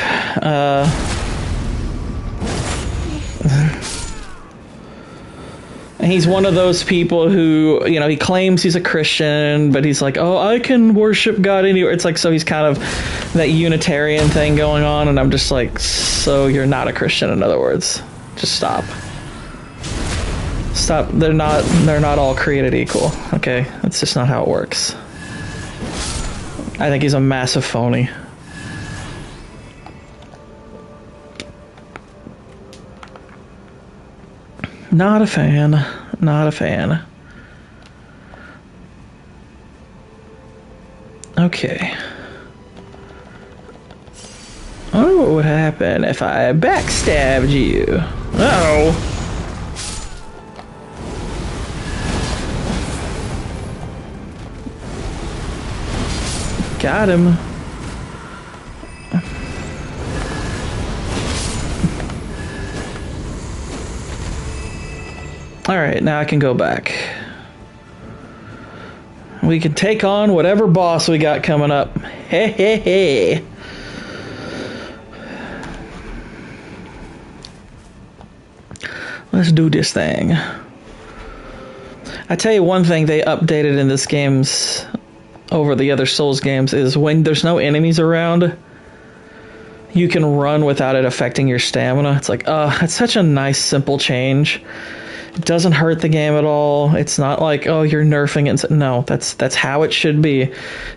And he's one of those people who, you know, he claims he's a Christian, but he's like, oh, I can worship God anywhere. It's like, so he's kind of that Unitarian thing going on, and I'm just like, so you're not a Christian, in other words. Just stop. Stop. They're not all created equal, okay? That's just not how it works. I think he's a massive phony. Not a fan. Not a fan. Okay. I wonder what would happen if I backstabbed you. Uh-oh. Got him. Alright, now I can go back. We can take on whatever boss we got coming up. Hey, hey, hey. Let's do this thing. I tell you one thing they updated in this game's over the other Souls games is when there's no enemies around, you can run without it affecting your stamina. It's like, it's such a nice, simple change. It doesn't hurt the game at all. It's not like, oh, you're nerfing it. No, that's how it should be.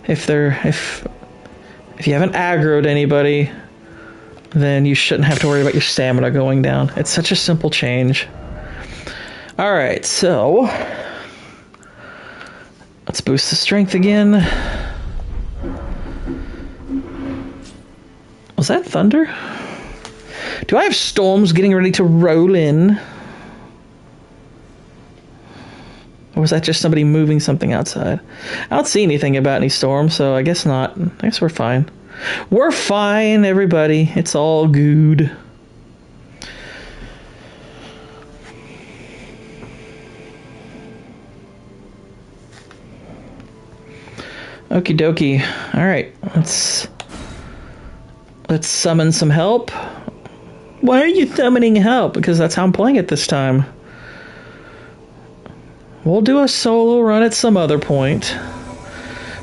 If you haven't aggroed anybody, then you shouldn't have to worry about your stamina going down. It's such a simple change. All right, so let's boost the strength again. Was that thunder? Do I have storms getting ready to roll in? Or was that just somebody moving something outside? I don't see anything about any storms, so I guess not. I guess we're fine. We're fine, everybody. It's all good. Okie dokie. Alright, let's summon some help. Why are you summoning help? Because that's how I'm playing it this time. We'll do a solo run at some other point.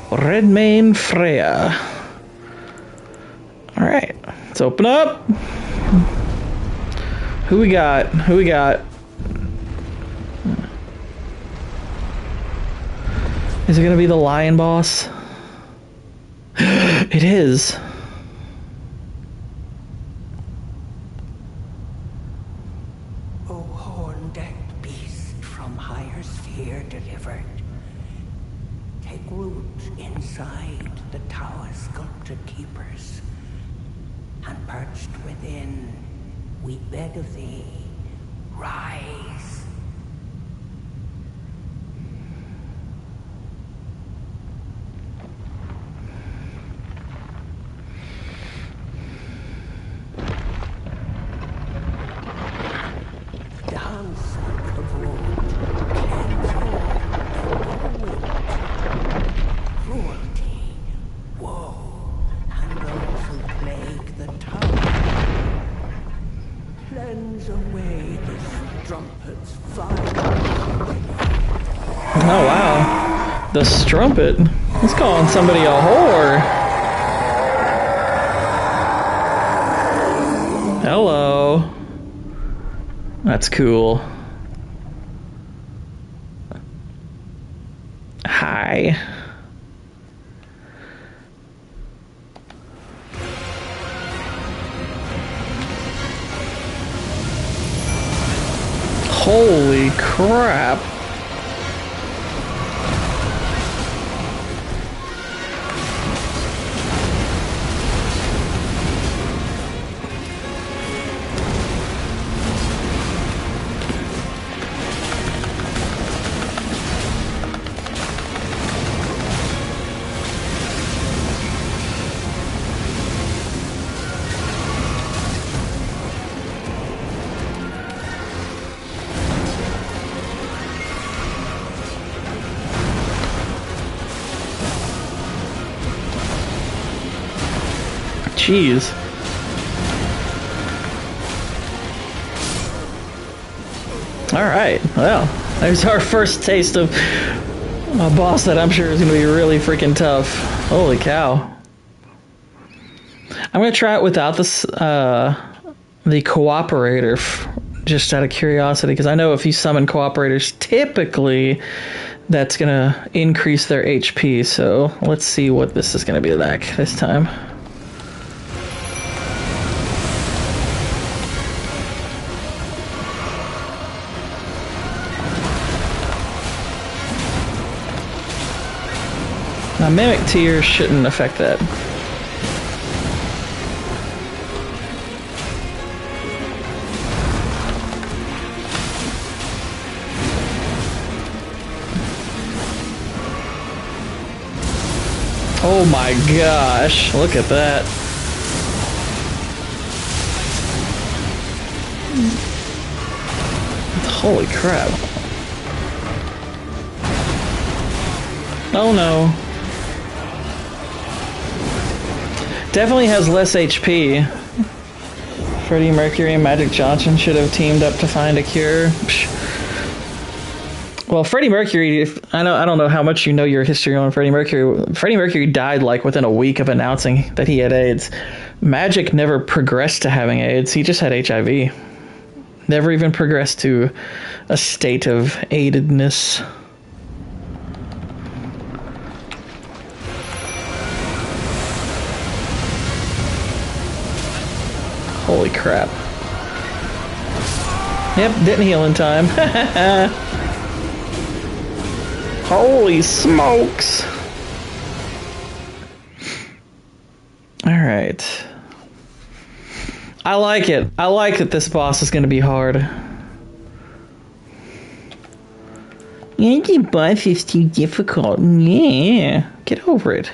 Redmane Freya. Alright, let's open up. Who we got? Who we got? Is it gonna be the lion boss? It is. O horn-decked beast from higher sphere delivered, take root inside the tower sculpted keepers, and perched within, we beg of thee, rise. Oh wow, the strumpet. He's calling somebody a whore. Hello. That's cool. Hi. Holy crap. Jeez. Alright, well, there's our first taste of a boss that I'm sure is going to be really freaking tough. Holy cow. I'm going to try it without this, the cooperator, just out of curiosity, because I know if you summon cooperators, typically that's going to increase their HP, so let's see what this is going to be like this time. Now, Mimic Tear shouldn't affect that. Oh my gosh, look at that. Holy crap. Oh no. Definitely has less HP. Freddie Mercury and Magic Johnson should have teamed up to find a cure. Psh. Well, Freddie Mercury, I don't know how much you know your history on Freddie Mercury. Freddie Mercury died like within a week of announcing that he had AIDS. Magic never progressed to having AIDS. He just had HIV. Never even progressed to a state of AIDedness. Holy crap. Yep, didn't heal in time. Holy smokes. Alright. I like it. I like that this boss is going to be hard. Yeah, the boss is too difficult. Yeah. Get over it.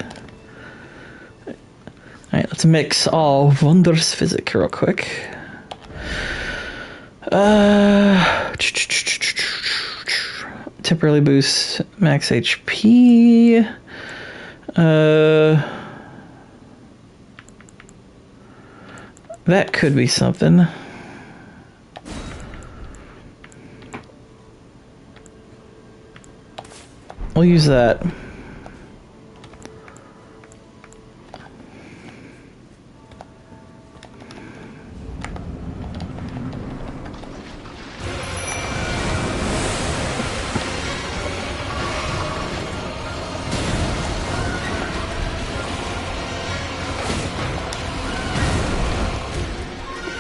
Alright, let's mix all Wondrous Physic real quick. Temporarily boost max HP. That could be something. We'll use that.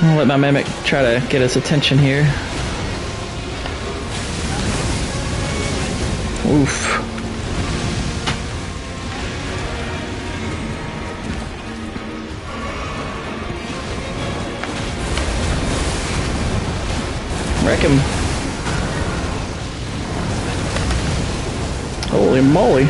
I'll let my Mimic try to get his attention here. Oof. Wreck him. Holy moly.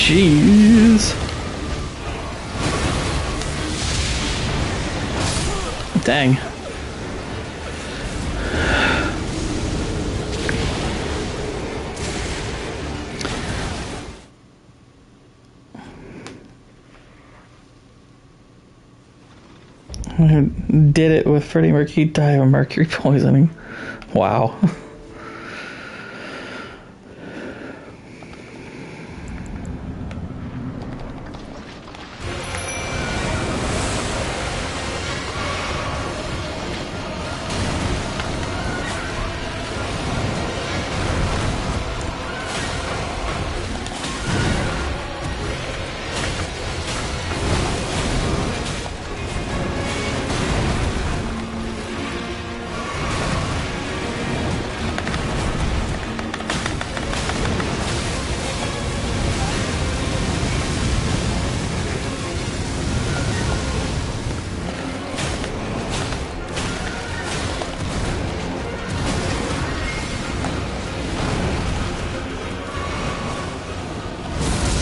Jeez. Dang. Did it with Freddie Mercury, die of mercury poisoning. Wow.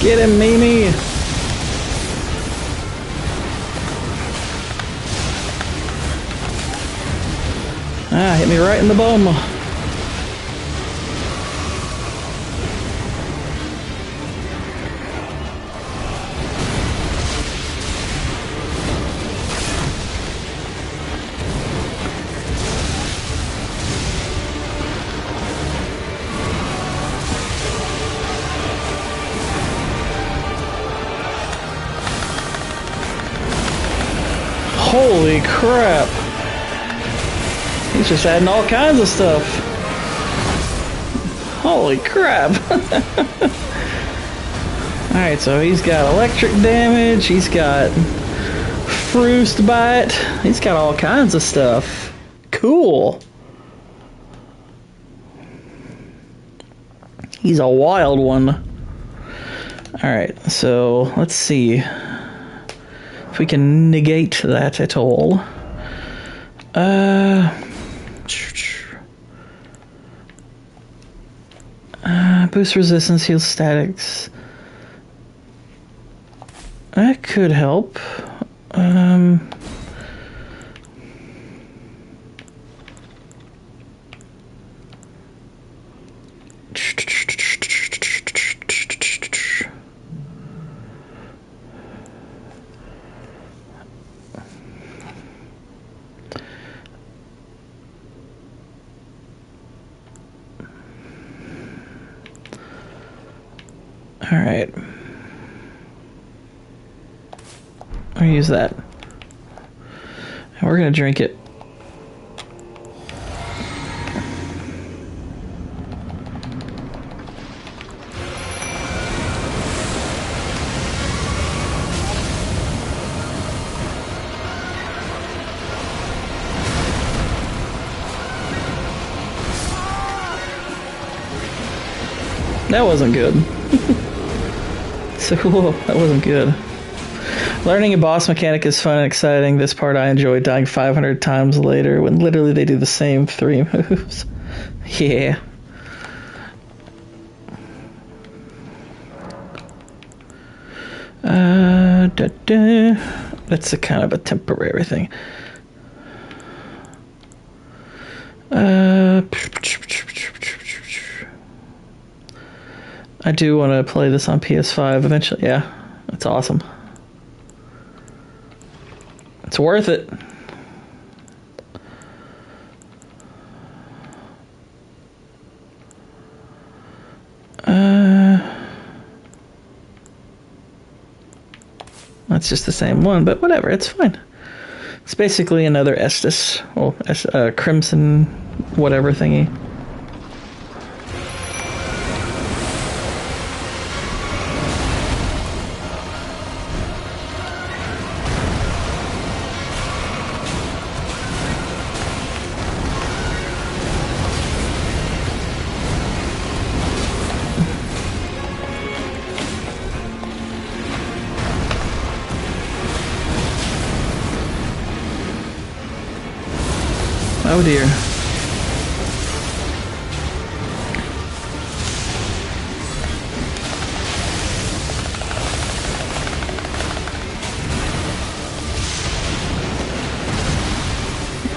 Get him, Mimi! Ah, hit me right in the bum. Holy crap. He's just adding all kinds of stuff. Holy crap. Alright, so he's got electric damage, he's got frostbite, he's got all kinds of stuff. Cool. He's a wild one. Alright, so let's see if we can negate that at all. Boost resistance, heal statics. That could help. All right. I'll use that. And we're gonna drink it. That wasn't good. So cool. That wasn't good. Learning a boss mechanic is fun and exciting. This part I enjoy, dying 500 times later when literally they do the same 3 moves. Yeah. That's a kind of a temporary thing. I do want to play this on PS5 eventually. Yeah, it's awesome. It's worth it. That's just the same one, but whatever, it's fine. It's basically another Estus, well, Crimson whatever thingy. Oh dear.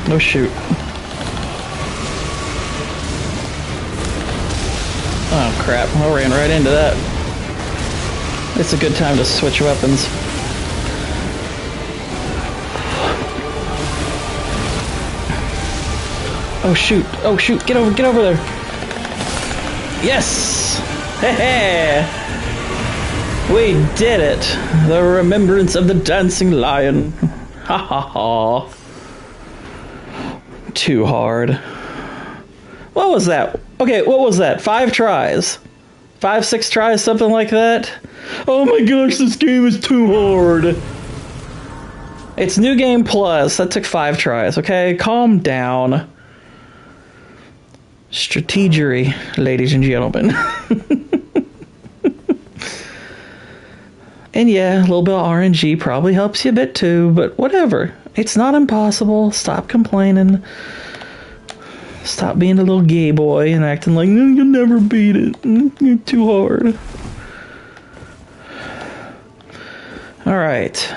Oh shoot. Oh crap, I ran right into that. It's a good time to switch weapons. Oh shoot, get over there. Yes! Hey! We did it! The remembrance of the dancing lion. Ha ha ha. Too hard. What was that? Okay, what was that? 5 tries? 5, 6 tries, something like that? Oh my gosh, this game is too hard! It's New Game Plus. That took 5 tries, okay? Calm down. Strategery, ladies and gentlemen. And yeah, a little bit of RNG probably helps you a bit too, but whatever. It's not impossible. Stop complaining. Stop being a little gay boy and acting like, you'll never beat it. It's too hard. All right.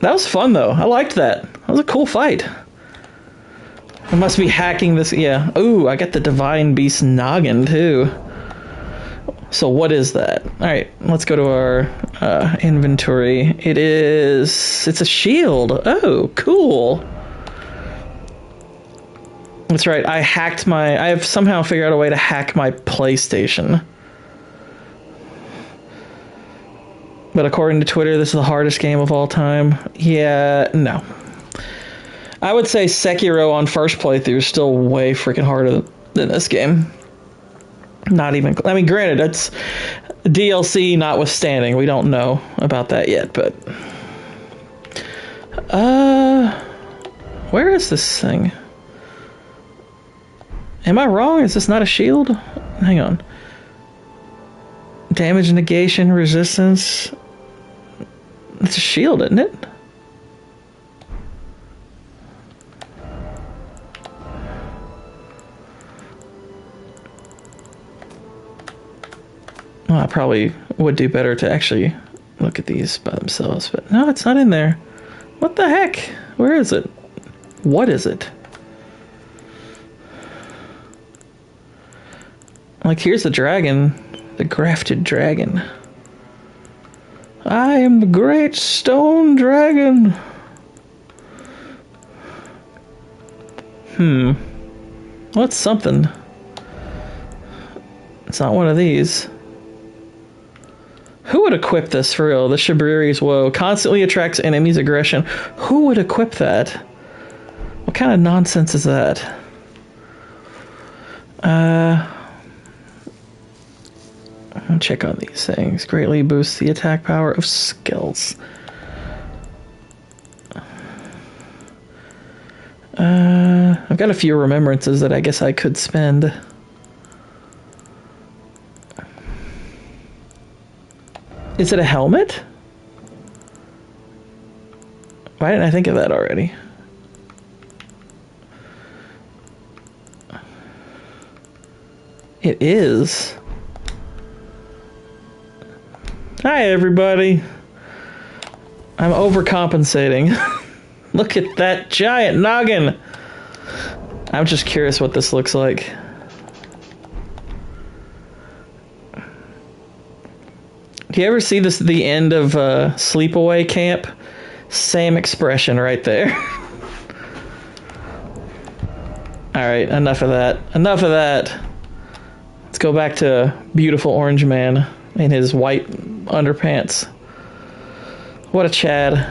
That was fun, though. I liked that. That was a cool fight. I must be hacking this. Yeah. Ooh, I got the Divine Beast Noggin, too. So what is that? All right, let's go to our inventory. It's a shield. Oh, cool. That's right. I have somehow figured out a way to hack my PlayStation. But according to Twitter, this is the hardest game of all time. Yeah, no. I would say Sekiro on first playthrough is still way freaking harder than this game. Not even... I mean, granted, it's DLC notwithstanding. We don't know about that yet, but... Where is this thing? Am I wrong? Is this not a shield? Hang on. Damage negation, resistance... It's a shield, isn't it? Well, I probably would do better to actually look at these by themselves, but no, it's not in there. What the heck? Where is it? What is it? Like, here's the dragon. The grafted dragon. I am the great stone dragon. What's something? It's not one of these. Who would equip this for real? The Shabriri's Woe constantly attracts enemies' aggression. Who would equip that? What kind of nonsense is that? I'll check on these things. Greatly boosts the attack power of skills. I've got a few remembrances that I guess I could spend. Is it a helmet? Why didn't I think of that already? It is. Hi, everybody. I'm overcompensating. Look at that giant noggin. I'm just curious what this looks like. Do you ever see this at the end of Sleepaway Camp? Same expression right there. Alright, enough of that. Enough of that. Let's go back to beautiful orange man in his white underpants. What a Chad.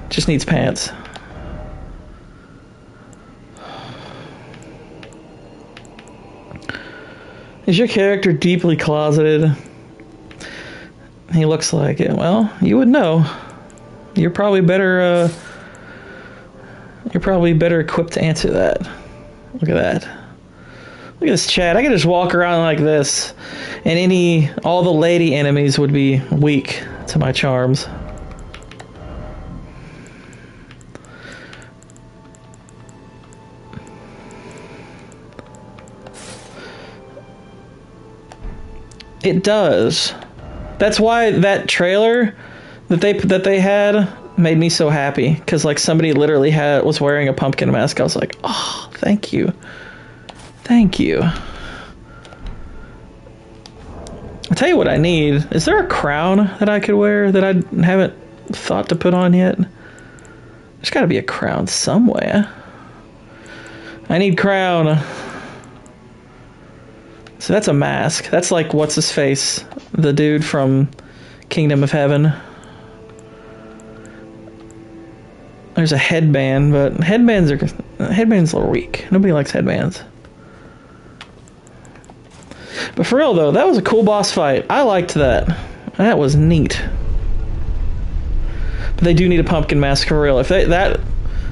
Just needs pants. Is your character deeply closeted? He looks like it. Well, you would know. You're probably better equipped to answer that. Look at that. Look at this Chad. I could just walk around like this, and all the lady enemies would be weak to my charms. It does. That's why that trailer that they had made me so happy, because like somebody literally was wearing a pumpkin mask. I was like, oh, thank you. Thank you. I'll tell you what I need. Is there a crown that I could wear that I haven't thought to put on yet? There's got to be a crown somewhere. I need crown. So that's a mask. That's like, what's his face? The dude from Kingdom of Heaven. There's a headband, but headbands are a little weak. Nobody likes headbands. But for real though, that was a cool boss fight. I liked that. That was neat. But they do need a pumpkin mask for real. If that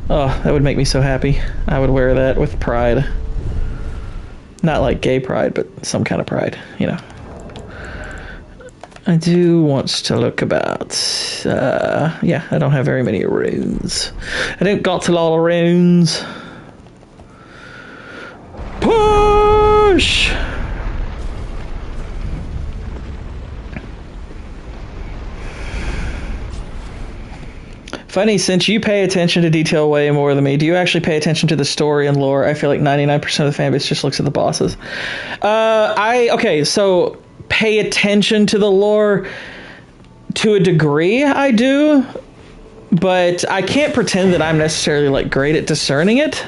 would make me so happy. I would wear that with pride. Not like gay pride, but some kind of pride, you know. I do want to look about. Yeah, I don't have very many runes. I don't got a lot of runes. Push! Funny, since you pay attention to detail way more than me, do you actually pay attention to the story and lore? I feel like 99% of the fanbase just looks at the bosses. Okay, so pay attention to the lore to a degree, I do, but I can't pretend that I'm necessarily like great at discerning it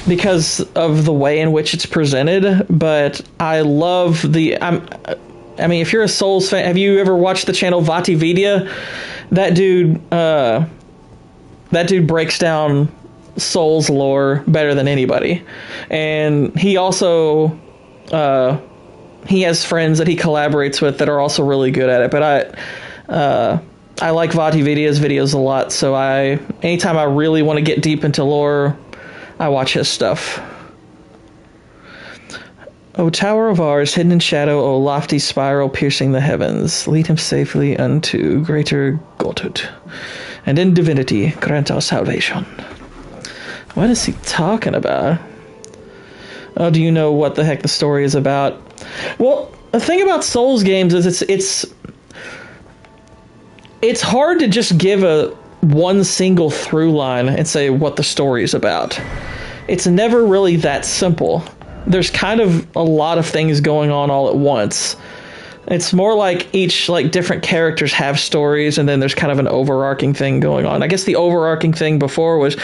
because of the way in which it's presented. But I love I mean, if you're a Souls fan, have you ever watched the channel Vatividia? That dude breaks down Souls lore better than anybody, and he also he has friends that he collaborates with that are also really good at it. But I like Vatividia's videos a lot, so anytime I really want to get deep into lore, I watch his stuff. O Tower of ours, hidden in shadow, O lofty spiral piercing the heavens, lead him safely unto greater godhood, and in divinity grant our salvation. What is he talking about? Oh, do you know what the heck the story is about? Well, the thing about Souls games is it's hard to just give one single through line and say what the story is about. It's never really that simple. There's kind of a lot of things going on all at once. It's more like each different characters have stories, and then there's kind of an overarching thing going on. I guess the overarching thing before was,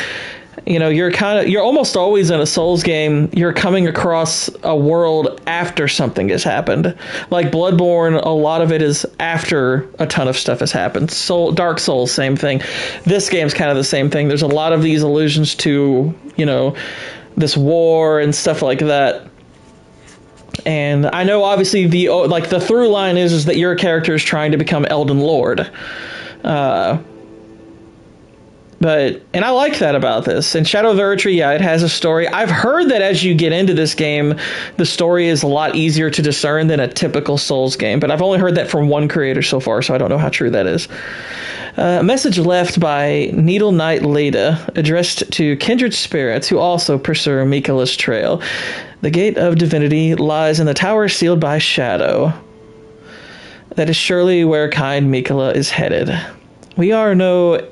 you're almost always in a Souls game, you're coming across a world after something has happened. Like Bloodborne, a lot of it is after a ton of stuff has happened. Dark Souls, same thing. This game's kind of the same thing. There's a lot of these allusions to, this war and stuff like that. And I know obviously the through line is that your character is trying to become Elden Lord. And I like that about this. And Shadow of ERDTREE, yeah, it has a story. I've heard that as you get into this game, the story is a lot easier to discern than a typical Souls game. But I've only heard that from one creator so far, so I don't know how true that is. A message left by Needle Knight Leda, addressed to kindred spirits who also pursue Mikola's trail. The gate of divinity lies in the tower sealed by shadow. That is surely where kind Mikola is headed. We are no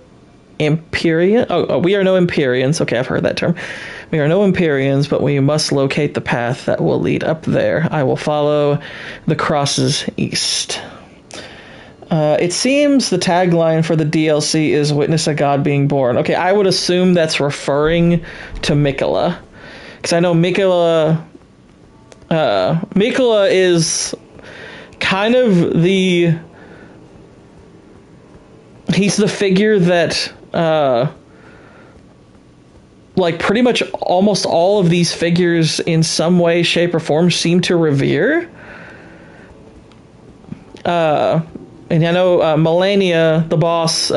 Empyrean. We are no Empyreans. Okay, I've heard that term. We are no Empyreans, but we must locate the path that will lead up there. I will follow the crosses east. It seems the tagline for the DLC is "Witness a God being born." Okay, I would assume that's referring to Mikola, because I know Mikola is kind of he's the figure that pretty much almost all of these figures in some way, shape, or form seem to revere. And I know Melania, the boss,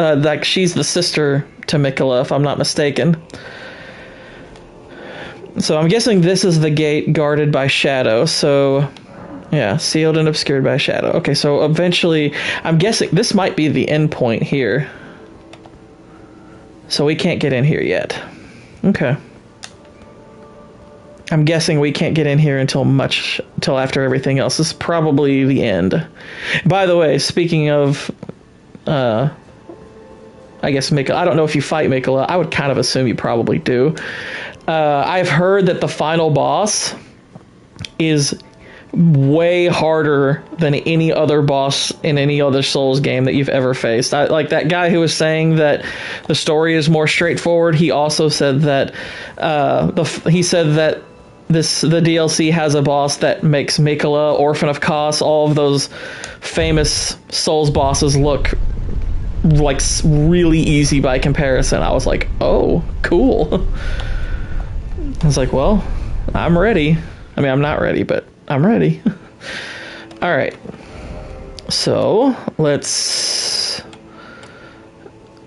she's the sister to Mikola, if I'm not mistaken. So I'm guessing this is the gate guarded by shadow. So, yeah, sealed and obscured by shadow. Okay, so eventually, I'm guessing this might be the end point here. So we can't get in here yet. Okay. I'm guessing we can't get in here until after everything else. This is probably the end. By the way, speaking of, I guess Mikola, I don't know if you fight Mikola. I would kind of assume you probably do. I've heard that the final boss is way harder than any other boss in any other Souls game that you've ever faced. Like that guy who was saying that the story is more straightforward. He also said that the DLC has a boss that makes Mikola, Orphan of Kos, all of those famous Souls bosses look like really easy by comparison. I was like, oh, cool. I was like, well, I'm ready. I mean, I'm not ready, but I'm ready. All right. So let's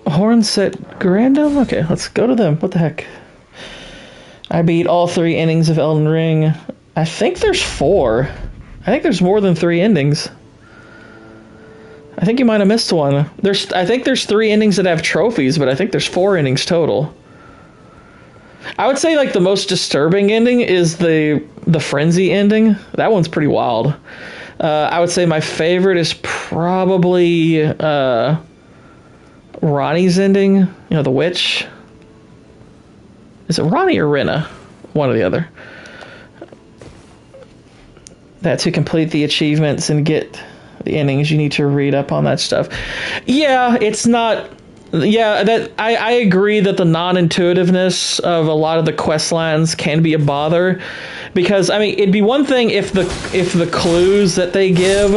Hornset Grandom. Okay, let's go to them. What the heck? I beat all 3 endings of Elden Ring. I think there's 4. I think there's more than 3 endings. I think you might have missed one. I think there's 3 endings that have trophies, but I think there's 4 endings total. I would say the most disturbing ending is the frenzy ending. That one's pretty wild. I would say my favorite is probably Ronnie's ending, you know, the witch. Is it Ronnie or Rena? One or the other. That to complete the achievements and get the endings, you need to read up on that stuff. Yeah, it's not... Yeah, that I agree that the non-intuitiveness of a lot of the quest lines can be a bother. Because, I mean, it'd be one thing if the clues that they give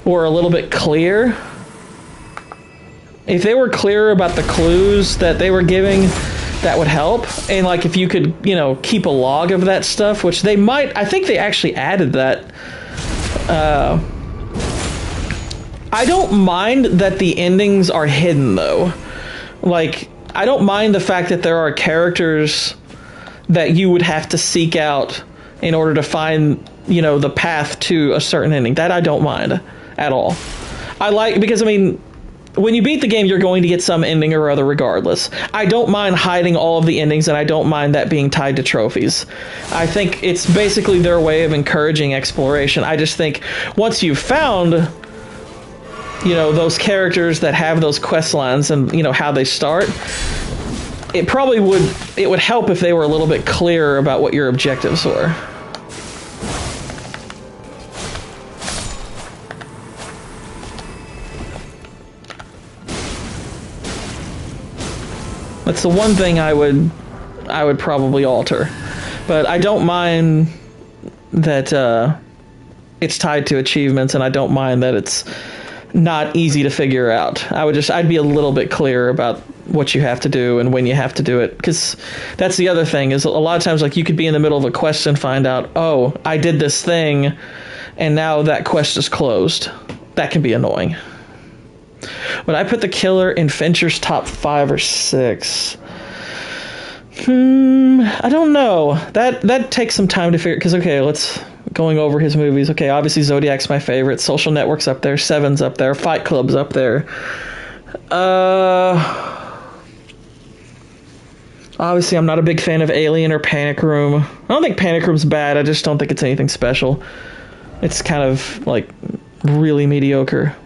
were a little bit clear. If they were clear about the clues that they were giving, that would help. And like if you could, you know, keep a log of that stuff, which they might, I think they actually added that. I don't mind that the endings are hidden though. Like, I don't mind the fact that there are characters that you would have to seek out in order to find, you know, the path to a certain ending. That I don't mind at all. I like, because I mean, when you beat the game, you're going to get some ending or other regardless. I don't mind hiding all of the endings, and I don't mind that being tied to trophies. I think it's basically their way of encouraging exploration. I just think once you've found, you know, those characters that have those quest lines and, you know, how they start, it would help if they were a little bit clearer about what your objectives were. That's the one thing I would probably alter. But I don't mind that it's tied to achievements, and I don't mind that it's not easy to figure out. I'd be a little bit clearer about what you have to do and when you have to do it, because that's the other thing, is a lot of times, like, you could be in the middle of a quest and find out, oh, I did this thing and now that quest is closed. That can be annoying. Would I put the killer in Fincher's top 5 or 6? I don't know. That takes some time to figure, because, okay, going over his movies. Okay, obviously Zodiac's my favorite. Social Network's up there. Seven's up there. Fight Club's up there. Obviously, I'm not a big fan of Alien or Panic Room. I don't think Panic Room's bad. I just don't think it's anything special. It's kind of, like, really mediocre.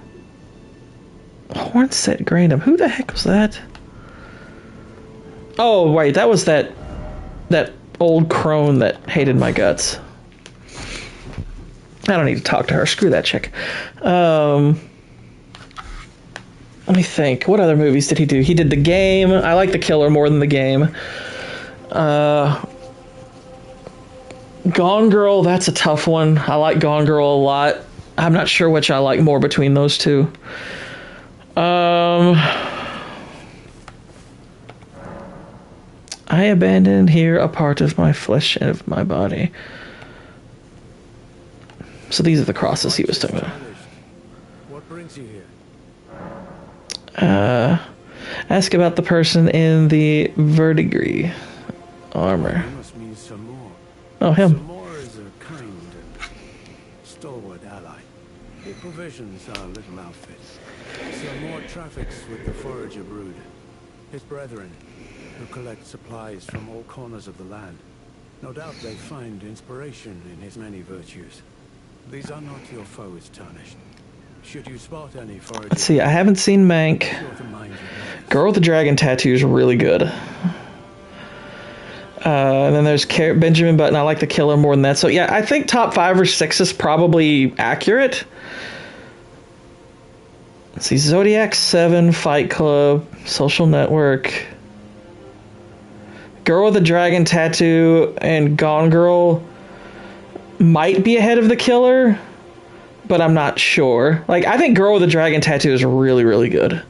Hornset Grandam. Who the heck was that? Oh, wait, that was that old crone that hated my guts. I don't need to talk to her. Screw that chick. Let me think. What other movies did he do? He did The Game. I like The Killer more than The Game. Gone Girl, that's a tough one. I like Gone Girl a lot. I'm not sure which I like more between those two. I abandoned here a part of my flesh and of my body. So these are the crosses he was talking about. What brings you here? Ask about the person in the verdigris armor. You must mean Samor. Oh, him. Samor is a kind and stalwart ally. The provisions are a little outfit. Samor traffics with the forager brood, his brethren, who collect supplies from all corners of the land. No doubt they find inspiration in his many virtues. These are not your foes, Tarnished. Should you spot any foragers... Let's see, I haven't seen Mank. Girl with the Dragon Tattoo is really good. And then there's Benjamin Button. I like The Killer more than that. So yeah, I think top 5 or 6 is probably accurate. Let's see, Zodiac, 7, Fight Club, Social Network, Girl with the Dragon Tattoo, and Gone Girl might be ahead of The Killer, but I'm not sure. Like, I think Girl with the Dragon Tattoo is really, really good.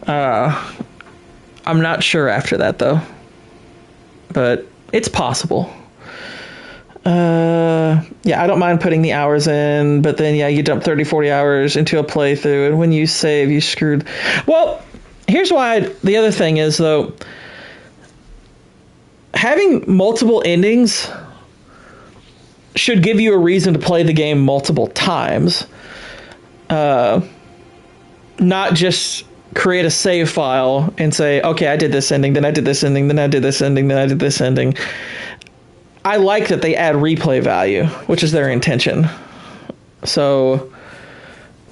I'm not sure after that, though. But it's possible. Yeah, I don't mind putting the hours in, but then, yeah, you dump 30, 40 hours into a playthrough, and when you save, you screwed. Well, here's why. The other thing is, though, having multiple endings should give you a reason to play the game multiple times. Not just create a save file and say, okay, I did this ending, then I did this ending, then I did this ending, then I did this ending. I like that they add replay value, which is their intention. So,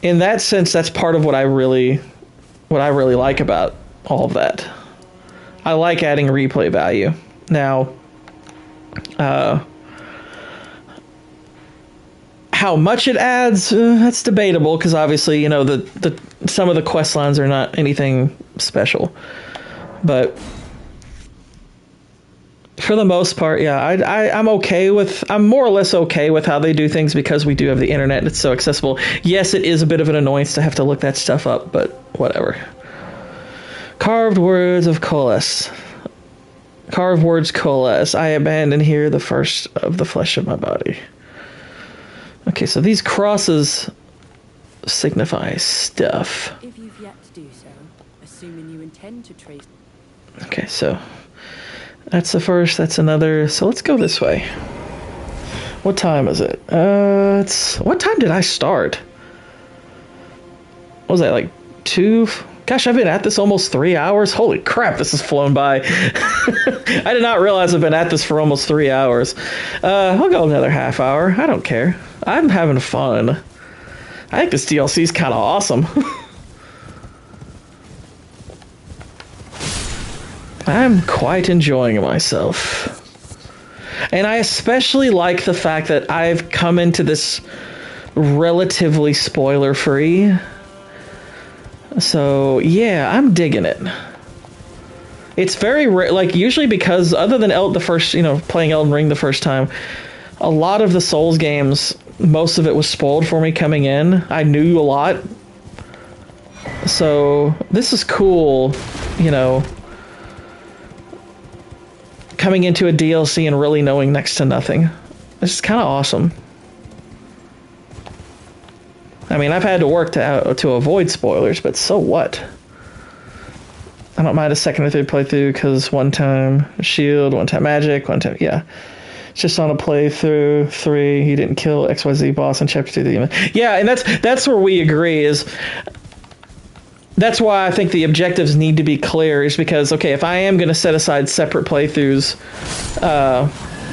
in that sense, that's part of what I really what I really like about all of that. I like adding replay value. Now, how much it adds, that's debatable, because obviously, you know, the some of the quest lines are not anything special. But for the most part, yeah, I'm more or less okay with how they do things, because we do have the internet and it's so accessible. Yes, it is a bit of an annoyance to have to look that stuff up, but whatever. Carved words of coalesce. Carved words coalesce. I abandon here the first of the flesh of my body. Okay, so these crosses signify stuff. If you've yet to do so, assuming you intend to trace... Okay, so that's the first, that's another. So let's go this way. What time is it? What time did I start? What was that, like 2? Gosh, I've been at this almost 3 hours. Holy crap, this has flown by. I did not realize I've been at this for almost 3 hours. I'll go another half hour. I don't care. I'm having fun. I think this DLC is kind of awesome. I'm quite enjoying myself. And I especially like the fact that I've come into this relatively spoiler-free. So, yeah, I'm digging it. It's very rare, like, usually, because other than playing Elden Ring the first time, a lot of the Souls games, most of it was spoiled for me coming in. I knew a lot. So, this is cool, you know, coming into a DLC and really knowing next to nothing. This is kind of awesome. I mean, I've had to work to avoid spoilers, but so what? I don't mind a second or third playthrough, because one time shield, one time magic, one time, yeah. It's just on a playthrough 3, he didn't kill XYZ boss in chapter 2 of the demon. Yeah, and that's where we agree, is that's why I think the objectives need to be clear, is because, okay, if I am going to set aside separate playthroughs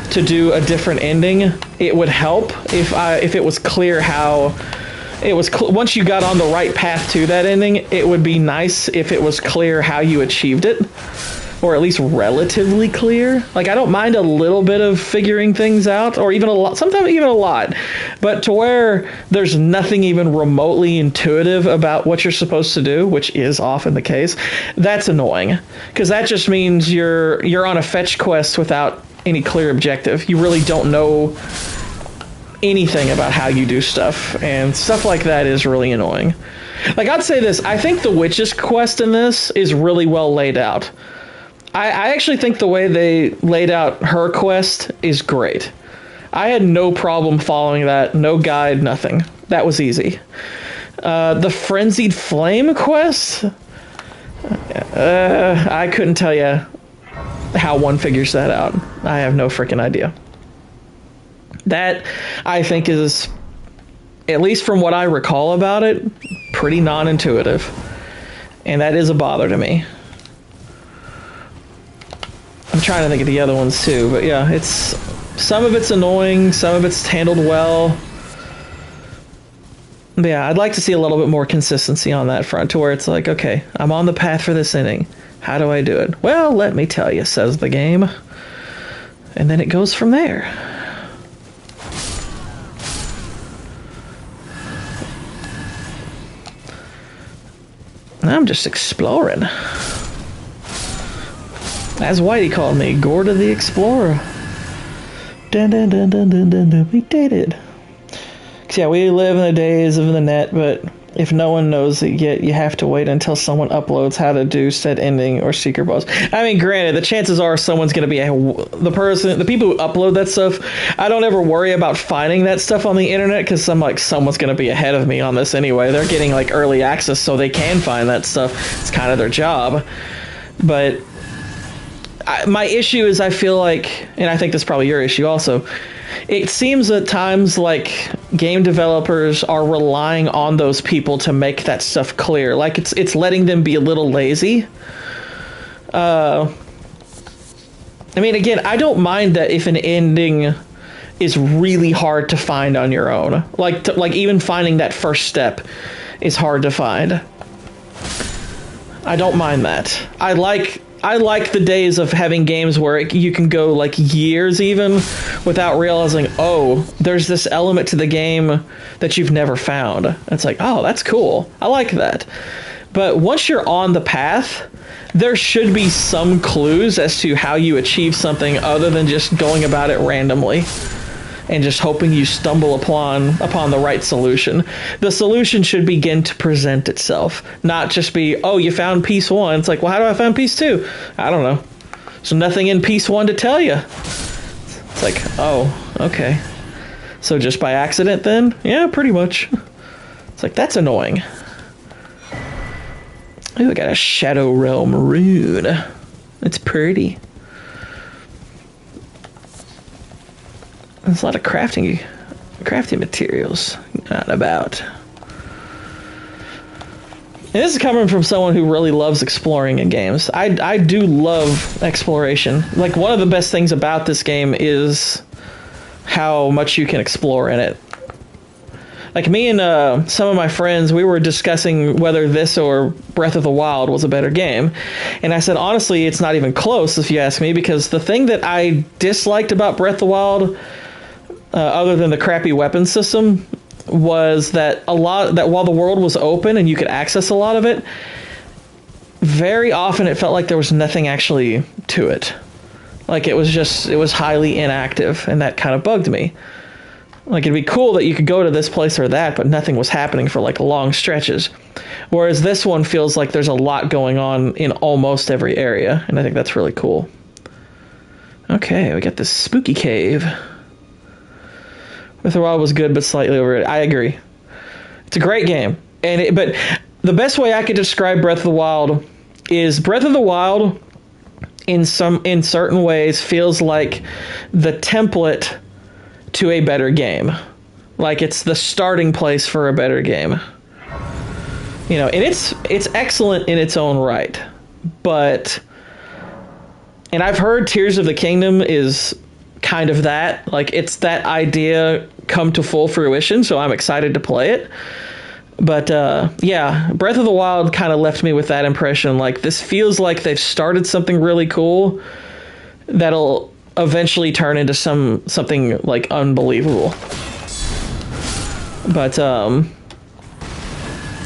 to do a different ending, it would help if it was clear how it was. Once you got on the right path to that ending, it would be nice if it was clear how you achieved it, or at least relatively clear. Like, I don't mind a little bit of figuring things out, or even a lot, sometimes even a lot, but to where there's nothing even remotely intuitive about what you're supposed to do, which is often the case, that's annoying, because that just means you're on a fetch quest without any clear objective. You really don't know anything about how you do stuff, and stuff like that is really annoying. Like, I'd say this, I think the witch's quest in this is really well laid out. I actually think the way they laid out her quest is great. I had no problem following that, no guide, nothing. That was easy. The Frenzied Flame quest? I couldn't tell you how one figures that out. I have no freaking idea. That, I think, is, at least from what I recall about it, pretty non-intuitive. And that is a bother to me. I'm trying to think of the other ones too, but yeah, some of it's annoying, some of it's handled well. But yeah, I'd like to see a little bit more consistency on that front, to where it's like, okay, I'm on the path for this ending. How do I do it? Well, let me tell you, says the game. And then it goes from there. I'm just exploring. As Whitey called me, Gorda the Explorer. Dun dun dun dun dun dun dun. We did it. Cause yeah, we live in the days of the net, but if no one knows it yet, you have to wait until someone uploads how to do said ending or secret boss. I mean, granted, the chances are someone's going to be the people who upload that stuff. I don't ever worry about finding that stuff on the internet, because I'm like, someone's going to be ahead of me on this anyway. They're getting like early access, so they can find that stuff. It's kind of their job. But my issue is, I feel like, and I think this is probably your issue also, it seems at times like game developers are relying on those people to make that stuff clear. Like, it's letting them be a little lazy. I mean, again, I don't mind that if an ending is really hard to find on your own. Like even finding that first step is hard to find. I don't mind that. I like the days of having games where you can go like years even without realizing, oh, there's this element to the game that you've never found. It's like, oh, that's cool. I like that. But once you're on the path, there should be some clues as to how you achieve something other than just going about it randomly and just hoping you stumble upon the right solution. The solution should begin to present itself, not just be, oh, you found piece 1. It's like, well, how do I find piece 2? I don't know. There's nothing in piece 1 to tell you. It's like, oh, okay. So just by accident then? Yeah, pretty much. It's like, that's annoying. Ooh, I got a Shadow Realm rune. It's pretty. There's a lot of crafting materials out about. And this is coming from someone who really loves exploring in games. I do love exploration. Like, one of the best things about this game is how much you can explore in it. Like, me and some of my friends, we were discussing whether this or Breath of the Wild was a better game. And I said, honestly, it's not even close, if you ask me, because the thing that I disliked about Breath of the Wild, other than the crappy weapon system, was that while the world was open and you could access a lot of it, very often it felt like there was nothing actually to it. Like, it was highly inactive, and that kind of bugged me. Like, it'd be cool that you could go to this place or that, but nothing was happening for like long stretches. Whereas this one feels like there's a lot going on in almost every area, and I think that's really cool. Okay, we got this spooky cave. Breath of the Wild was good, but slightly overrated. I agree. It's a great game, but the best way I could describe Breath of the Wild is Breath of the Wild, in certain ways, feels like the template to a better game. Like, it's the starting place for a better game. You know, and it's excellent in its own right, but, and I've heard Tears of the Kingdom is kind of that. Like, it's that idea come to full fruition, so I'm excited to play it. But yeah, Breath of the Wild kind of left me with that impression. Like, this feels like they've started something really cool that'll eventually turn into something like unbelievable. But to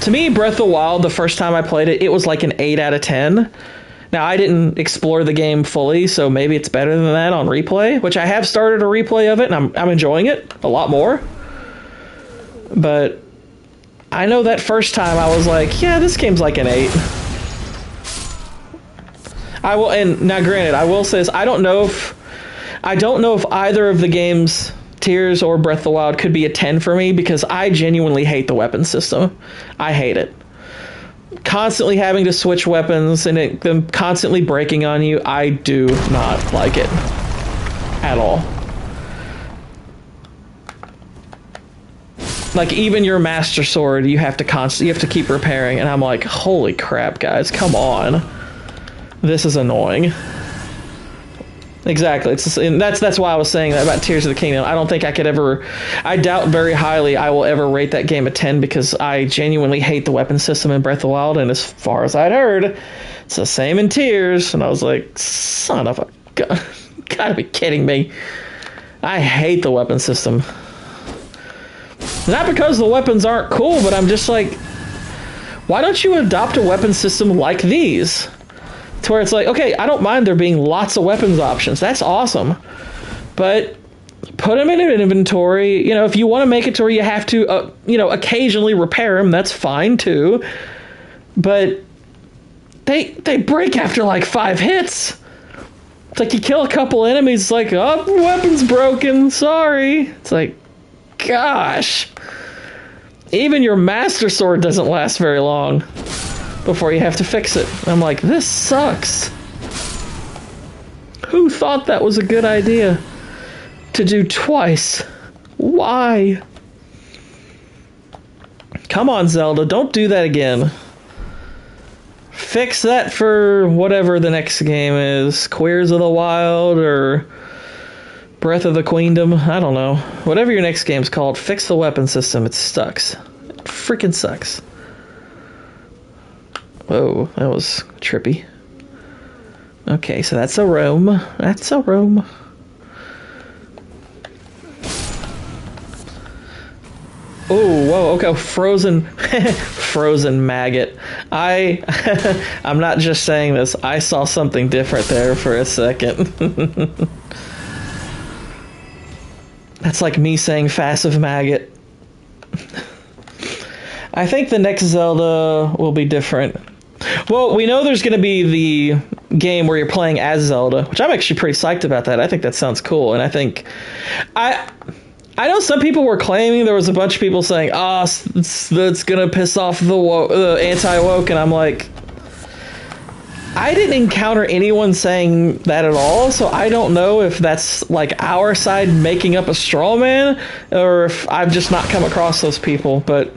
me, Breath of the Wild, the first time I played it, it was like an 8 out of 10. Now, I didn't explore the game fully, so maybe it's better than that on replay, which I have started a replay of it, and I'm enjoying it a lot more. But I know that first time I was like, yeah, this game's like an 8. And now granted, I will say this, I don't know if either of the games, Tears or Breath of the Wild, could be a 10 for me, because I genuinely hate the weapon system. I hate it. Constantly having to switch weapons and them constantly breaking on you, I do not like it at all. Like, even your Master Sword, you have to keep repairing, and I'm like, holy crap, guys, come on. This is annoying. Exactly. That's why I was saying that about Tears of the Kingdom. I don't think I doubt very highly I will ever rate that game a 10, because I genuinely hate the weapon system in Breath of the Wild, and as far as I'd heard, it's the same in Tears, and I was like, son of a gun. Gotta be kidding me. I hate the weapon system. Not because the weapons aren't cool, but I'm just like, why don't you adopt a weapon system like these? To where it's like, okay, I don't mind there being lots of weapons options. That's awesome. But put them in an inventory. You know, if you want to make it to where you have to, occasionally repair them, that's fine too. But they break after like 5 hits. It's like you kill a couple enemies, it's like, oh, weapon's broken, sorry. It's like, gosh. Even your Master Sword doesn't last very long before you have to fix it. I'm like, this sucks. Who thought that was a good idea to do twice? Why? Come on, Zelda, don't do that again. Fix that for whatever the next game is. Queers of the Wild or Breath of the Queendom. I don't know. Whatever your next game's called, fix the weapon system. It sucks. It freaking sucks. Whoa, that was trippy. Okay, so that's a room. That's a room. Oh, whoa, okay, frozen, frozen maggot. I'm not just saying this. I saw something different there for a second. That's like me saying passive maggot. I think the next Zelda will be different. Well, we know there's going to be the game where you're playing as Zelda, which I'm actually pretty psyched about that. I think that sounds cool, and I think... I know some people were claiming, there was a bunch of people saying, that's going to piss off the anti-woke, and I'm like... I didn't encounter anyone saying that at all, so I don't know if that's like our side making up a straw man, or if I've just not come across those people, but...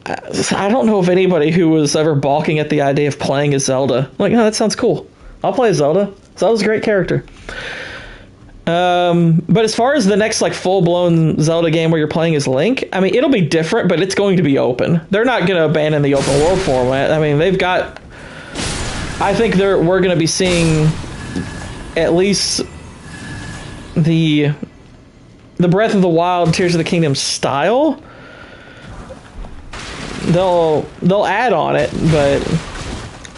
I don't know of anybody who was ever balking at the idea of playing as Zelda. Like, oh, that sounds cool. I'll play as Zelda. Zelda's a great character. But as far as the next, like, full-blown Zelda game where you're playing as Link, I mean, it'll be different, but it's going to be open. They're not going to abandon the open world format. I mean, they've got... I think we're going to be seeing at least the Breath of the Wild, Tears of the Kingdom style. They'll add on it, but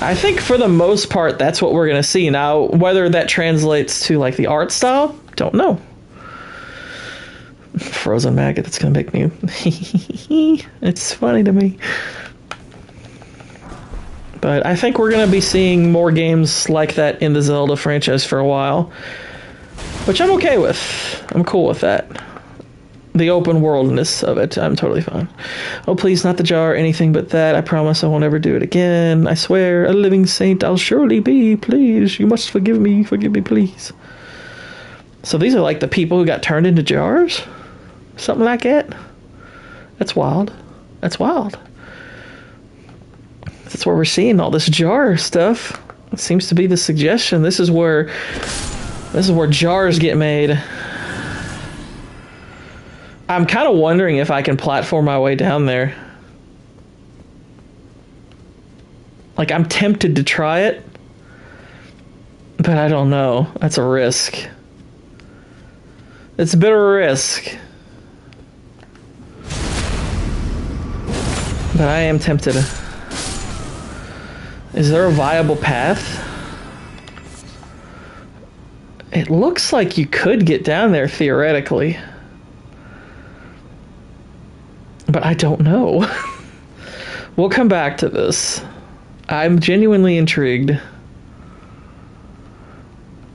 I think for the most part that's what we're gonna see. Now, whether that translates to like the art style, don't know. Frozen maggot, that's gonna make me it's funny to me. But I think we're gonna be seeing more games like that in the Zelda franchise for a while, which I'm okay with. I'm cool with that. The open worldness of it, I'm totally fine. Oh, please, not the jar, anything but that. I promise I won't ever do it again. I swear, a living saint I'll surely be. Please, you must forgive me, please. So these are like the people who got turned into jars? Something like that? That's wild. That's wild. That's where we're seeing all this jar stuff. It seems to be the suggestion. This is where jars get made. I'm kind of wondering if I can platform my way down there. Like, I'm tempted to try it, but I don't know. That's a risk. It's a bit of a risk. But I am tempted. Is there a viable path? It looks like you could get down there theoretically. But I don't know. We'll come back to this. I'm genuinely intrigued.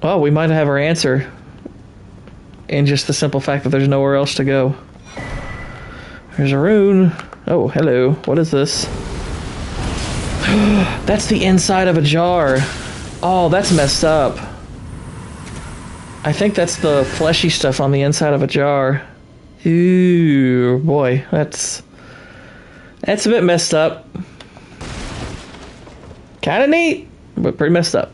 Well, we might have our answer in just the simple fact that there's nowhere else to go. There's a rune. Oh, hello. What is this? That's the inside of a jar. Oh, that's messed up. I think that's the fleshy stuff on the inside of a jar. Ooh, boy, that's a bit messed up. Kind of neat, but pretty messed up.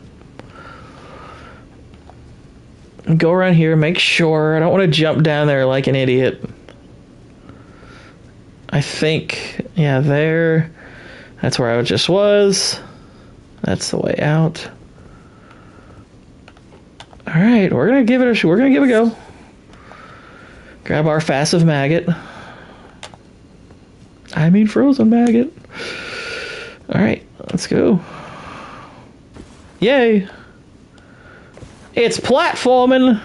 Go around here, make sure. I don't want to jump down there like an idiot. I think, yeah, there. That's where I just was. That's the way out. All right, we're gonna give it a go. Grab our passive maggot. I mean frozen maggot. Alright, let's go. Yay! It's platforming!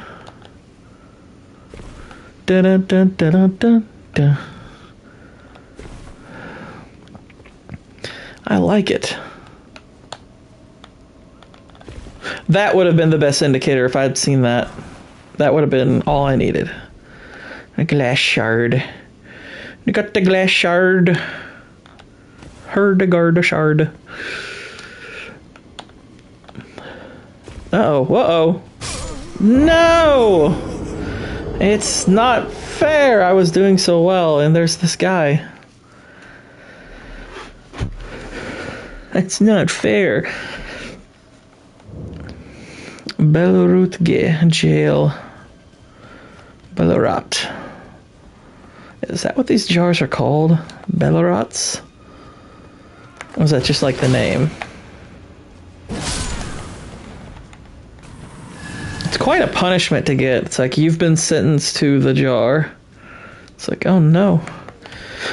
Dun dun dun dun dun dun. I like it. That would have been the best indicator if I'd seen that. That would have been all I needed. A glass shard. You got the glass shard. Herd-a-guard shard. Uh-oh. Uh-oh. No! It's not fair. I was doing so well, and there's this guy. It's not fair. Belrutge jail. Bellerat. Is that what these jars are called? Bellerats? Or was that just like the name? It's quite a punishment to get. It's like, you've been sentenced to the jar. It's like, oh no.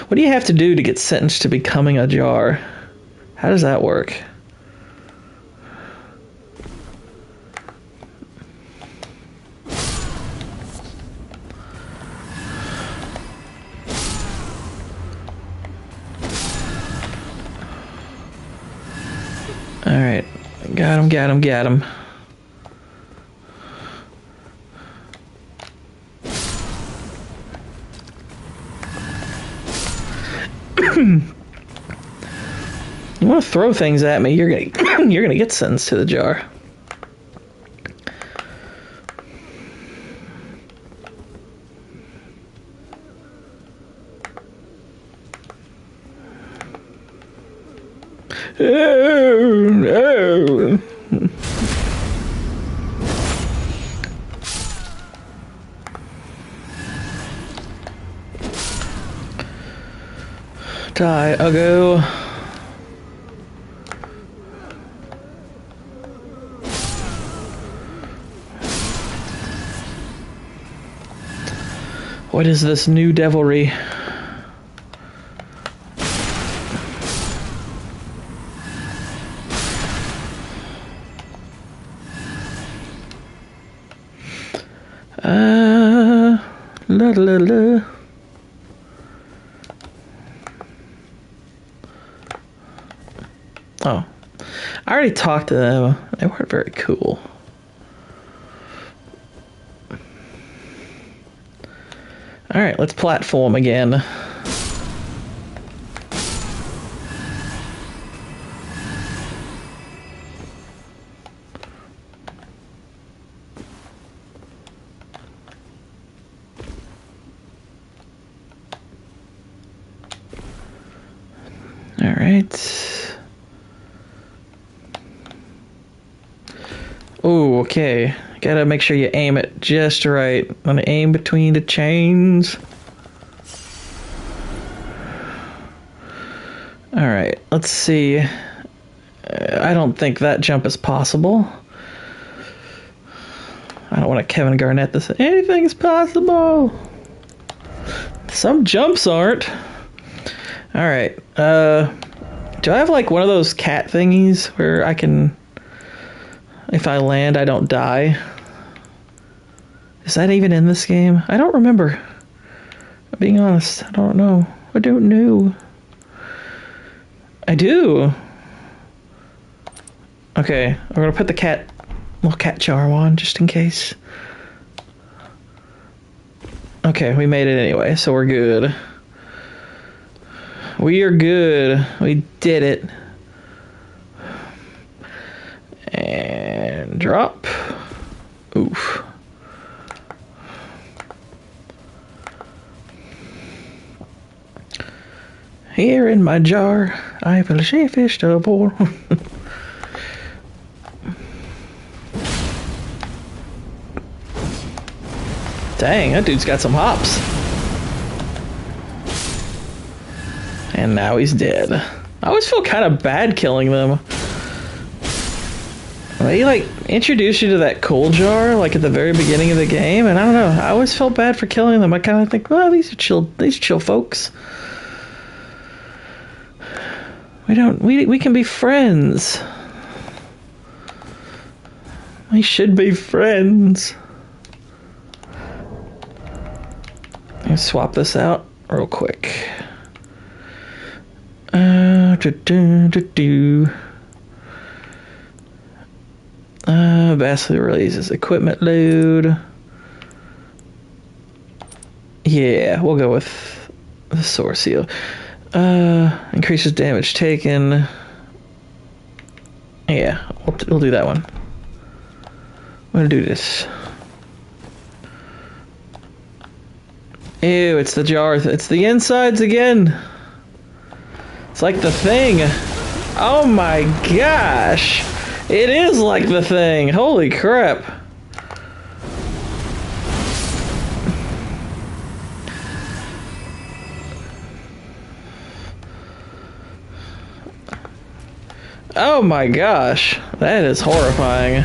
What do you have to do to get sentenced to becoming a jar? How does that work? Alright. Got him, got him, got him. You want to throw things at me, you're gonna get sentenced to the jar. Oh, oh. Die, Uggo. What is this new devilry? La la la. Oh, I already talked to them. They weren't very cool. All right, let's platform again. All right. Oh, okay. Gotta make sure you aim it just right. I'm gonna aim between the chains. Alright, let's see. I don't think that jump is possible. I don't want to Kevin Garnett this. Anything's possible! Some jumps aren't. Alright, do I have like one of those cat thingies where I can... If I land, I don't die? Is that even in this game? I don't remember. Being honest, I don't know. I don't know. I do. Okay, I'm gonna put the little cat charm on just in case. Okay, we made it anyway, so we're good. We are good. We did it. And drop. Oof. Here in my jar, I will see fish to boil. Dang, that dude's got some hops. And now he's dead. I always feel kind of bad killing them. They like introduce you to that coal jar like at the very beginning of the game, and I don't know. I always felt bad for killing them. I kind of think, well, these are chill folks. We can be friends. We should be friends. Let's swap this out real quick. Vastly releases equipment load. Yeah, we'll go with the source seal. Increases damage taken. Yeah, we'll do that one. I'm gonna do this. Ew, it's the jar. It's the insides again. It's like the thing. Oh my gosh. It is like the thing. Holy crap. Oh my gosh, that is horrifying.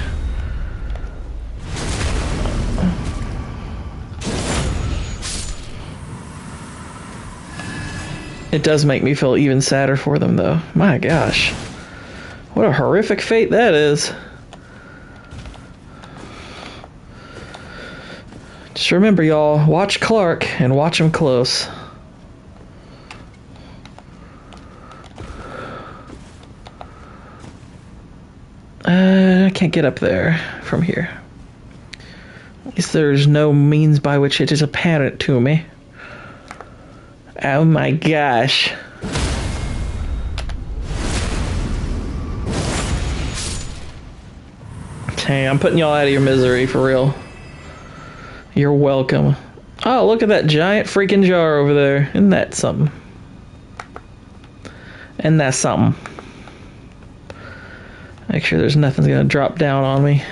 It does make me feel even sadder for them, though. My gosh. What a horrific fate that is. Just remember, y'all, watch Clark and watch him close. I can't get up there from here. At least there's no means by which it is apparent to me. Oh my gosh. Hey, I'm putting y'all out of your misery, for real. You're welcome. Oh, look at that giant freaking jar over there. Isn't that something? And that's something. Make sure there's nothing's gonna drop down on me.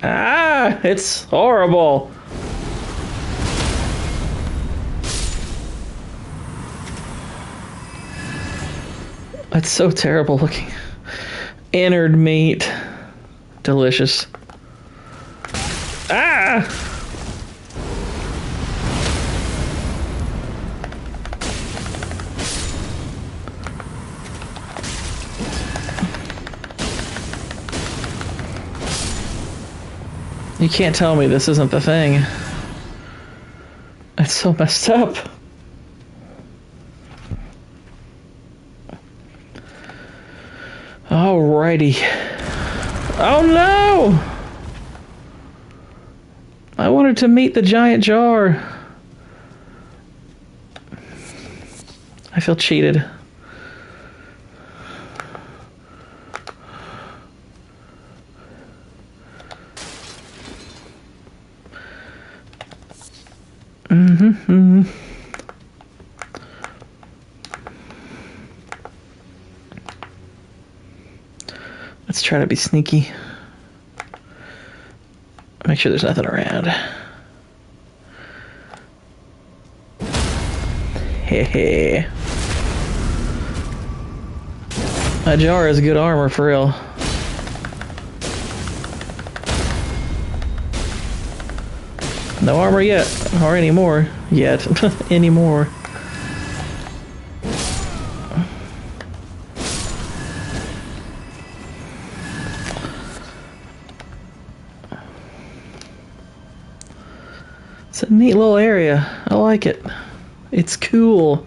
Ah, it's horrible. That's so terrible looking. Innard meat. Delicious. Ah! You can't tell me this isn't the thing. That's so messed up. Alrighty. Oh no! I wanted to meet the giant jar. I feel cheated. Let's try to be sneaky. Make sure there's nothing around. Hehe. That jar is good armor for real. No armor yet, or anymore. Yet. Anymore. It's a neat little area. I like it. It's cool.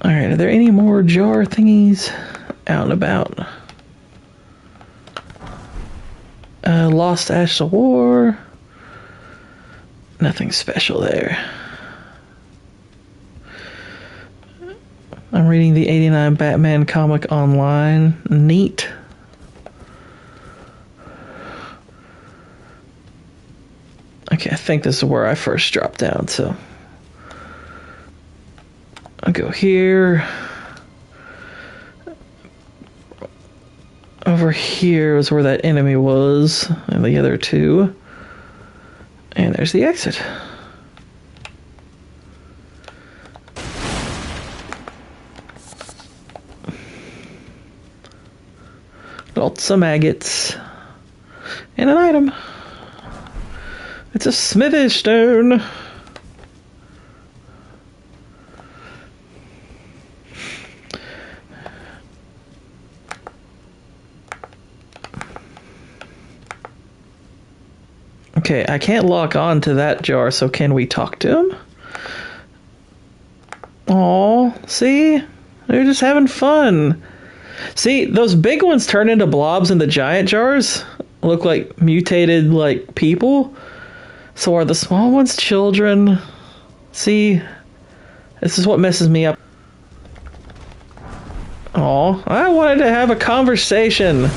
Alright, are there any more jar thingies out and about? Lost Ash of War. Nothing special there. I'm reading the 89 Batman comic online. Neat. Okay, I think this is where I first dropped down, so I'll go here. Over here was where that enemy was, and the other two. And there's the exit. Some agates. And an item. It's a smithy stone. Okay, I can't lock on to that jar, so can we talk to him? Aw, see? They're just having fun. See, those big ones turn into blobs and the giant jars look like mutated, like, people. So are the small ones children? See? This is what messes me up. Aw, I wanted to have a conversation.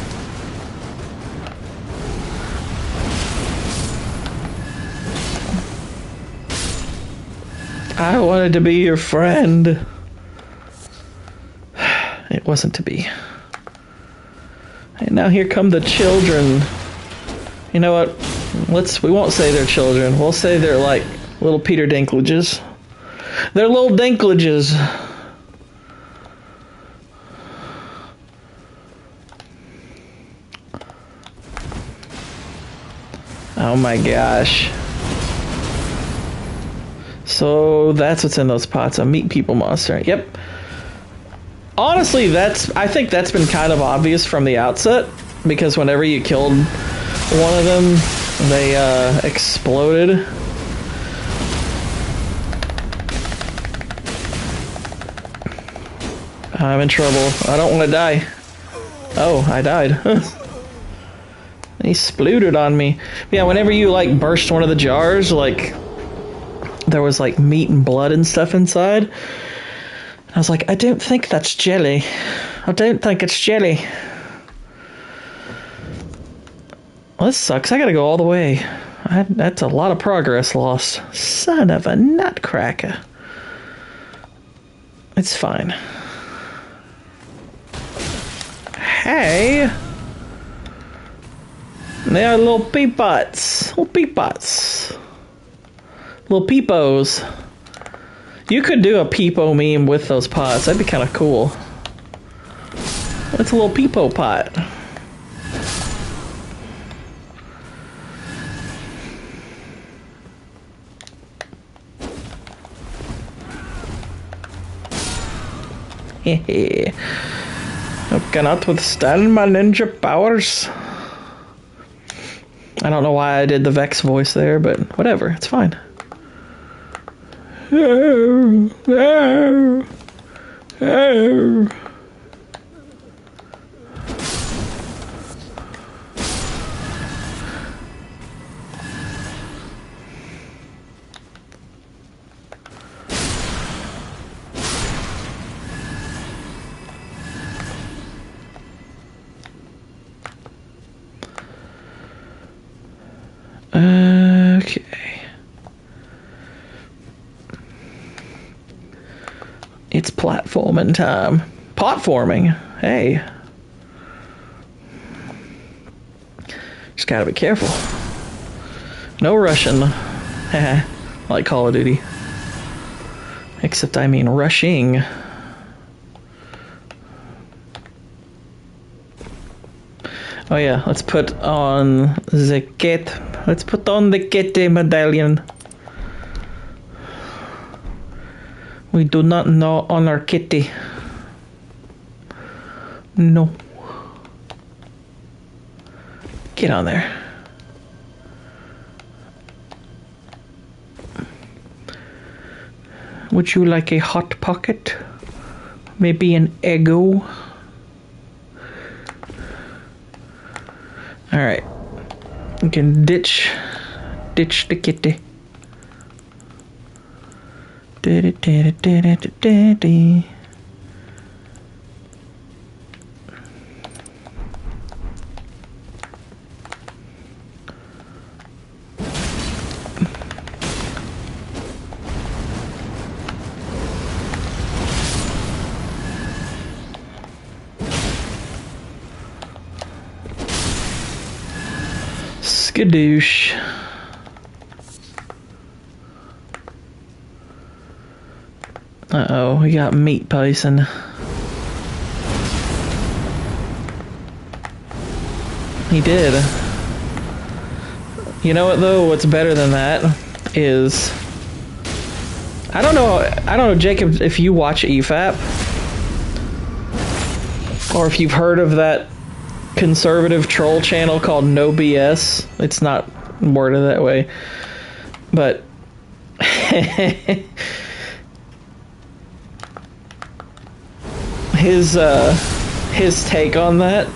I wanted to be your friend. It wasn't to be. And now here come the children. You know what? We won't say they're children. We'll say they're like little Peter Dinklages. They're little Dinklages. Oh my gosh. So that's what's in those pots, a meat people monster. Yep. Honestly, I think that's been kind of obvious from the outset, because whenever you killed one of them, they exploded. I'm in trouble. I don't want to die. Oh, I died. He splooted on me. Yeah, whenever you like burst one of the jars, like there was like meat and blood and stuff inside. I was like, I don't think that's jelly. I don't think it's jelly. Well, this sucks. I gotta go all the way. That's a lot of progress lost. Son of a nutcracker. It's fine. Hey! They are little peepots. Little peepots. Little peepos. You could do a peepo meme with those pots. That'd be kind of cool. It's a little peepo pot. Hehe. I cannot withstand my ninja powers. I don't know why I did the Vex voice there, but whatever, it's fine. Oh, oh, oh. Okay. It's platforming time. Potforming. Hey. Just gotta be careful. No rushing. Like Call of Duty. Except I mean rushing. Oh yeah, let's put on the kit. Let's put on the kitty medallion. We do not know on our kitty. No. Get on there. Would you like a hot pocket? Maybe an Eggo? Alright. We can ditch the kitty. Skadoosh. Uh-oh, we got meat poison. He did. You know what though? What's better than that is I don't know, Jacob, if you watch EFAP or if you've heard of that conservative troll channel called No BS. It's not worded that way, but his take on that,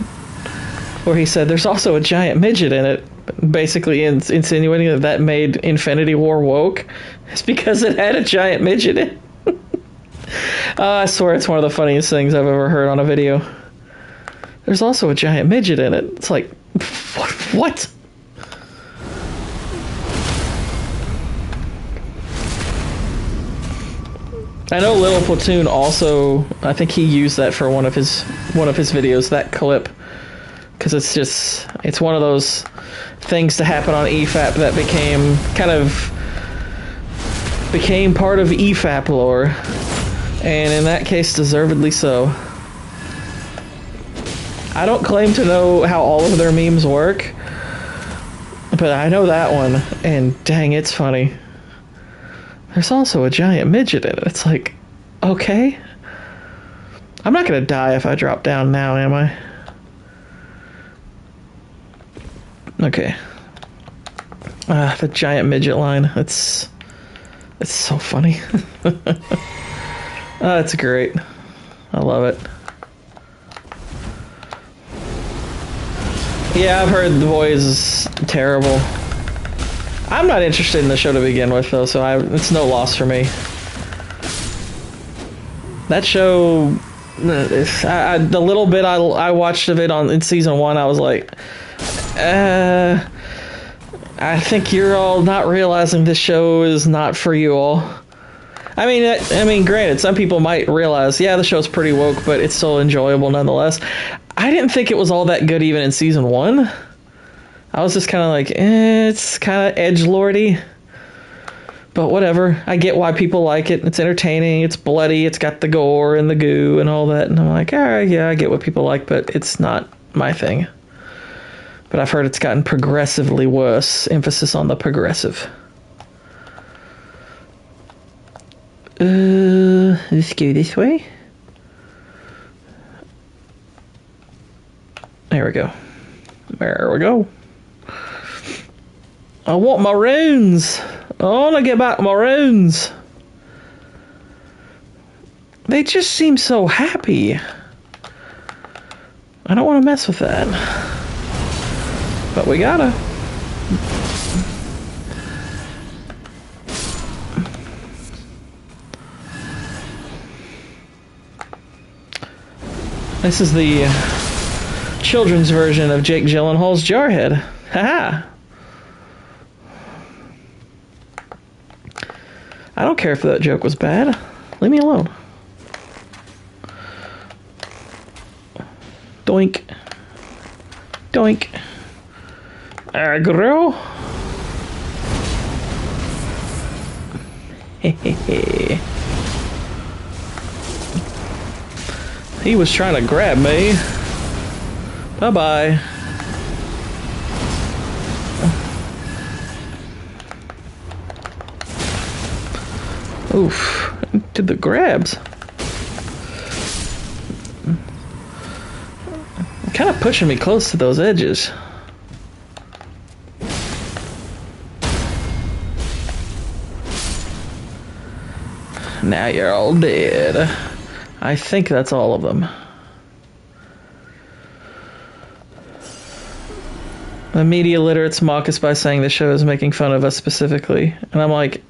where he said there's also a giant midget in it, basically insinuating that made Infinity War woke, it's because it had a giant midget in it. I swear it's one of the funniest things I've ever heard on a video. There's also a giant midget in it. It's like, what? I know Little Platoon also, I think he used that for one of his videos, that clip, because it's one of those things to happen on EFAP that became part of EFAP lore, and in that case, deservedly so. I don't claim to know how all of their memes work, but but I know that one, and dang, it's funny. There's also a giant midget in it. It's like, okay. I'm not gonna die if I drop down now, am I? Okay. The giant midget line. It's so funny. It's great. I love it. Yeah, I've heard the voice is terrible. I'm not interested in the show to begin with, though, so it's no loss for me. That show, the little bit I watched of it in season 1, I was like, I think you're all not realizing this show is not for you all. I mean, granted, some people might realize, yeah, the show's pretty woke, but it's still enjoyable nonetheless. I didn't think it was all that good even in season 1. I was just kind of like, it's kind of edgelordy. But whatever. I get why people like it. It's entertaining. It's bloody. It's got the gore and the goo and all that. And I'm like, all right, yeah, I get what people like, but it's not my thing. But I've heard it's gotten progressively worse. Emphasis on the progressive. Let's go this way. There we go. There we go. I want my runes. I want to get back my runes. They just seem so happy. I don't want to mess with that. But we gotta. This is the children's version of Jake Gyllenhaal's Jarhead. Haha. I don't care if that joke was bad. Leave me alone. Doink. Doink. Aggro. Hehehe. He was trying to grab me. Bye-bye. Oof. Did the grabs. Kind of pushing me close to those edges. Now you're all dead. I think that's all of them. The media literates mock us by saying the show is making fun of us specifically. And I'm like,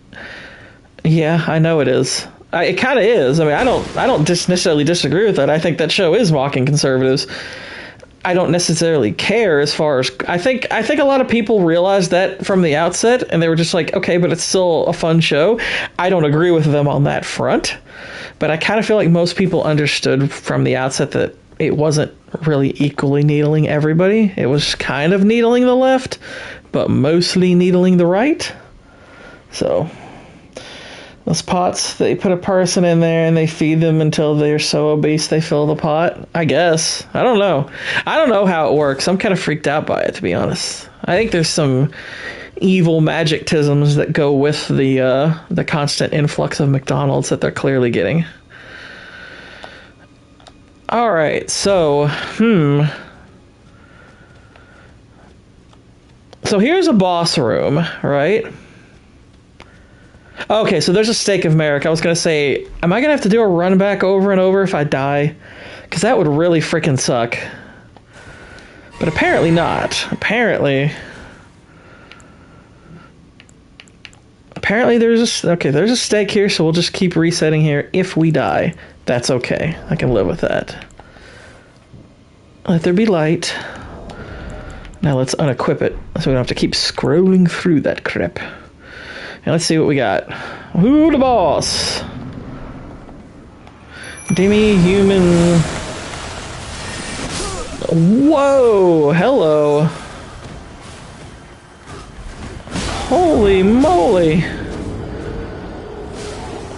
yeah, I know it is. It kind of is. I mean, I don't necessarily disagree with that. I think that show is mocking conservatives. I don't necessarily care as far as I think a lot of people realized that from the outset, and they were just like, okay, but it's still a fun show. I don't agree with them on that front, but I kind of feel like most people understood from the outset that it wasn't really equally needling everybody. It was kind of needling the left, but mostly needling the right. So those pots, they put a person in there and they feed them until they're so obese they fill the pot, I guess. I don't know. I don't know how it works. I'm kind of freaked out by it, to be honest. I think there's some evil magic-tisms that go with the constant influx of McDonald's that they're clearly getting. Alright, so, So here's a boss room, right? Okay, so there's a stake of Merrick. I was going to say, am I going to have to do a run back over and over if I die? Because that would really freaking suck. But apparently not. Apparently there's a stake here, so we'll just keep resetting here. If we die, that's okay. I can live with that. Let there be light. Now let's unequip it, so we don't have to keep scrolling through that crap. And let's see what we got. Who the boss? Demi-human. Whoa, hello. Holy moly.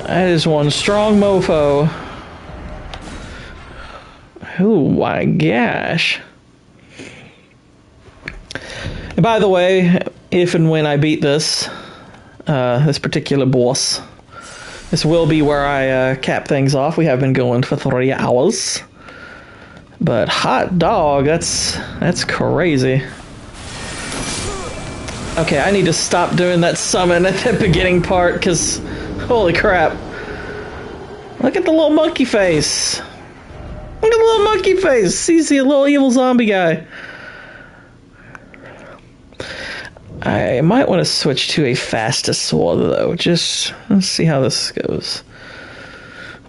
That is one strong mofo. Oh my gosh. And by the way, if and when I beat this, this particular boss. This will be where I cap things off. We have been going for 3 hours. But hot dog, that's crazy. Okay, I need to stop doing that summon at the beginning part, because holy crap. Look at the little monkey face. Look at the little monkey face. He's the little evil zombie guy. I might want to switch to a fastest sword, though. Just let's see how this goes.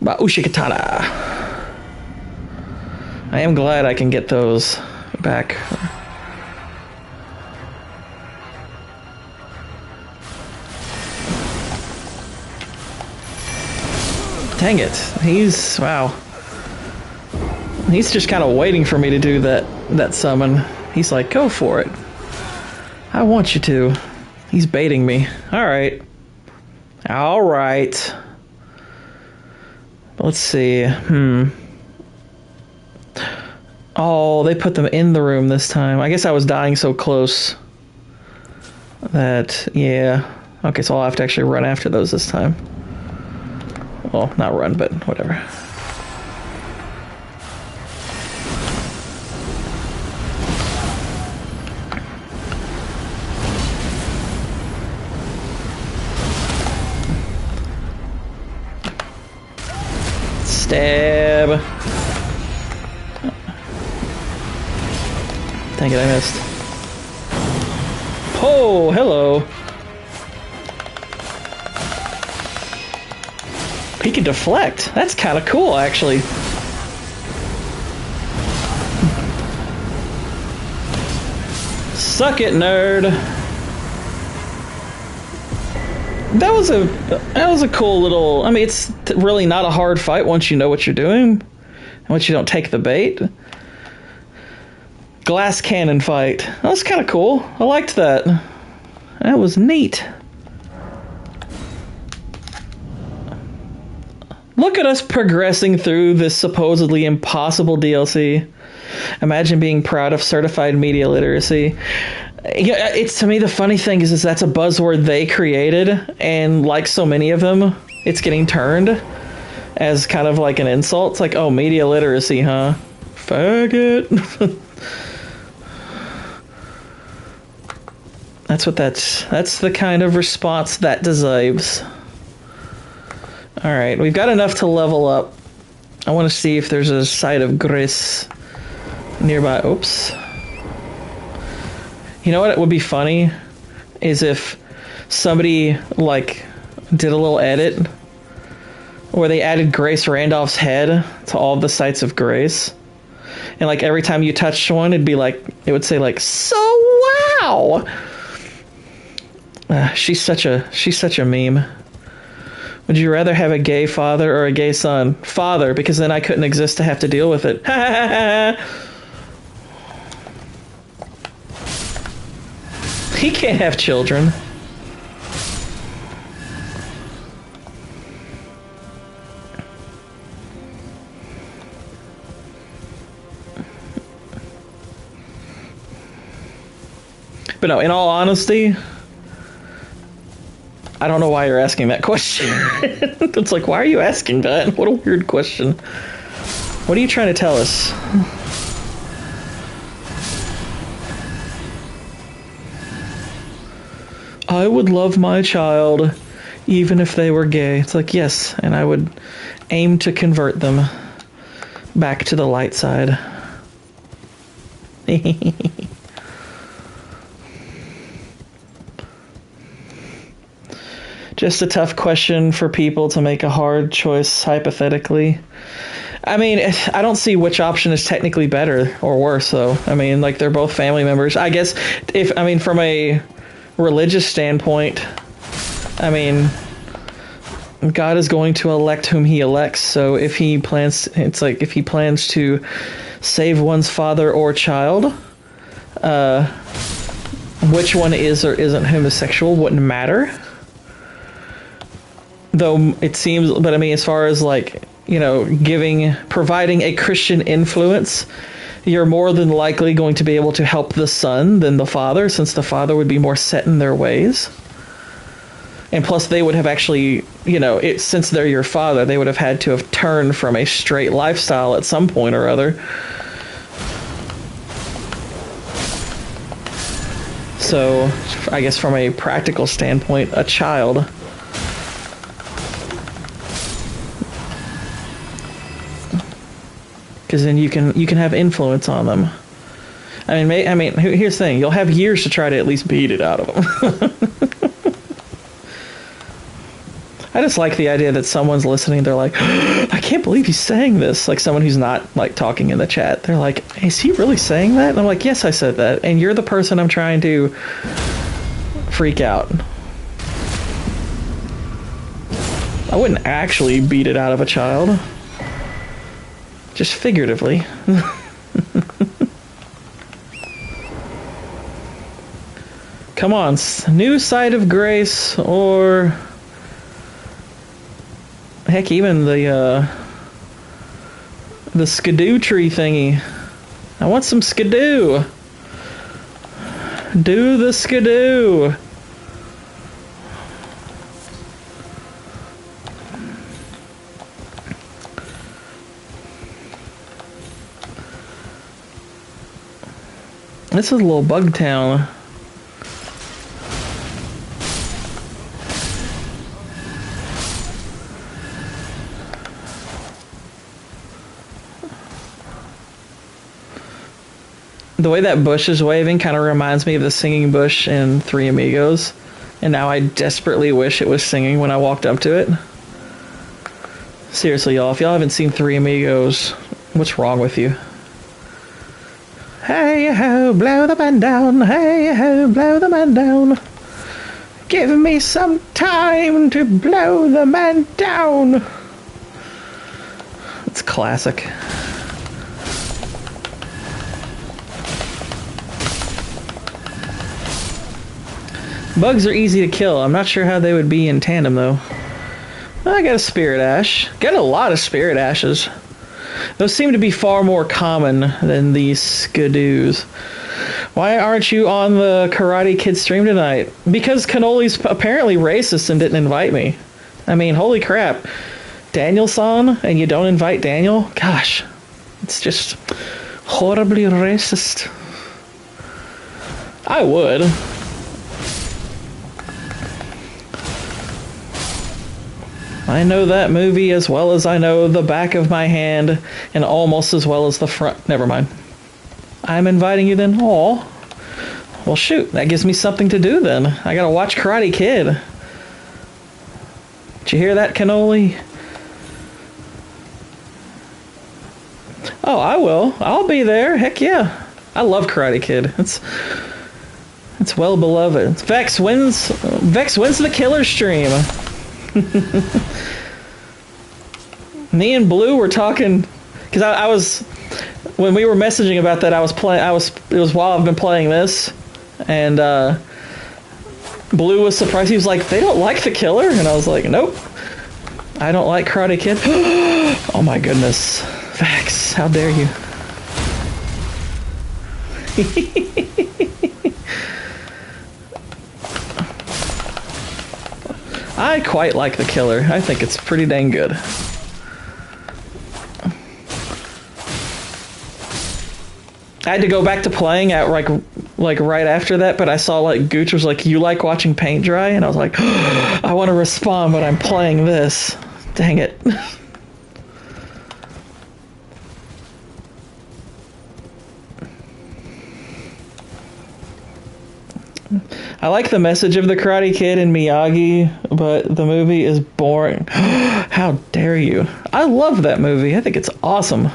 Ushikatana. I am glad I can get those back. Dang it. Wow. He's just kind of waiting for me to do that summon. He's like, go for it. I want you to. He's baiting me. Alright. Alright. Let's see. Oh, they put them in the room this time. I guess I was dying so close that, yeah. Okay, so I'll have to actually run after those this time. Well, not run, but whatever. Stab. Dang it, I missed. Oh, hello. He can deflect. That's kind of cool, actually. Suck it, nerd. That was a cool little... I mean, it's really not a hard fight once you know what you're doing. And once you don't take the bait. Glass cannon fight. That was kind of cool. I liked that. That was neat. Look at us progressing through this supposedly impossible DLC. Imagine being proud of certified media literacy. Yeah, it's, to me, the funny thing is that's a buzzword they created, and like so many of them, it's getting turned as kind of like an insult. It's like, oh, media literacy, huh? Faggot. That's the kind of response that deserves. Alright, we've got enough to level up. I want to see if there's a site of grace nearby. Oops. You know what it would be funny? Is if somebody, like, did a little edit where they added Grace Randolph's head to all the sites of grace. And, like, every time you touched one, it would say, like, so wow! She's such a meme. Would you rather have a gay father or a gay son? Father, because then I couldn't exist to have to deal with it. He can't have children. But no, in all honesty, I don't know why you're asking that question. It's like, why are you asking that? What a weird question. What are you trying to tell us? I would love my child even if they were gay. It's like, yes, and I would aim to convert them back to the light side. Just a tough question for people to make a hard choice, hypothetically. I mean, I don't see which option is technically better or worse, though. I mean, like, they're both family members. I guess, from a religious standpoint, I mean, God is going to elect whom he elects, so if he plans to save one's father or child, which one is or isn't homosexual wouldn't matter. Though it seems, but I mean, as far as, like, you know, providing a Christian influence you're more than likely going to be able to help the son than the father, since the father would be more set in their ways. And plus, they would have actually, you know, since they're your father, they would have had to have turned from a straight lifestyle at some point or other. So, I guess from a practical standpoint, a child. Because then you can have influence on them. I mean, here's the thing: you'll have years to try to at least beat it out of them. I just like the idea that someone's listening. They're like, I can't believe he's saying this. Like someone who's not like talking in the chat. They're like, is he really saying that? And I'm like, yes, I said that. And you're the person I'm trying to freak out. I wouldn't actually beat it out of a child. Just figuratively. Come on, new side of grace, or heck, even the skidoo tree thingy. I want some skidoo. Do the skidoo. This is a little bug town. The way that bush is waving kind of reminds me of the singing bush in Three Amigos. And now I desperately wish it was singing when I walked up to it. Seriously, y'all, if y'all haven't seen Three Amigos, what's wrong with you? Hey ho, blow the man down. Hey ho, blow the man down. Give me some time to blow the man down. It's classic. Bugs are easy to kill. I'm not sure how they would be in tandem though. I got a spirit ash. Got a lot of spirit ashes. Those seem to be far more common than these skidoos. Why aren't you on the Karate Kid stream tonight? Because Cannoli's apparently racist and didn't invite me. I mean, holy crap. Daniel-san, and you don't invite Daniel? Gosh, it's just horribly racist. I would. I know that movie as well as I know the back of my hand, and almost as well as the front. Never mind. I'm inviting you then? Aw. Well, shoot. That gives me something to do then. I gotta watch Karate Kid. Did you hear that, Cannoli? Oh, I will. I'll be there. Heck yeah. I love Karate Kid. It's well beloved. Vex wins the killer stream. Me and Blue were talking because I was, when we were messaging about that, it was while I've been playing this, and Blue was surprised. He was like, they don't like the killer, and I was like, nope, I don't like Karate Kid. Oh my goodness, Vex, how dare you. I quite like the killer. I think it's pretty dang good. I had to go back to playing at like right after that, but I saw like Gooch was like, you like watching paint dry? And I was like, oh, I want to respond, but I'm playing this. Dang it. I like the message of the Karate Kid and Miyagi, but the movie is boring. How dare you? I love that movie. I think it's awesome.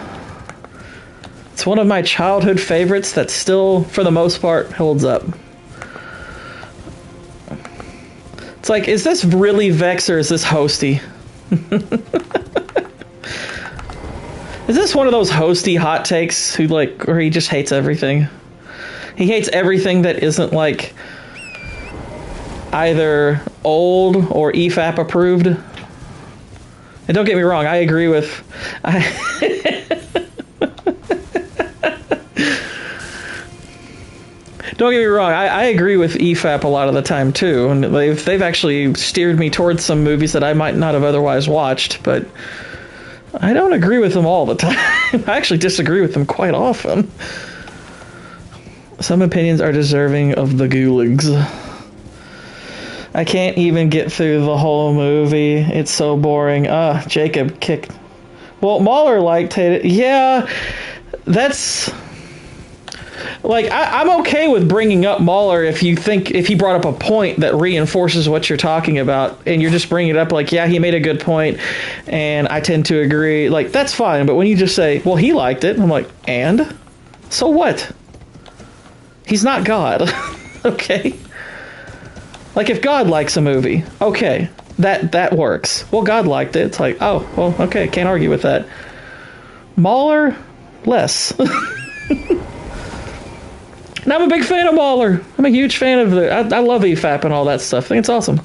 It's one of my childhood favorites that still, for the most part, holds up. It's like, is this really Vex or is this Hosty? Is this one of those Hosty hot takes who like, or he just hates everything? He hates everything that isn't like either old or EFAP approved. And don't get me wrong, I agree with... Don't get me wrong, I agree with EFAP a lot of the time too, and they've actually steered me towards some movies that I might not have otherwise watched, but I don't agree with them all the time. I actually disagree with them quite often. Some opinions are deserving of the gulags. I can't even get through the whole movie. It's so boring. Jacob kicked. Well, Mahler liked it. Yeah, that's... Like, I'm okay with bringing up Mahler if he brought up a point that reinforces what you're talking about, and you're just bringing it up like, yeah, he made a good point, and I tend to agree. Like, that's fine, but when you just say, well, he liked it, I'm like, and? So what? He's not God, okay? Like, if God likes a movie, okay, that works. Well, God liked it. It's like, oh, well, okay, can't argue with that. Mahler, less. And I'm a big fan of Mahler. I'm a huge fan of I love EFAP and all that stuff. I think it's awesome.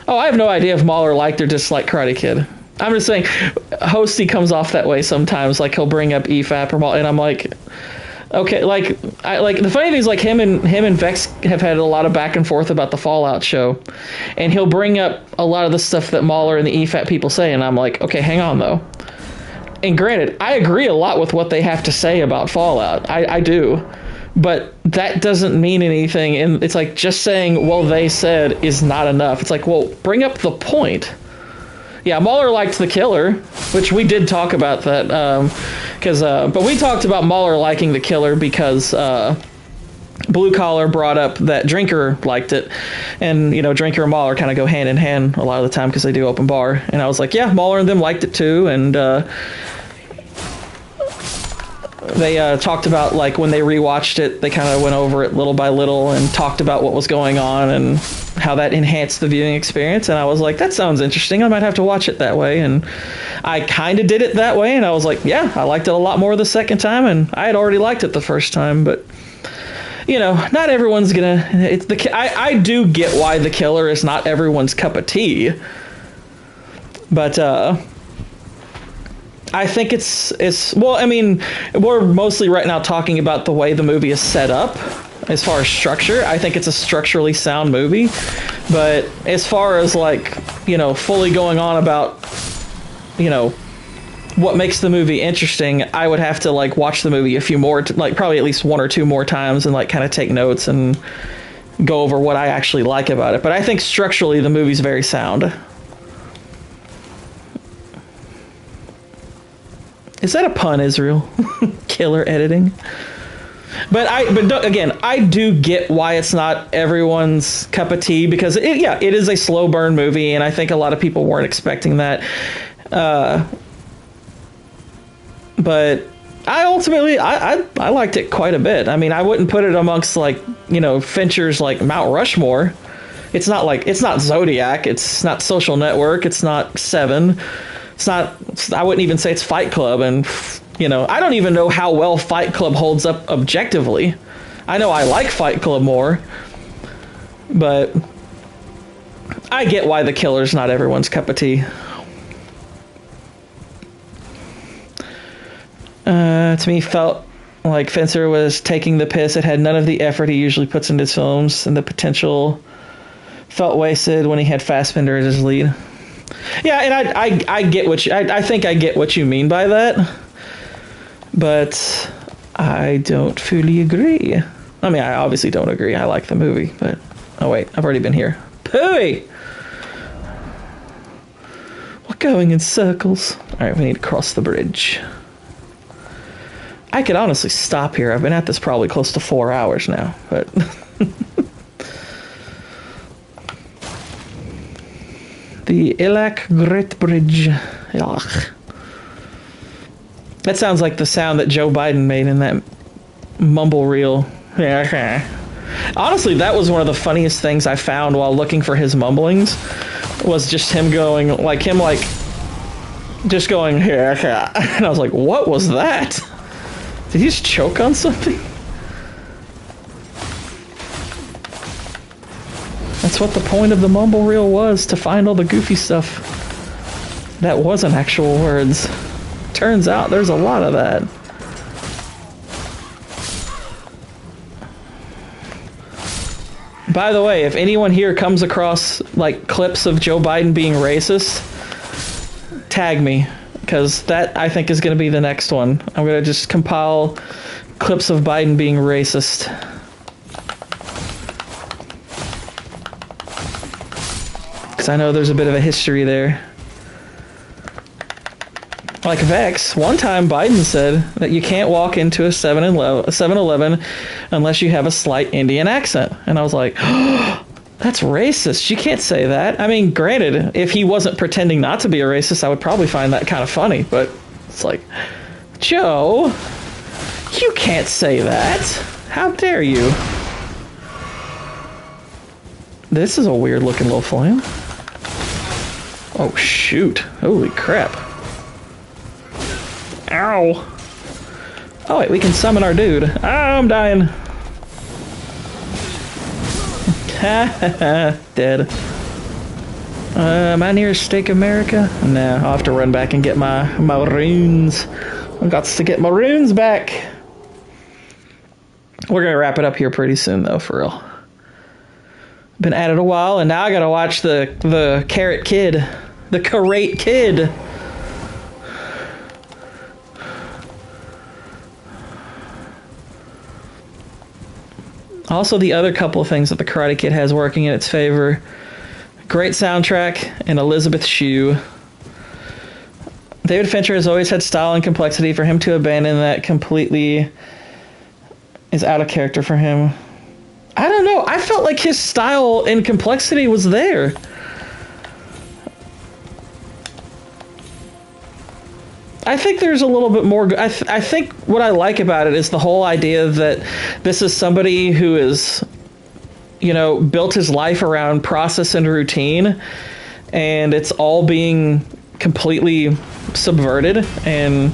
Oh, I have no idea if Mahler liked or disliked Karate Kid. I'm just saying, Hosty comes off that way sometimes. Like, he'll bring up EFAP or Mahler, and I'm like, okay, like the funny thing is, like, him and Vex have had a lot of back and forth about the Fallout show, and he'll bring up a lot of the stuff that Mahler and the EFAP people say, and I'm like, okay, hang on though. And granted, I agree a lot with what they have to say about Fallout. I do. But that doesn't mean anything, and it's like just saying, well, they said is not enough. It's like, well, bring up the point. Yeah, Mahler liked The Killer, which we did talk about that, but we talked about Mahler liking The Killer because Blue Collar brought up that Drinker liked it, and, you know, Drinker and Mahler kind of go hand in hand a lot of the time because they do open bar, and I was like, yeah, Mahler and them liked it too, and they talked about, like, when they rewatched it, they kind of went over it little by little and talked about what was going on and how that enhanced the viewing experience. And I was like, that sounds interesting. I might have to watch it that way. And I kind of did it that way. And I was like, yeah, I liked it a lot more the second time. And I had already liked it the first time. But, you know, not everyone's going to... I do get why The Killer is not everyone's cup of tea. But... I think it's well, I mean, we're mostly right now talking about the way the movie is set up as far as structure. I think it's a structurally sound movie, but as far as, like, you know, fully going on about, you know, what makes the movie interesting, I would have to, like, watch the movie a few more, like, probably at least one or two more times, and, like, kind of take notes and go over what I actually like about it. But I think structurally the movie's very sound. Is that a pun, Israel? Killer editing. But again, I do get why it's not everyone's cup of tea, because it is a slow burn movie, and I think a lot of people weren't expecting that. But I ultimately I liked it quite a bit. I mean, I wouldn't put it amongst, like, you know, Fincher's, like, Mount Rushmore. It's not Zodiac. It's not Social Network. It's not Seven. I wouldn't even say it's Fight Club, and, you know, I don't even know how well Fight Club holds up objectively. I know I like Fight Club more, but I get why The Killer's not everyone's cup of tea. To me, felt like Fincher was taking the piss. It had none of the effort he usually puts into his films, and the potential felt wasted when he had Fassbender as his lead. Yeah, and I get what I think I get what you mean by that, but I don't fully agree. I mean, I obviously don't agree. I like the movie, but oh wait, I've already been here. Pooey! We're going in circles. All right, we need to cross the bridge. I could honestly stop here. I've been at this probably close to 4 hours now, but. The Ilak Great Bridge. Ugh. That sounds like the sound that Joe Biden made in that mumble reel. Honestly, that was one of the funniest things I found while looking for his mumblings, was just him going, just going, and I was like, what was that? Did he just choke on something? That's what the point of the mumble reel was, to find all the goofy stuff that wasn't actual words. Turns out there's a lot of that. By the way, if anyone here comes across like clips of Joe Biden being racist, tag me, because that I think is going to be the next one. I'm going to just compile clips of Biden being racist. Because I know there's a bit of a history there. Like Vex, one time Biden said that you can't walk into a 7-Eleven unless you have a slight Indian accent. And I was like, oh, that's racist. You can't say that. I mean, granted, if he wasn't pretending not to be a racist, I would probably find that kind of funny. But it's like, Joe, you can't say that. How dare you? This is a weird looking little flame. Oh, shoot. Holy crap. Ow. Oh, wait, we can summon our dude. Oh, I'm dying. Dead. Am I near Steak America? Nah, I'll have to run back and get my runes. I've got to get my runes back. We're going to wrap it up here pretty soon, though, for real. Been at it a while, and now I gotta watch the Carrot Kid. The Karate Kid. Also, the other couple of things that the Karate Kid has working in its favor. Great soundtrack and Elizabeth Shue. David Fincher has always had style and complexity. For him to abandon that completely is out of character for him. I don't know. I felt like his style and complexity was there. I think there's a little bit more. I think what I like about it is the whole idea that this is somebody who is, you know, built his life around process and routine, and it's all being completely subverted and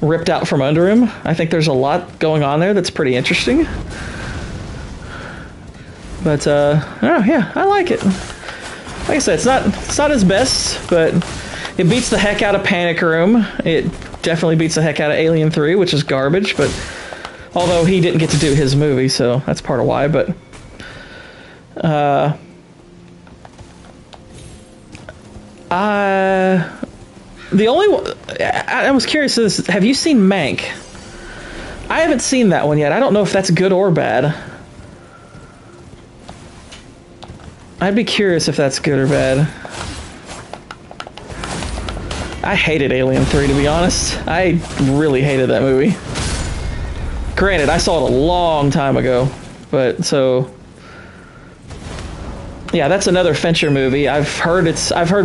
ripped out from under him. I think there's a lot going on there that's pretty interesting. But oh yeah, I like it. Like I said, it's not his best, but it beats the heck out of Panic Room. It definitely beats the heck out of Alien 3, which is garbage, but although he didn't get to do his movie, so that's part of why, but the only one, I was curious, have you seen Mank? I haven't seen that one yet. I don't know if that's good or bad. I'd be curious if that's good or bad. I hated Alien 3, to be honest. I really hated that movie. Granted, I saw it a long time ago, but so yeah, that's another Fincher movie. I've heard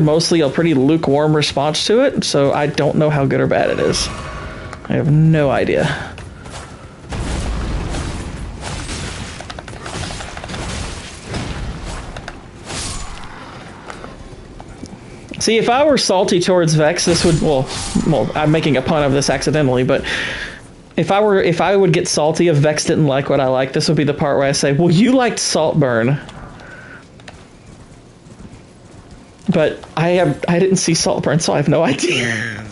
mostly a pretty lukewarm response to it, so I don't know how good or bad it is. I have no idea. See, if I were salty towards Vex, this would, well, I'm making a pun of this accidentally, but if I would get salty if Vex didn't like what I like, this would be the part where I say, well, you liked Saltburn. But I didn't see Saltburn, so I have no idea.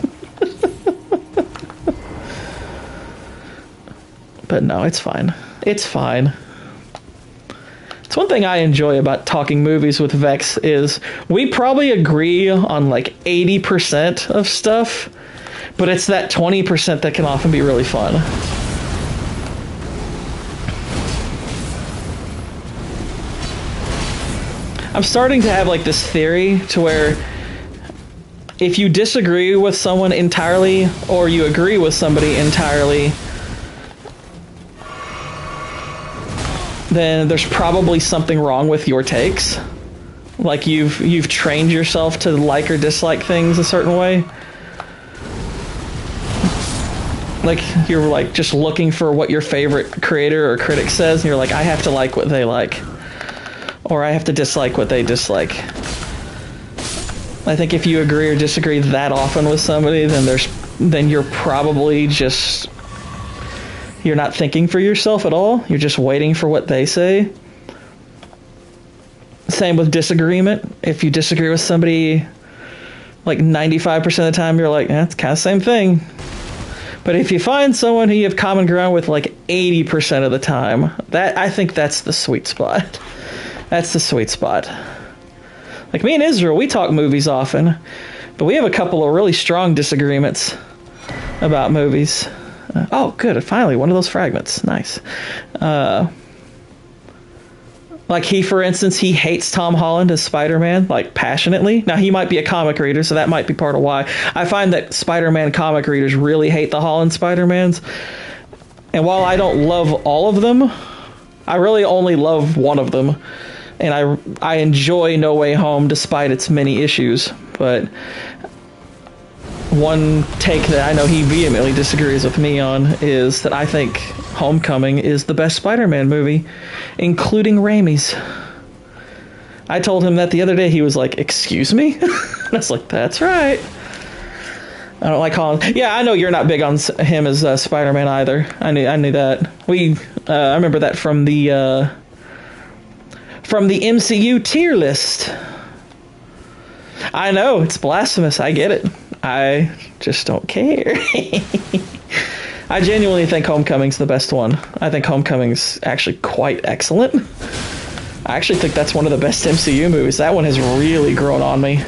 But no, it's fine. It's fine. It's one thing I enjoy about talking movies with Vex is we probably agree on like 80% of stuff, but it's that 20% that can often be really fun. I'm starting to have like this theory to where if you disagree with someone entirely or you agree with somebody entirely, then there's probably something wrong with your takes. Like you've trained yourself to like or dislike things a certain way. Like you're like just looking for what your favorite creator or critic says, and you're like, I have to like what they like, or I have to dislike what they dislike. I think if you agree or disagree that often with somebody, then you're probably just, you're not thinking for yourself at all. You're just waiting for what they say. Same with disagreement. If you disagree with somebody like 95% of the time, you're like, it's kind of the same thing. But if you find someone who you have common ground with like 80% of the time, I think that's the sweet spot. That's the sweet spot. Like, me and Israel, we talk movies often, but we have a couple of really strong disagreements about movies. Oh, good. Finally, one of those fragments. Nice. Like, for instance, he hates Tom Holland as Spider-Man, like, passionately. Now, he might be a comic reader, so that might be part of why. I find that Spider-Man comic readers really hate the Holland Spider-Mans. And while I don't love all of them, I really only love one of them. And I enjoy No Way Home despite its many issues. But one take that I know he vehemently disagrees with me on is that I think Homecoming is the best Spider-Man movie, including Raimi's. I told him that the other day. He was like, "Excuse me?" And I was like, "That's right. I don't like Holland." Yeah, I know you're not big on him as Spider-Man either. I knew that. I remember that from the MCU tier list. I know, it's blasphemous. I get it. I just don't care. I genuinely think Homecoming's the best one. I think Homecoming's actually quite excellent. I actually think that's one of the best MCU movies. That one has really grown on me.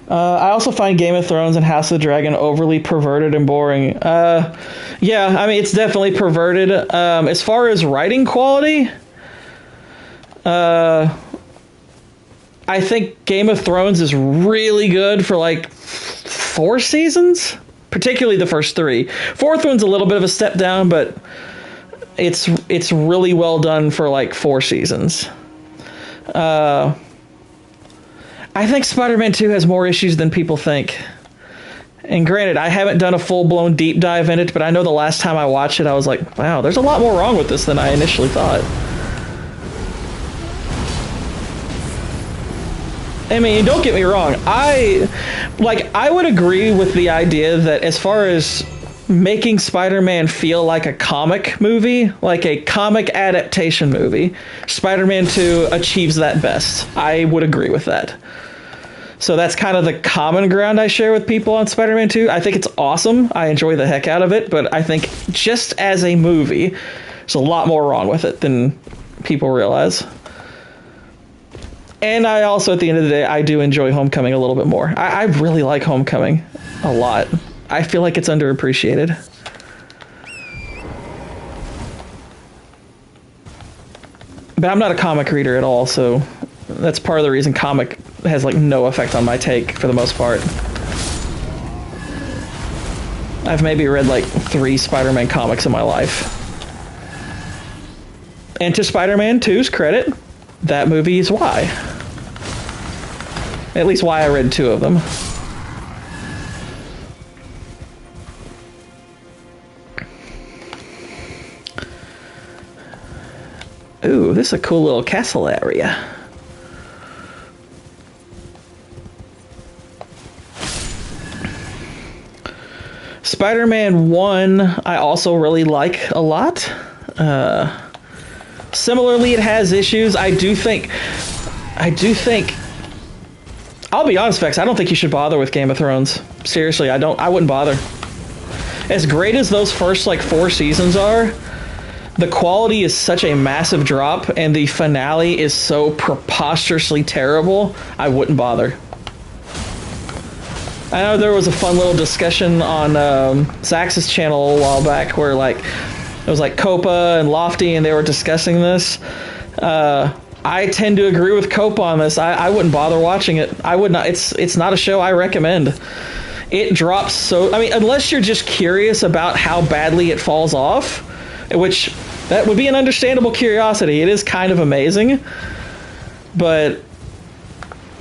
I also find Game of Thrones and House of the Dragon overly perverted and boring. Yeah, I mean, it's definitely perverted. As far as writing quality, I think Game of Thrones is really good for like 4 seasons, particularly the first 3. 4th one's a little bit of a step down, but it's really well done for like 4 seasons. I think Spider-Man 2 has more issues than people think. And granted, I haven't done a full-blown deep dive in it, but I know the last time I watched it, I was like, wow, there's a lot more wrong with this than I initially thought. I mean, don't get me wrong. I would agree with the idea that as far as making Spider-Man feel like a comic movie, like a comic adaptation movie, Spider-Man 2 achieves that best. I would agree with that. So that's kind of the common ground I share with people on Spider-Man 2. I think it's awesome. I enjoy the heck out of it, but I think just as a movie, there's a lot more wrong with it than people realize. And I also, at the end of the day, I do enjoy Homecoming a little bit more. I really like Homecoming a lot. I feel like it's underappreciated. But I'm not a comic reader at all, so that's part of the reason comic has like no effect on my take for the most part. I've maybe read like 3 Spider-Man comics in my life. And to Spider-Man 2's credit, that movie is why. At least why I read 2 of them. Ooh, this is a cool little castle area. Spider-Man 1, I also really like a lot. Similarly, it has issues. I do think, I'll be honest, Vex, I don't think you should bother with Game of Thrones. Seriously, I wouldn't bother. As great as those first, like, 4 seasons are, the quality is such a massive drop, and the finale is so preposterously terrible, I wouldn't bother. I know there was a fun little discussion on Zax's channel a while back where, like, it was like Copa and Lofty, and they were discussing this. I tend to agree with Copa on this. I wouldn't bother watching it. I would not. It's not a show I recommend. It drops so... I mean, unless you're just curious about how badly it falls off, which that would be an understandable curiosity. It is kind of amazing. But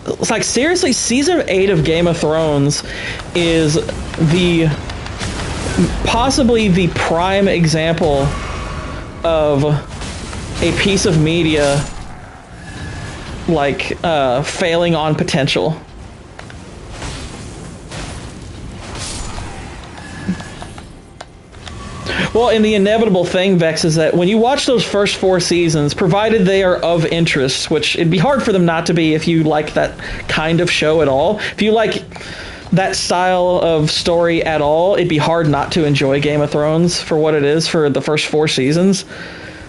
it's like, seriously, season 8 of Game of Thrones is possibly the prime example of a piece of media like failing on potential. Well, and the inevitable thing, Vex, is that when you watch those first 4 seasons, provided they are of interest, which it'd be hard for them not to be if you like that kind of show at all. If you like that style of story at all, it'd be hard not to enjoy Game of Thrones for what it is for the first 4 seasons,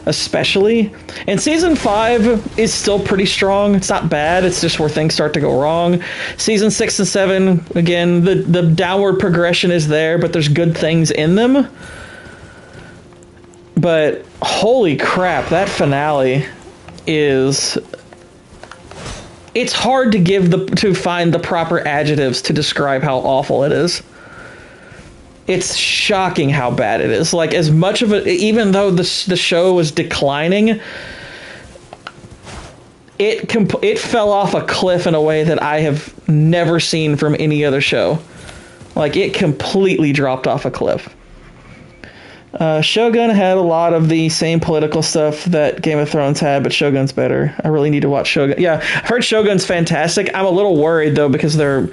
especially. And season 5 is still pretty strong. It's not bad. It's just where things start to go wrong. Season 6 and 7, again, the downward progression is there, but there's good things in them. But holy crap, that finale is... It's hard to find the proper adjectives to describe how awful it is. It's shocking how bad it is. Like, as much of it, even though the show was declining, it fell off a cliff in a way that I have never seen from any other show. Like, it completely dropped off a cliff. Shogun had a lot of the same political stuff that Game of Thrones had, but Shogun's better. I really need to watch Shogun. Yeah, I've heard Shogun's fantastic. I'm a little worried, though, because that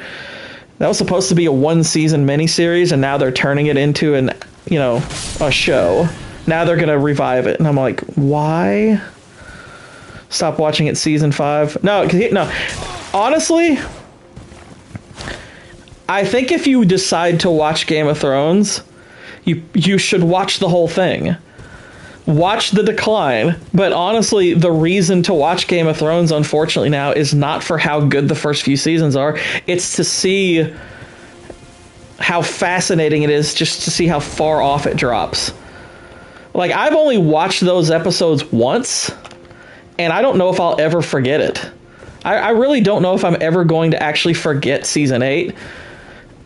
was supposed to be a 1-season miniseries, and now they're turning it into a show. Now they're going to revive it, and I'm like, why? Stop watching it season 5. No. Honestly, I think if you decide to watch Game of Thrones, you should watch the whole thing. Watch the decline. But honestly, the reason to watch Game of Thrones, unfortunately, now is not for how good the first few seasons are. It's to see how fascinating it is, just to see how far off it drops. Like, I've only watched those episodes once, and I don't know if I'll ever forget it. I really don't know if I'm ever going to actually forget season 8.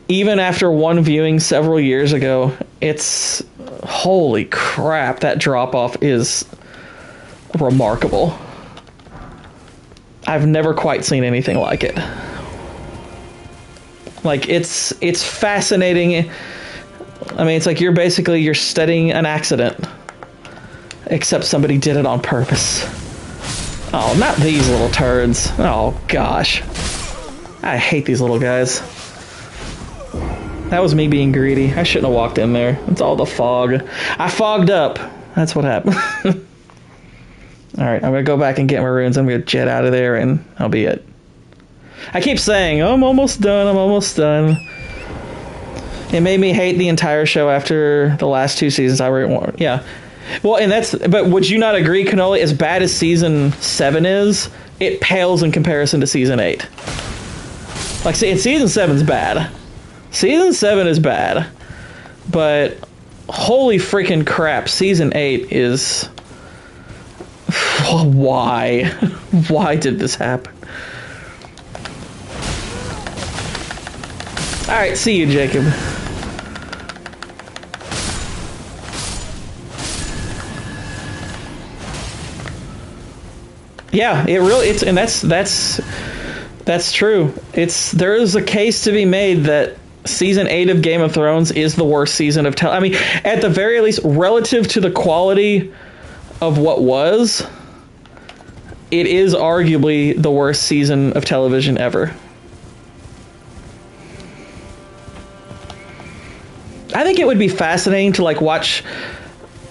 Even after one viewing several years ago, it's... Holy crap, that drop-off is remarkable. I've never quite seen anything like it. Like, it's fascinating. I mean, it's like you're studying an accident. Except somebody did it on purpose. Oh, not these little turds. Oh, gosh. I hate these little guys. That was me being greedy. I shouldn't have walked in there. It's all the fog. I fogged up. That's what happened. Alright, I'm going to go back and get my runes. I'm going to jet out of there, and I'll be it. I keep saying, I'm almost done, I'm almost done. It made me hate the entire show after the last 2 seasons. Yeah. Well, but would you not agree, Cannoli, as bad as season 7 is, it pales in comparison to season 8. Like, see, season 7's bad. Season 7 is bad, but holy freaking crap, season 8 is... Why? Why did this happen? Alright, see you, Jacob. Yeah, and that's true. There is a case to be made that Season 8 of Game of Thrones is the worst season of I mean, at the very least, relative to the quality of what was, it is arguably the worst season of television ever. I think it would be fascinating to, like, watch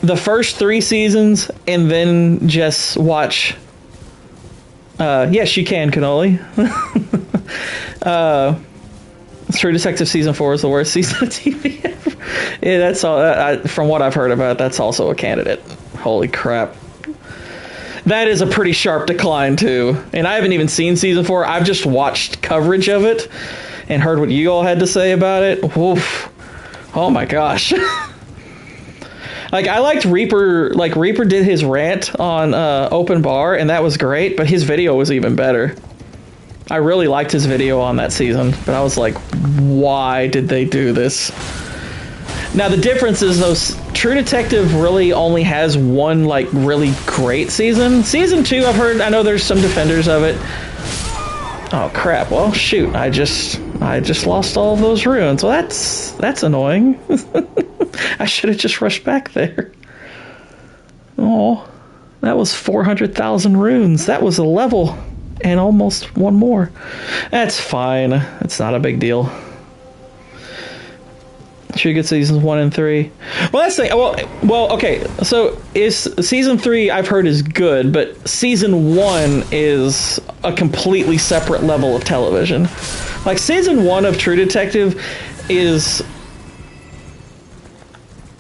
the first 3 seasons and then just watch... yes, you can, Cannoli. True Detective Season 4 is the worst season of TV ever. Yeah, that's all. From what I've heard about it, that's also a candidate. Holy crap. That is a pretty sharp decline, too. And I haven't even seen Season 4. I've just watched coverage of it and heard what you all had to say about it. Oof. Oh my gosh. Like, I liked Reaper. Like, Reaper did his rant on Open Bar, and that was great, but his video was even better. I really liked his video on that season, but I was like, why did they do this? Now, the difference is, though, True Detective really only has one, like, really great season. Season 2, I know there's some defenders of it. Oh, crap. Well, shoot. I just lost all of those runes. Well, that's annoying. I should have just rushed back there. Oh, that was 400,000 runes. That was a level. And almost one more. That's fine. It's not a big deal. Should get seasons 1 and 3. Well, that's the well. Okay. So is season 3? I've heard is good, but season 1 is a completely separate level of television. Like, season 1 of True Detective is...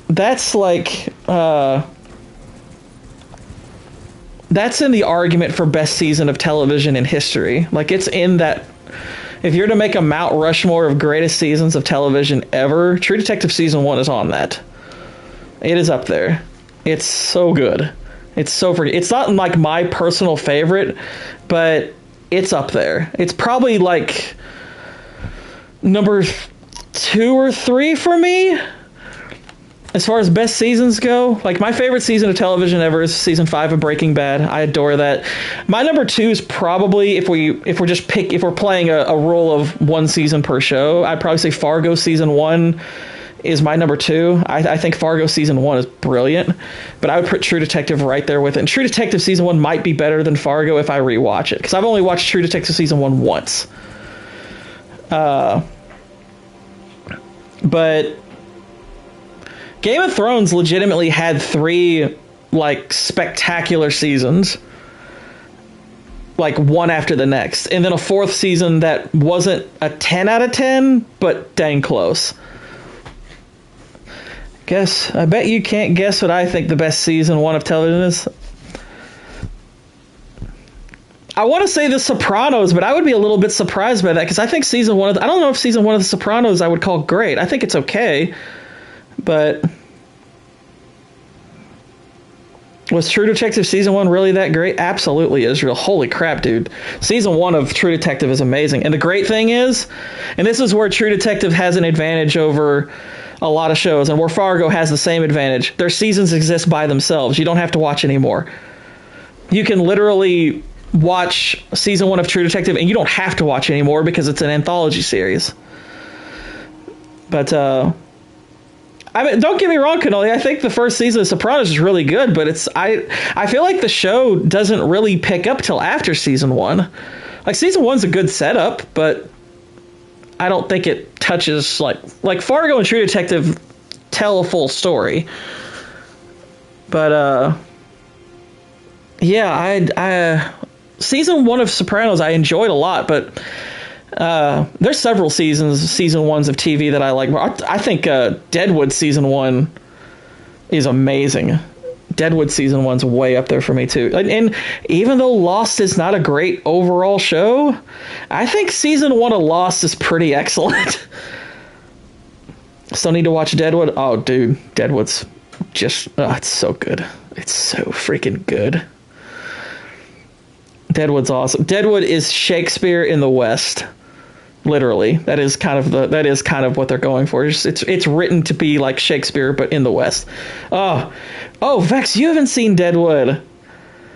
That's like, that's in the argument for best season of television in history. Like, it's in that... If you're to make a Mount Rushmore of greatest seasons of television ever, True Detective season 1 is on that. It is up there. It's so good. It's so freaking... It's not like my personal favorite, but it's up there. It's probably like number 2 or 3 for me. As far as best seasons go, like, my favorite season of television ever is season 5 of Breaking Bad. I adore that. My number 2 is probably, if we're playing a rule of one season per show, I'd probably say Fargo season 1 is my number 2. I think Fargo season 1 is brilliant, but I would put True Detective right there with it. And True Detective season 1 might be better than Fargo if I rewatch it, because I've only watched True Detective season 1 once. But Game of Thrones legitimately had 3, like, spectacular seasons, like, one after the next, and then a 4th season that wasn't a 10 out of 10, but dang close. I bet you can't guess what I think the best season 1 of television is. I want to say The Sopranos, but I would be a little bit surprised by that, because I think season 1 I don't know if season 1 of The Sopranos I would call great. I think it's okay. But was True Detective season 1 really that great? Absolutely, Israel. Holy crap, dude. Season 1 of True Detective is amazing. And the great thing is, and this is where True Detective has an advantage over a lot of shows, and where Fargo has the same advantage. Their seasons exist by themselves. You don't have to watch anymore. You can literally watch season 1 of True Detective, and you don't have to watch anymore because it's an anthology series. But, I mean, don't get me wrong, Cannoli. I think the first season of Sopranos is really good, but I feel like the show doesn't really pick up till after season 1. Like, season 1's a good setup, but I don't think it touches, like Fargo and True Detective tell a full story. But yeah, season 1 of Sopranos I enjoyed a lot, but there's several season 1s of TV that I like more. I think Deadwood season 1 is amazing. Deadwood season 1's way up there for me too. And even though Lost is not a great overall show, I think season 1 of Lost is pretty excellent. Still need to watch Deadwood. Oh, dude, Deadwood's just it's so good. It's so freaking good. Deadwood's awesome. Deadwood is Shakespeare in the West. Literally, that is kind of what they're going for. It's written to be like Shakespeare, but in the West. Oh, Vex, you haven't seen Deadwood.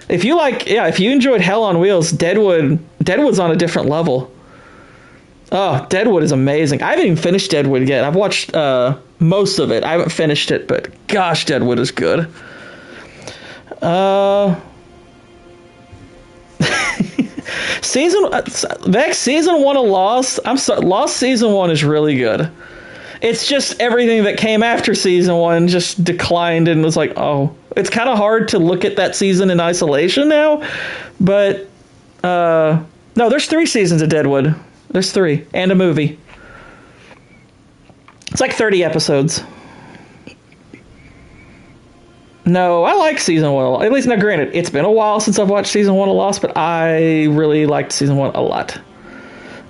If you enjoyed Hell on Wheels, Deadwood's on a different level. Oh, Deadwood is amazing. I haven't even finished Deadwood yet. I've watched most of it. I haven't finished it, but gosh, Deadwood is good. Season 1 of Lost. I'm sorry, Lost season 1 is really good. It's just everything that came after season 1 just declined and was like, oh, it's kind of hard to look at that season in isolation now. But no, there's 3 seasons of Deadwood. There's 3 and a movie. It's like 30 episodes. No, I like season 1. At least, now granted, it's been a while since I've watched season 1 of Lost, but I really liked season 1 a lot.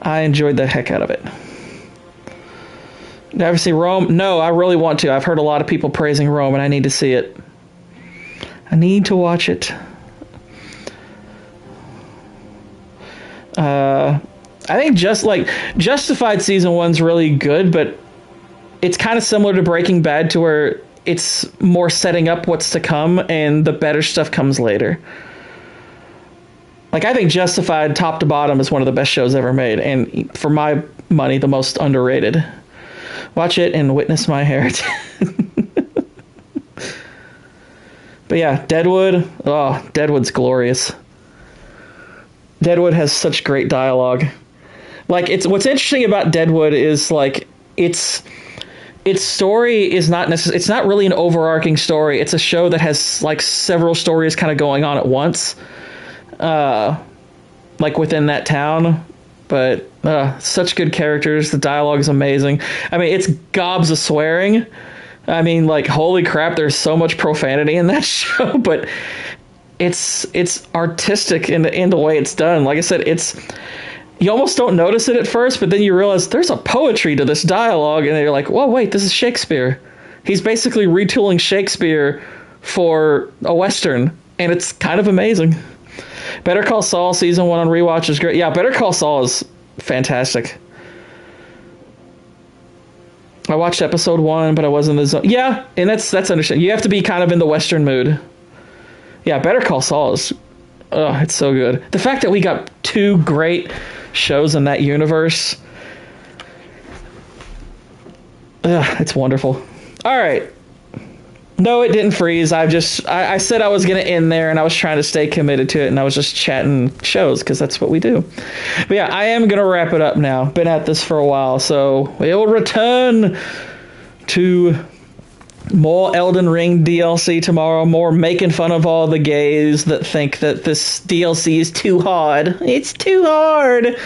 I enjoyed the heck out of it. Did I ever see Rome? No, I really want to. I've heard a lot of people praising Rome, and I need to see it. I need to watch it. I think Justified season 1's really good, but it's kind of similar to Breaking Bad, to where it's more setting up what's to come, and the better stuff comes later. Like, I think Justified, top to bottom, is one of the best shows ever made, and for my money, the most underrated. Watch it and witness my heritage. But yeah, Deadwood. Oh, Deadwood's glorious. Deadwood has such great dialogue. Like, what's interesting about Deadwood is, like, its story is not it's not really an overarching story. It's a show that has, like, several stories kind of going on at once, like, within that town. But such good characters. The dialogue is amazing. I mean, it's gobs of swearing. I mean, like, holy crap, there's so much profanity in that show, but it's artistic in the way it's done. Like I said, you almost don't notice it at first, but then you realize there's a poetry to this dialogue, and you're like, whoa, wait, this is Shakespeare. He's basically retooling Shakespeare for a Western, and it's kind of amazing. Better Call Saul season 1 on rewatch is great. Yeah, Better Call Saul is fantastic. I watched episode 1, but I wasn't in the zone. Yeah, and that's understandable. You have to be kind of in the Western mood. Yeah, Better Call Saul is... it's so good. The fact that we got 2 great shows in that universe... it's wonderful. All right. No, it didn't freeze. I said I was going to end there, and I was trying to stay committed to it, and I was just chatting shows, because that's what we do. But yeah, I am going to wrap it up now. Been at this for a while, so we will return to more Elden Ring DLC tomorrow, more making fun of all the gays that think that this DLC is too hard. It's too hard.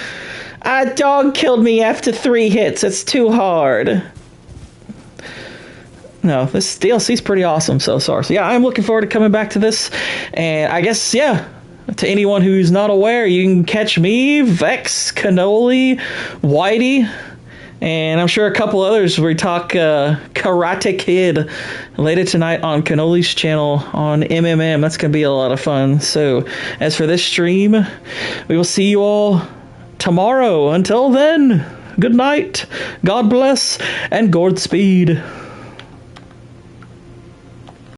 A dog killed me after 3 hits. It's too hard. No, this DLC is pretty awesome so far. So yeah, I'm looking forward to coming back to this. And I guess, yeah, to anyone who's not aware, you can catch me, Vex, Cannoli, Whitey, and I'm sure a couple others where we talk Karate Kid later tonight on Cannoli's channel on MMM. That's going to be a lot of fun. So as for this stream, we will see you all tomorrow. Until then, good night, God bless, and Godspeed.